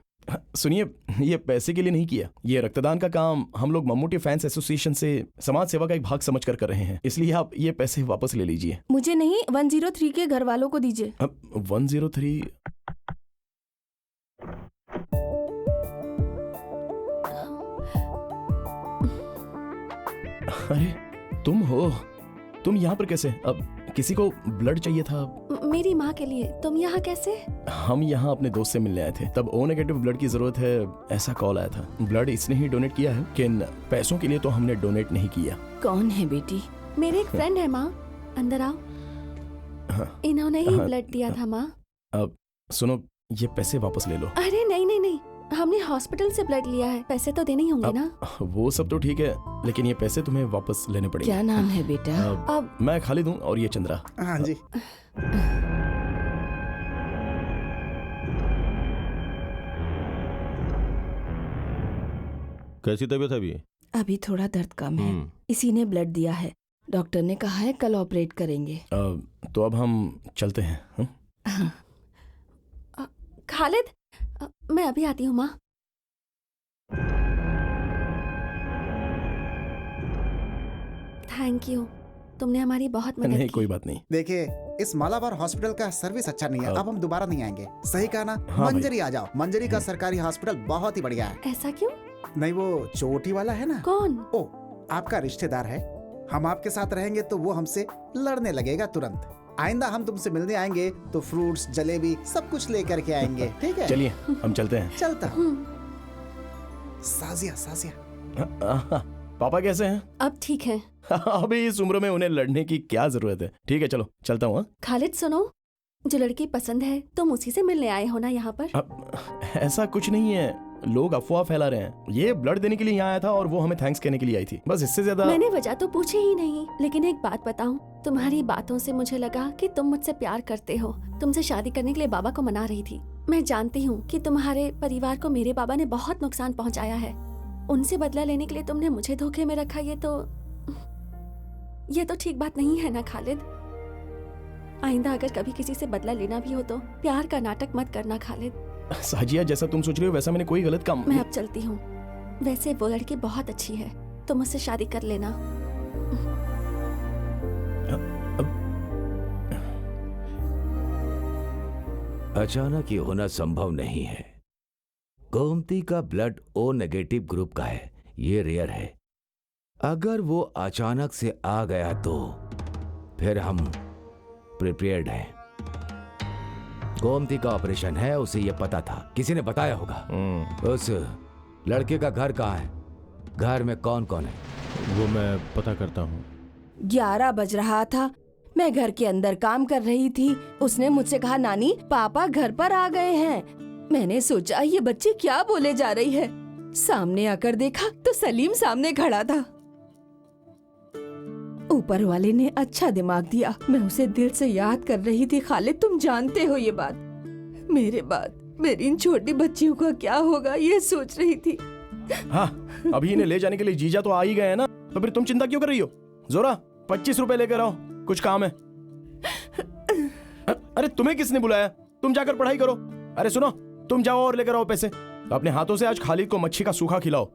सुनिए, ये पैसे के लिए नहीं किया। ये रक्तदान का काम हम लोग मम्मूटी फैंस एसोसिएशन से समाज सेवा का एक भाग समझ कर रहे हैं, इसलिए आप ये पैसे वापस ले लीजिए। मुझे नहीं, 103 के घर वालों को दीजिए। 103? अरे तुम यहाँ पर कैसे? अब किसी को ब्लड चाहिए था। मेरी माँ के लिए। तुम यहाँ कैसे? हम यहाँ अपने दोस्त से मिलने आए थे, तब ओ नेगेटिव ब्लड की जरूरत है ऐसा कॉल आया था। ब्लड इसने ही डोनेट किया है, लेकिन पैसों के लिए तो हमने डोनेट नहीं किया। कौन है बेटी? मेरे एक फ्रेंड है माँ, अंदर आओ। इन्होंने ही ब्लड दिया था माँ। अब सुनो, ये पैसे वापस ले लो। अरे नहीं नहीं नहीं, हमने हॉस्पिटल से ब्लड लिया है, पैसे तो देने ही होंगे ना। वो सब तो ठीक है, लेकिन ये पैसे तुम्हें वापस लेने पड़ेंगे। क्या नाम है बेटा? अब मैं खालिद हूँ और ये चंद्रा। हाँ जी। कैसी तबीयत है अभी? अभी थोड़ा दर्द कम है। इसी ने ब्लड दिया है। डॉक्टर ने कहा है कल ऑपरेट करेंगे। तो अब हम चलते हैं। खालिद, मैं अभी आती हूँ माँ। थैंक यू, तुमने हमारी बहुत मदद नहीं की। कोई बात नहीं। देखिए, इस मालाबार हॉस्पिटल का सर्विस अच्छा नहीं है, अब हम दोबारा नहीं आएंगे। सही कहा ना? हाँ मंजरी आ जाओ। मंजरी का सरकारी हॉस्पिटल बहुत ही बढ़िया है। ऐसा क्यों? नहीं, वो चोटी वाला है ना। कौन? ओ, आपका रिश्तेदार है। हम आपके साथ रहेंगे तो वो हमसे लड़ने लगेगा तुरंत। आइंदा हम तुमसे मिलने आएंगे तो फ्रूट्स, जलेबी सब कुछ लेकर के आएंगे, ठीक है? चलिए हम चलते हैं। चलता हूँ। साजिया साजिया, पापा कैसे हैं? अब ठीक है। अभी इस उम्र में उन्हें लड़ने की क्या जरूरत है। ठीक है चलो चलता हूँ। खालिद सुनो, जो लड़की पसंद है तुम उसी से मिलने आए हो ना यहाँ पर? ऐसा कुछ नहीं है, लोग अफवाह फैला रहे हैं। ये ब्लड देने के लिए यहाँ आया था और वो हमें थैंक्स कहने के लिए आई थी, बस इससे ज्यादा। मैंने वजह तो पूछी ही नहीं, लेकिन एक बात बताऊं, तुम्हारी बातों से मुझे लगा कि तुम मुझसे प्यार करते हो। तुमसे शादी करने के लिए बाबा को मना रही थी। मैं जानती हूँ कि तुम्हारे परिवार को मेरे बाबा ने बहुत नुकसान पहुँचाया है। उनसे बदला लेने के लिए तुमने मुझे धोखे में रखा, ये तो ठीक बात नहीं है ना खालिद। आइंदा अगर कभी किसी से बदला लेना भी हो तो प्यार का नाटक मत करना खालिद। साजिया, जैसा तुम सोच रही हो वैसा मैंने कोई गलत काम। मैं अब चलती हूँ। वैसे वो लड़की बहुत अच्छी है, तुम मुझसे शादी कर लेना। अचानक ये होना संभव नहीं है। गोमती का ब्लड ओ नेगेटिव ग्रुप का है, ये रेयर है। अगर वो अचानक से आ गया तो फिर हम प्रिपेयर्ड हैं। गोमती का ऑपरेशन है, उसे ये पता था, किसी ने बताया होगा। उस लड़के का घर कहाँ है? घर में कौन कौन है? वो मैं पता करता हूँ। 11 बज रहा था, मैं घर के अंदर काम कर रही थी। उसने मुझसे कहा नानी पापा घर पर आ गए हैं। मैंने सोचा ये बच्ची क्या बोले जा रही है। सामने आकर देखा तो सलीम सामने खड़ा था। ऊपर वाले ने अच्छा दिमाग दिया, मैं उसे दिल से याद कर रही थी। खालिद तुम जानते हो ये बात। मेरे बाद मेरी इन छोटी बच्चियों का क्या होगा ये सोच रही थी। हाँ, अभी इन्हें ले जाने के लिए जीजा तो आ ही गए हैं ना, तो फिर तुम चिंता क्यों कर रही हो? जोरा 25 रुपए लेकर आओ, कुछ काम है। अरे तुम्हें किसने बुलाया? तुम जाकर पढ़ाई करो। अरे सुनो, तुम जाओ और लेकर आओ पैसे। अपने हाथों से आज खालिद को मच्छी का सूखा खिलाओ।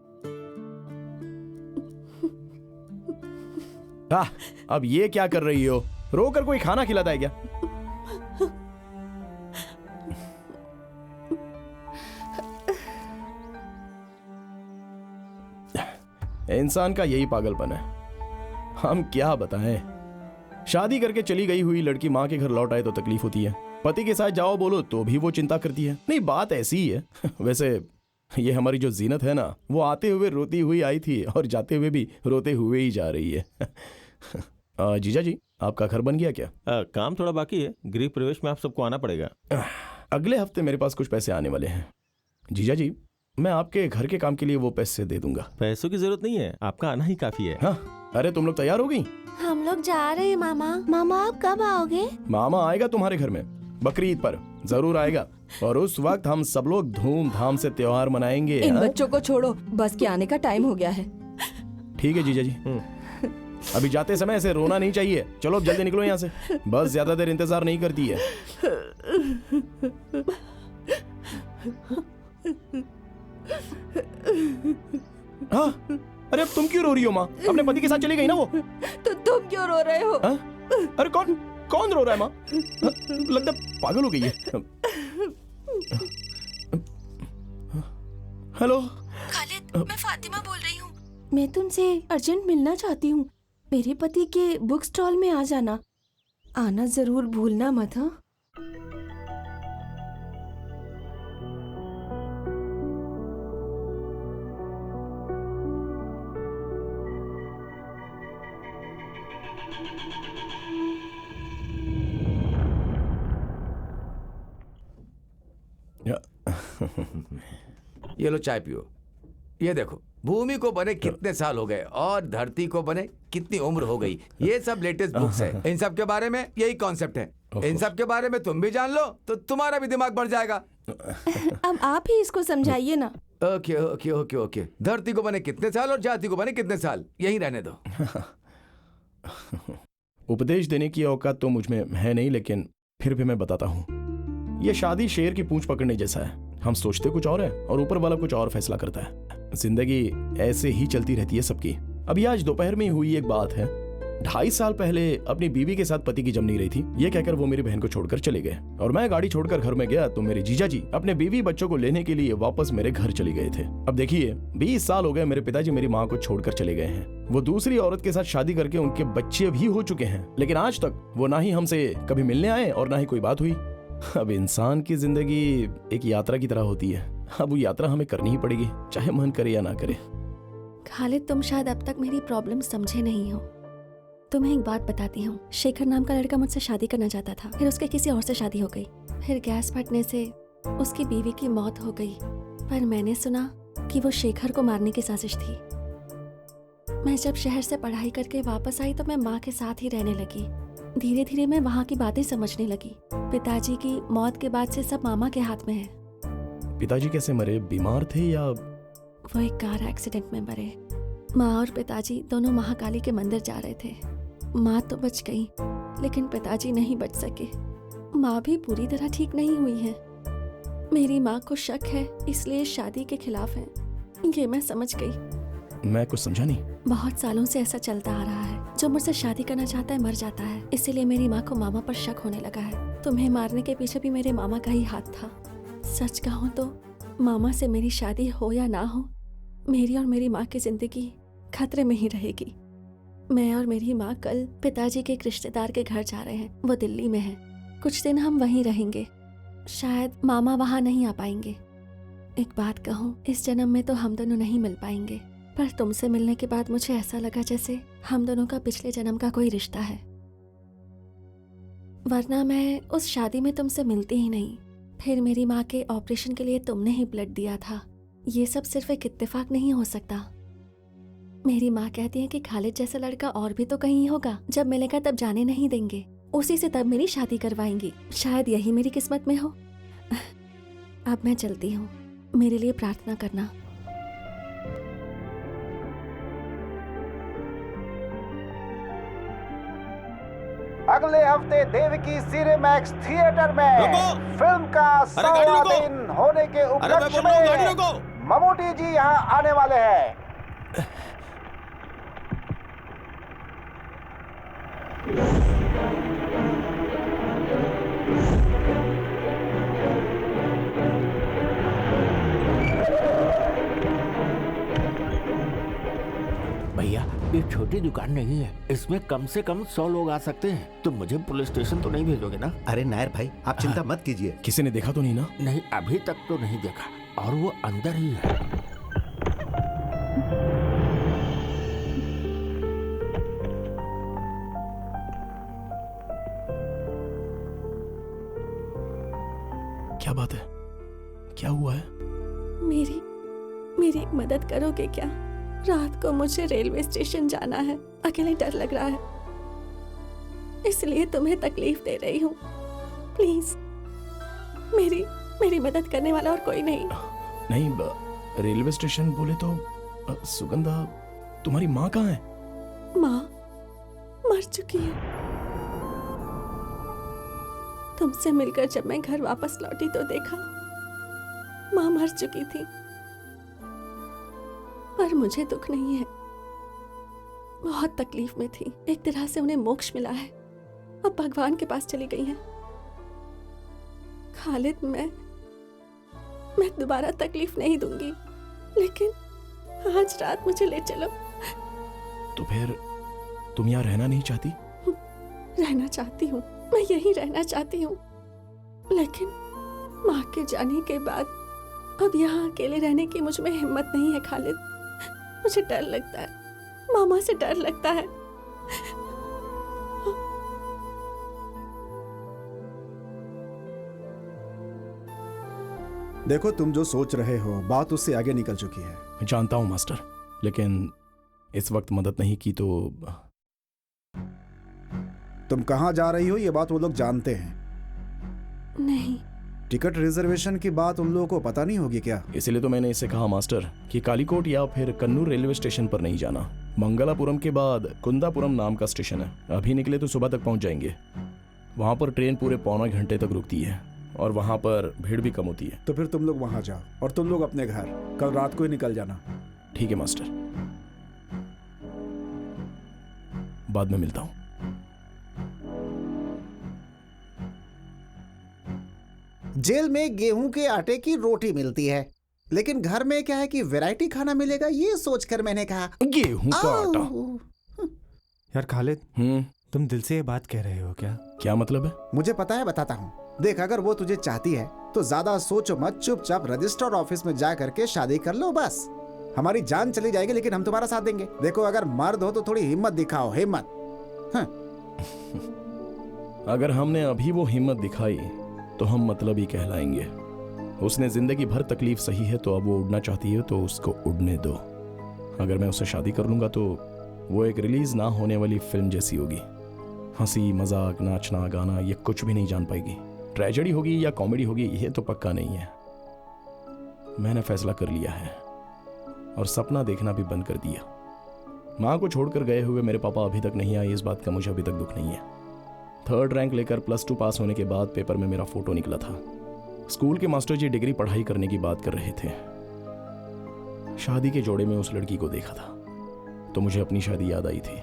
अब ये क्या कर रही हो? रोकर कोई खाना खिलाता है क्या? इंसान का यही पागलपन है, हम क्या बताएं। शादी करके चली गई हुई लड़की माँ के घर लौट आए तो तकलीफ होती है, पति के साथ जाओ बोलो तो भी वो चिंता करती है। नहीं, बात ऐसी ही है। वैसे ये हमारी जो जीनत है ना, वो आते हुए रोती हुई आई थी और जाते हुए भी रोते हुए ही जा रही है। जीजा जी, आपका घर बन गया क्या? काम थोड़ा बाकी है, गृह प्रवेश में आप सबको आना पड़ेगा। अगले हफ्ते मेरे पास कुछ पैसे आने वाले हैं। जीजा जी, मैं आपके घर के काम के लिए वो पैसे दे दूंगा। पैसों की जरूरत नहीं है, आपका आना ही काफी है। हाँ, अरे तुम लोग तैयार हो गई? हम लोग जा रहे हैं मामा। मामा आप कब आओगे? मामा आएगा तुम्हारे घर में बकरी ईद पर, जरूर आएगा। और उस वक्त हम सब लोग धूमधाम से त्योहार मनाएंगे। इन बच्चों को छोड़ो, बस के आने का टाइम हो गया है। ठीक है जीजा जी, अभी जाते समय ऐसे रोना नहीं चाहिए। चलो अब जल्दी निकलो यहाँ से, बस ज्यादा देर इंतजार नहीं करती है। हाँ, अरे अब तुम क्यों रो रही हो माँ? अपने पति के साथ चली गई ना वो। तो तुम क्यों रो रहे हो? हाँ? अरे कौन रो रहा है माँ? लगता पागल हो गई है। हेलो खालिद, मैं फातिमा बोल रही हूँ। मैं तुमसे अर्जेंट मिलना चाहती हूँ। मेरे पति के बुक स्टॉल में आ जाना, आना जरूर भूलना मत। हाँ, ये लो चाय पियो। ये देखो, भूमि को बने कितने साल हो गए और धरती को बने कितनी उम्र हो गई। ये सब लेटेस्ट बुक्स है। इन सब के बारे में यही कॉन्सेप्ट है। इन सब के बारे में तुम भी जान लो तो तुम्हारा भी दिमाग बढ़ जाएगा। अब आप ही इसको समझाइए ना। Okay okay okay okay. धरती को बने कितने साल और जाति को बने कितने साल, यही रहने दो। उपदेश देने की औकात तो मुझ में है नहीं, लेकिन फिर भी मैं बताता हूँ। ये शादी शेर की पूंछ पकड़ने जैसा है। हम सोचते कुछ और है और ऊपर वाला कुछ और फैसला करता है। जिंदगी ऐसे ही चलती रहती है सबकी। अभी आज दोपहर में हुई एक बात है। 2.5 साल पहले अपनी बीवी के साथ पति की जम नहीं रही थी, ये कहकर वो मेरी बहन को छोड़कर चले गए और मैं गाड़ी छोड़कर घर में गया तो मेरे जीजा जी अपने बीवी बच्चों को लेने के लिए वापस मेरे घर चले गए थे। अब देखिए, 20 साल हो गए मेरे पिताजी मेरी माँ को छोड़कर चले गए हैं। वो दूसरी औरत के साथ शादी करके उनके बच्चे भी हो चुके हैं, लेकिन आज तक वो ना ही हमसे कभी मिलने आए और ना ही कोई बात हुई। अब इंसान की जिंदगी एक यात्रा की तरह होती है। अब वो यात्रा हमें करनी ही पड़ेगी, चाहे मन करे या ना करे। खालिद, तुम शायद अब तक मेरी प्रॉब्लम समझे नहीं हो। तुम्हें एक बात बताती हूँ। शेखर नाम का लड़का मुझसे शादी करना चाहता था, फिर उसके किसी और से शादी हो गई। फिर गैस फटने से उसकी बीवी की मौत हो गई। पर मैंने सुना कि वो शेखर को मारने की साजिश थी। मैं जब शहर से पढ़ाई करके वापस आई तो मैं माँ के साथ ही रहने लगी। धीरे धीरे मैं वहाँ की बातें समझने लगी। पिताजी की मौत के बाद से सब मामा के हाथ में है। पिताजी कैसे मरे? बीमार थे या? वो एक कार एक्सीडेंट में मरे। माँ और पिताजी दोनों महाकाली के मंदिर जा रहे थे। माँ तो बच गई, लेकिन पिताजी नहीं बच सके। माँ भी पूरी तरह ठीक नहीं हुई है। मेरी माँ को शक है, इसलिए शादी के खिलाफ है। ये मैं समझ गई। मैं कुछ समझा नहीं। बहुत सालों से ऐसा चलता आ रहा है। जो मुझसे शादी करना चाहता है मर जाता है, इसीलिए मेरी माँ को मामा पर शक होने लगा है। तुम्हें मारने के पीछे भी मेरे मामा का ही हाथ था। सच कहूँ तो मामा से मेरी शादी हो या ना हो, मेरी और मेरी माँ की जिंदगी खतरे में ही रहेगी। मैं और मेरी माँ कल पिताजी के एक रिश्तेदार के घर जा रहे हैं। वो दिल्ली में है। कुछ दिन हम वहीं रहेंगे। शायद मामा वहाँ नहीं आ पाएंगे। एक बात कहूँ, इस जन्म में तो हम दोनों नहीं मिल पाएंगे, पर तुमसे मिलने के बाद मुझे ऐसा लगा जैसे हम दोनों का पिछले जन्म का कोई रिश्ता है। वरना मैं उस शादी में तुमसे मिलती ही नहीं। फिर मेरी माँ के ऑपरेशन के लिए तुमने ही ब्लड दिया था। ये सब सिर्फ एक इत्तेफाक नहीं हो सकता। मेरी माँ कहती है कि खालिद जैसा लड़का और भी तो कहीं होगा। जब मिलेगा तब जाने नहीं देंगे, उसी से तब मेरी शादी करवाएंगी। शायद यही मेरी किस्मत में हो। अब मैं चलती हूँ, मेरे लिए प्रार्थना करना। अगले हफ्ते देवकी सिनेमैक्स थिएटर में फिल्म का 100वां दिन होने के उपलक्ष्य में ममूटी जी यहाँ आने वाले हैं। भैया ये छोटी दुकान नहीं है, इसमें कम से कम 100 लोग आ सकते हैं। तुम मुझे पुलिस स्टेशन तो नहीं भेजोगे ना? अरे नायर भाई, आप चिंता मत कीजिए। किसी ने देखा तो नहीं ना? नहीं, अभी तक तो नहीं देखा, और वो अंदर ही है। क्या बात है? क्या हुआ है? मेरी एक मदद करोगे क्या? रात को मुझे रेलवे स्टेशन जाना है, अकेले डर लग रहा है, इसलिए तुम्हें तकलीफ दे रही हूँ। प्लीज, मेरी मदद करने वाला और कोई नहीं। नहीं, रेलवे स्टेशन बोले तो सुगंधा, तुम्हारी माँ कहाँ है? माँ मर चुकी है। तुमसे मिलकर जब मैं घर वापस लौटी तो देखा माँ मर चुकी थी, पर मुझे दुख नहीं है। बहुत तकलीफ में थी, एक तरह से उन्हें मोक्ष मिला है, अब भगवान के पास चली गई हैं। खालिद, मैं दोबारा तकलीफ नहीं दूंगी, लेकिन आज रात मुझे ले चलो। तो फिर तुम यहाँ रहना नहीं चाहती? रहना चाहती हूँ, मैं यहीं रहना चाहती हूँ, लेकिन माँ के जाने के बाद अब यहाँ अकेले रहने की मुझ में हिम्मत नहीं है खालिद। मुझे डर लगता है, मामा से डर लगता है। देखो, तुम जो सोच रहे हो बात उससे आगे निकल चुकी है। मैं जानता हूँ मास्टर, लेकिन इस वक्त मदद नहीं की तो। तुम कहाँ जा रही हो ये बात वो लोग जानते हैं? नहीं। टिकट रिजर्वेशन की बात उन लोगों को पता नहीं होगी क्या? इसीलिए तो मैंने इसे कहा मास्टर कि कालीकोट या फिर कन्नूर रेलवे स्टेशन पर नहीं जाना। मंगलापुरम के बाद कुंदापुरम नाम का स्टेशन है, अभी निकले तो सुबह तक पहुंच जाएंगे। वहां पर ट्रेन पूरे पौना घंटे तक रुकती है और वहां पर भीड़ भी कम होती है। तो फिर तुम लोग वहां जाओ और तुम लोग अपने घर कल रात को ही निकल जाना। ठीक है मास्टर, बाद में मिलता हूं। जेल में गेहूं के आटे की रोटी मिलती है, लेकिन घर में क्या है कि वैरायटी खाना मिलेगा, ये सोचकर मैंने कहा गेहूं का आटा। यार खालिद, तुम दिल से ये बात कह रहे हो क्या? क्या मतलब है? मुझे पता है, बताता हूँ। देख, अगर वो तुझे चाहती है तो ज्यादा सोचो मत, चुपचाप रजिस्टर ऑफिस में जा करके शादी कर लो बस। हमारी जान चली जाएगी लेकिन हम तुम्हारा साथ देंगे। देखो, अगर मर्द हो तो थोड़ी हिम्मत दिखाओ, हिम्मत। अगर हमने अभी वो हिम्मत दिखाई तो हम मतलब ही कहलाएंगे। उसने जिंदगी भर तकलीफ सही है, तो अब वो उड़ना चाहती है तो उसको उड़ने दो। अगर मैं उससे शादी कर लूंगा तो वो एक रिलीज ना होने वाली फिल्म जैसी होगी। हंसी मजाक, नाचना गाना, ये कुछ भी नहीं जान पाएगी। ट्रेजेडी होगी या कॉमेडी होगी ये तो पक्का नहीं है। मैंने फैसला कर लिया है और सपना देखना भी बंद कर दिया। माँ को छोड़कर गए हुए मेरे पापा अभी तक नहीं आए, इस बात का मुझे अभी तक दुख नहीं है। 3rd रैंक लेकर +2 पास होने के बाद पेपर में मेरा फोटो निकला था। स्कूल के मास्टर जी डिग्री पढ़ाई करने की बात कर रहे थे। शादी के जोड़े में उस लड़की को देखा था तो मुझे अपनी शादी याद आई थी।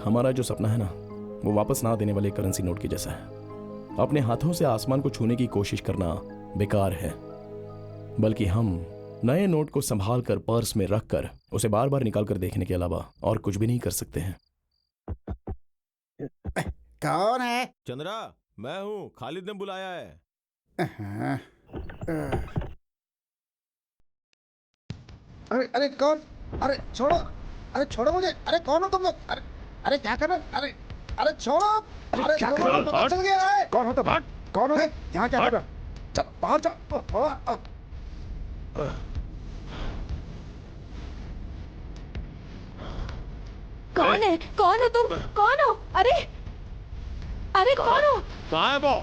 हमारा जो सपना है ना, वो वापस ना देने वाले करेंसी नोट के जैसा है। अपने हाथों से आसमान को छूने की कोशिश करना बेकार है, बल्कि हम नए नोट को संभाल कर पर्स में रख कर उसे बार बार निकाल कर देखने के अलावा और कुछ भी नहीं कर सकते हैं। कौन है? चंद्रा, मैं हूँ, खालिद ने बुलाया है। अरे अरे कौन? अरे छोड़ो, अरे छोड़ो मुझे। अरे कौन हो तुम लोग? अरे अरे क्या कर रहे? अरे अरे छोड़ो। अरे क्या कर रहे हो? चल गया है। कौन हो तुम? कौन हो? यहाँ क्या कर रहे हो? चल बाहर जाओ। कौन है? कौन हो तुम? कौन हो? अरे अरे कौन हो? कहाँ है वो?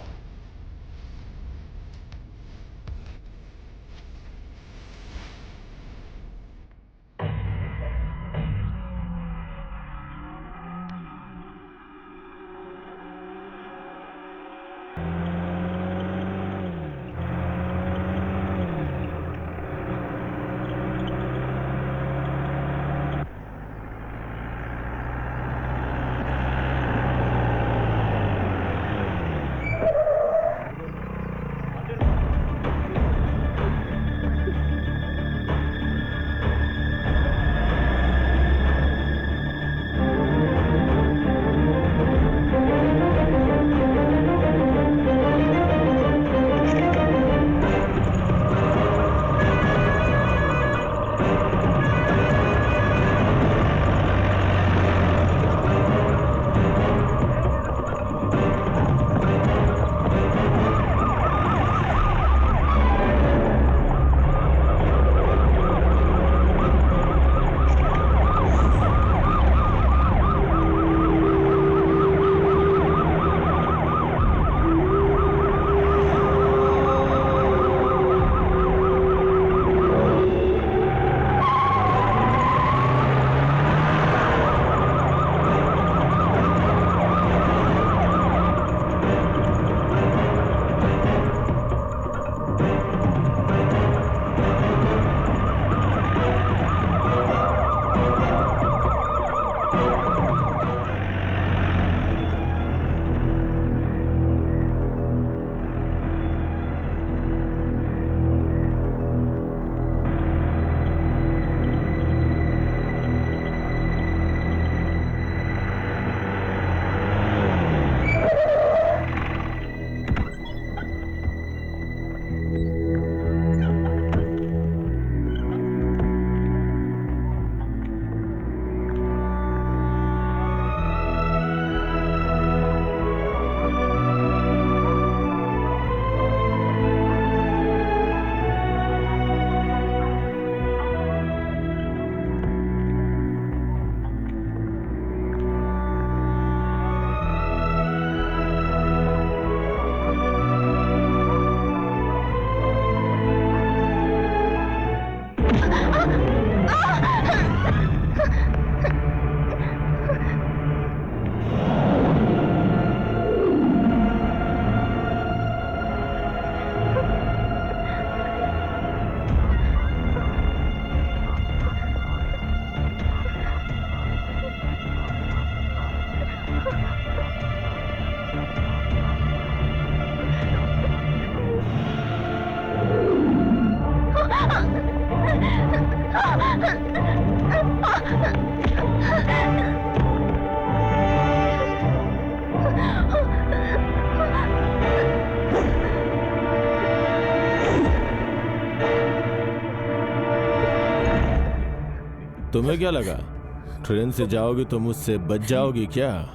तुम्हें क्या लगा ट्रेन से जाओगी तो मुझसे बच जाओगी क्या?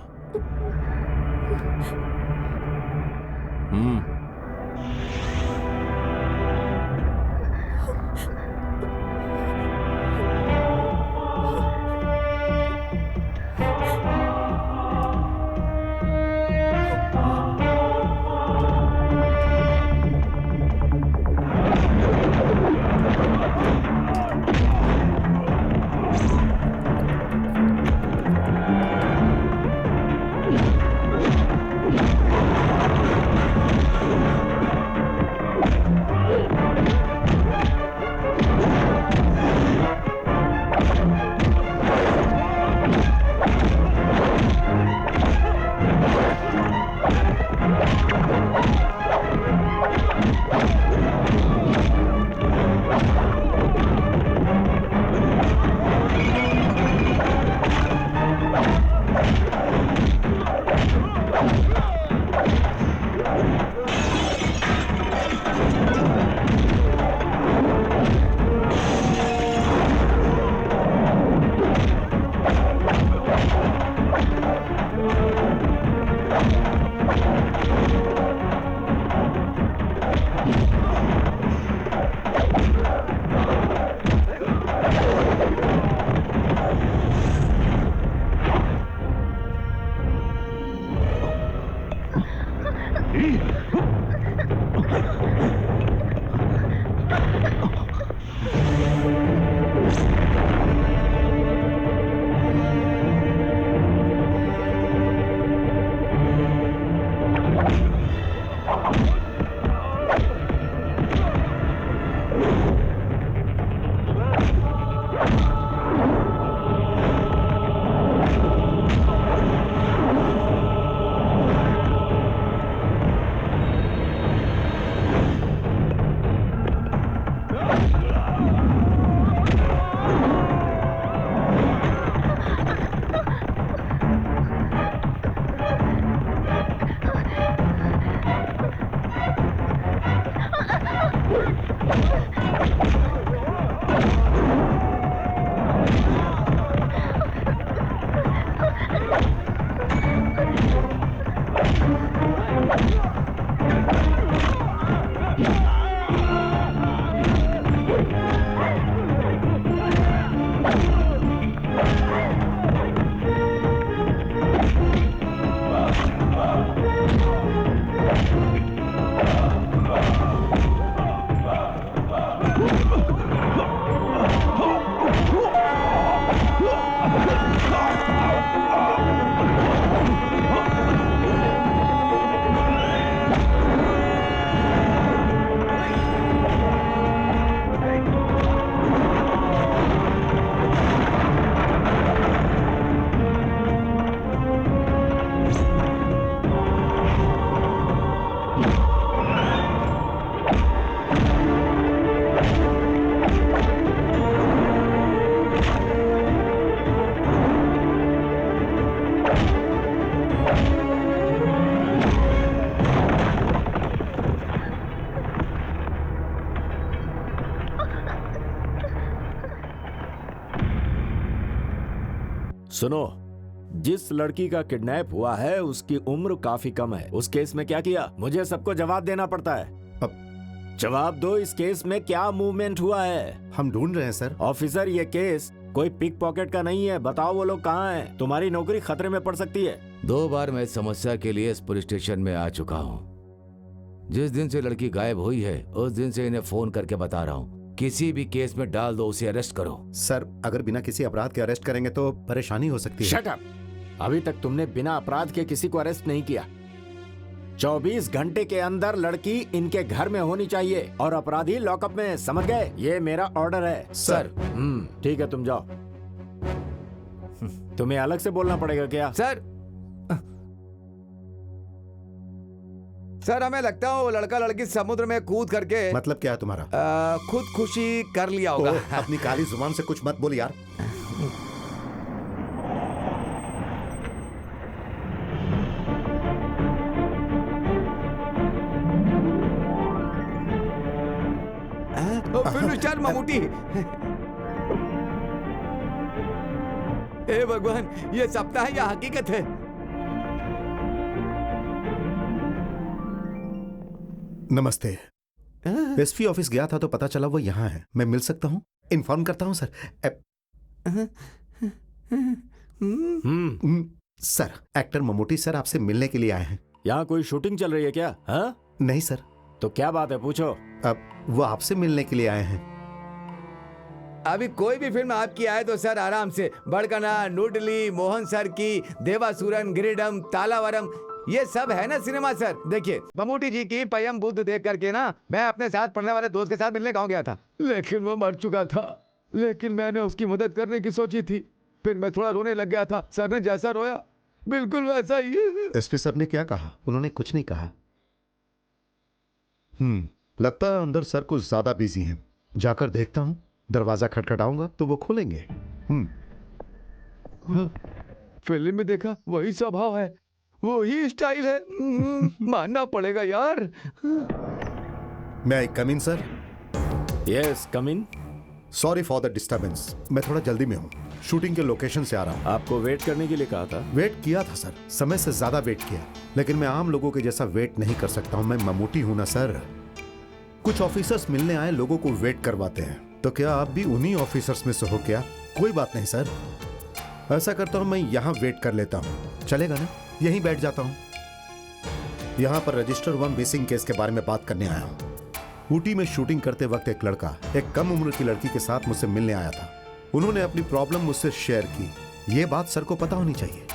सुनो, जिस लड़की का किडनैप हुआ है उसकी उम्र काफी कम है। उस केस में क्या किया? मुझे सबको जवाब देना पड़ता है। अब जवाब दो, इस केस में क्या मूवमेंट हुआ है? हम ढूंढ रहे हैं सर। ऑफिसर, ये केस कोई पिक पॉकेट का नहीं है। बताओ वो लोग कहाँ हैं? तुम्हारी नौकरी खतरे में पड़ सकती है। 2 बार मैं इस समस्या के लिए इस पुलिस स्टेशन में आ चुका हूँ। जिस दिन से लड़की गायब हुई है उस दिन से इन्हें फोन करके बता रहा हूँ, किसी भी केस में डाल दो, उसे अरेस्ट करो। सर, अगर बिना किसी अपराध के अरेस्ट करेंगे तो परेशानी हो सकती है। Shut up! अभी तक तुमने बिना अपराध के किसी को अरेस्ट नहीं किया। 24 घंटे के अंदर लड़की इनके घर में होनी चाहिए और अपराधी लॉकअप में, समझ गए? ये मेरा ऑर्डर है। सर। ठीक है, तुम जाओ। तुम्हें अलग से बोलना पड़ेगा क्या? सर, हमें लगता है वो लड़का लड़की समुद्र में कूद करके मतलब क्या है तुम्हारा? खुदकुशी कर लिया होगा। अपनी काली जुबान से कुछ मत बोल यार। Film star Mammootty. हे भगवान, ये सपना है या हकीकत है? नमस्ते। एसपी ऑफिस गया था तो पता चला वो यहाँ है। मैं मिल सकता हूँ? इन्फॉर्म करता हूँ sir. Sir, actor Mammootty sir आपसे मिलने के लिए आए हैं। यहाँ कोई शूटिंग चल रही है क्या? हाँ? नहीं सर। तो क्या बात है, पूछो। अब वो आपसे मिलने के लिए आए हैं। अभी कोई भी फिल्म आपकी आए तो सर आराम से, बड़कना, नूडली, मोहन सर की, देवासुरन, गिरिडम, तालावरम, ये सब है ना सिनेमा सर। देखिए, ममूटी जी की पयम बुद्ध देख करके ना मैं अपने साथ पढ़ने वाले दोस्त के साथ मिलने गाँव गया था, लेकिन वो मर चुका था। लेकिन मैंने उसकी मदद करने की सोची थी। फिर मैं थोड़ा रोने लग गया था। सर ने जैसा रोया बिल्कुल वैसा ही। एसपी सर ने क्या कहा? उन्होंने कुछ नहीं कहा। लगता है अंदर सर कुछ ज्यादा बिजी हैं। जाकर देखता हूँ। दरवाजा खटखटाऊंगा तो वो खोलेंगे। फिल्म में देखा वही स्वभाव है, वही स्टाइल है। मानना पड़ेगा यार। May I come in sir? Yes, come in. Sorry for the disturbance. मैं थोड़ा जल्दी में हूँ, शूटिंग के लोकेशन से आ रहा हूँ। आपको वेट करने के लिए कहा था? वेट किया था सर, समय से ज्यादा वेट किया, लेकिन मैं आम लोगों के जैसा वेट नहीं कर सकता हूँ। मैं ममूटी हूँ ना सर। कुछ ऑफिसर्स मिलने आए लोगों को वेट करवाते हैं, तो क्या आप भी उन्हीं ऑफिसर्स में से हो क्या? कोई बात नहीं सर, ऐसा करता हूँ मैं यहाँ वेट कर लेता हूँ। चलेगा ना? यहीं बैठ जाता हूँ। यहाँ पर रजिस्टर 1 मिसिंग केस के बारे में बात करने आया हूँ। ऊटी में शूटिंग करते वक्त एक लड़का एक कम उम्र की लड़की के साथ मुझसे मिलने आया था। उन्होंने अपनी प्रॉब्लम मुझसे शेयर की। ये बात सर को पता होनी चाहिए।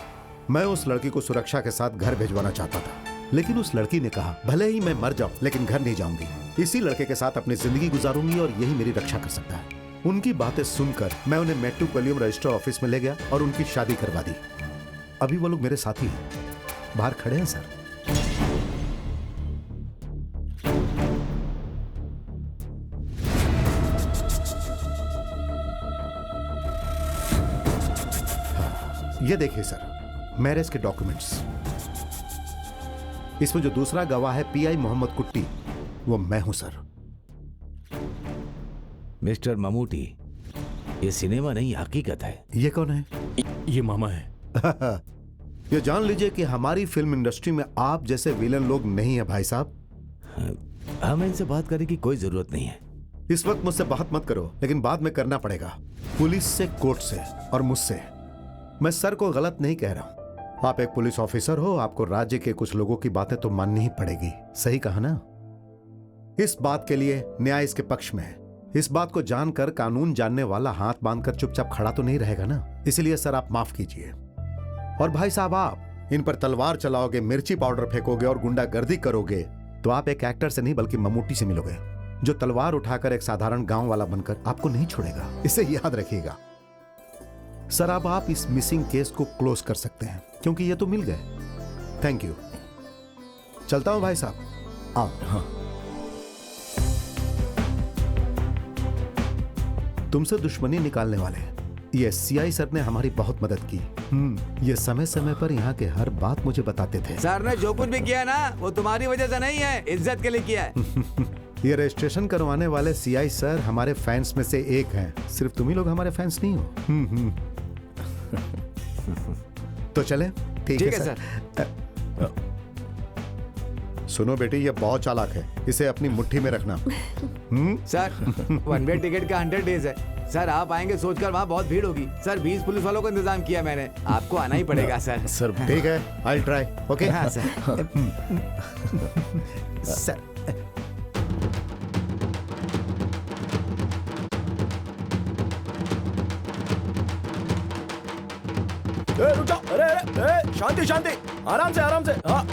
मैं उस लड़की को सुरक्षा के साथ घर भिजवाना चाहता था, लेकिन उस लड़की ने कहा भले ही मैं मर जाऊं लेकिन घर नहीं जाऊंगी, इसी लड़के के साथ अपनी जिंदगी गुजारूंगी और यही मेरी रक्षा कर सकता है। उनकी बातें सुनकर मैं उन्हें मेट्रोपोलियम रजिस्टर ऑफिस में ले गया और उनकी शादी करवा दी। अभी वो लोग मेरे साथी हैं, बाहर खड़े हैं सर। ये देखिए सर, मैरिज के डॉक्यूमेंट्स। इसमें जो दूसरा गवाह है पीआई मोहम्मद कुट्टी, वो मैं हूं सर। मिस्टर ममूटी, ये सिनेमा नहीं हकीकत है। ये कौन है? ये मामा है। ये जान लीजिए कि हमारी फिल्म इंडस्ट्री में आप जैसे विलन लोग नहीं है भाई साहब। हमें इनसे बात करने की कोई जरूरत नहीं है। इस वक्त मुझसे बात मत करो, लेकिन बाद में करना पड़ेगा, पुलिस से, कोर्ट से और मुझसे। मैं सर को गलत नहीं कह रहा हूं। आप एक पुलिस ऑफिसर हो, आपको राज्य के कुछ लोगों की बातें तो माननी ही पड़ेगी। सही कहा ना? इस बात के लिए न्याय इसके पक्ष में है। इस बात को जानकर कानून जानने वाला हाथ बांधकर चुपचाप खड़ा तो नहीं रहेगा ना। इसलिए सर आप माफ कीजिए। और भाई साहब, आप इन पर तलवार चलाओगे, मिर्ची पाउडर फेंकोगे और गुंडागर्दी करोगे तो आप एक एक्टर से नहीं बल्कि ममूटी से मिलोगे, जो तलवार उठाकर एक साधारण गांव वाला बनकर आपको नहीं छोड़ेगा। इसे याद रखिएगा सर। अब आप इस मिसिंग केस को क्लोज कर सकते हैं क्योंकि ये तो मिल गए। Thank you. चलता हूं भाई साहब। आओ। हाँ। तुमसे दुश्मनी निकालने वाले ये सीआई सर ने हमारी बहुत मदद की। ये समय समय पर यहाँ के हर बात मुझे बताते थे। सर ने जो कुछ भी किया ना वो तुम्हारी वजह से नहीं है, इज्जत के लिए किया है। ये रजिस्ट्रेशन करवाने वाले सीआई सर हमारे फैंस में से एक हैं। सिर्फ तुम ही लोग हमारे फैंस नहीं हो। तो चले? ठीक है सर। सुनो बेटी, ये बहुत चालाक है, इसे अपनी मुट्ठी में रखना। सर, 1 वे टिकट का 100 डेज है। सर आप आएंगे सोचकर वहाँ बहुत भीड़ होगी। सर 20 पुलिस वालों का इंतजाम किया मैंने, आपको आना ही पड़ेगा सर। सर ठीक है, आई ट्राई। ओके। हाँ सर। सर रुक जाओ। अरे शांति शांति, आराम से आराम से। हाँ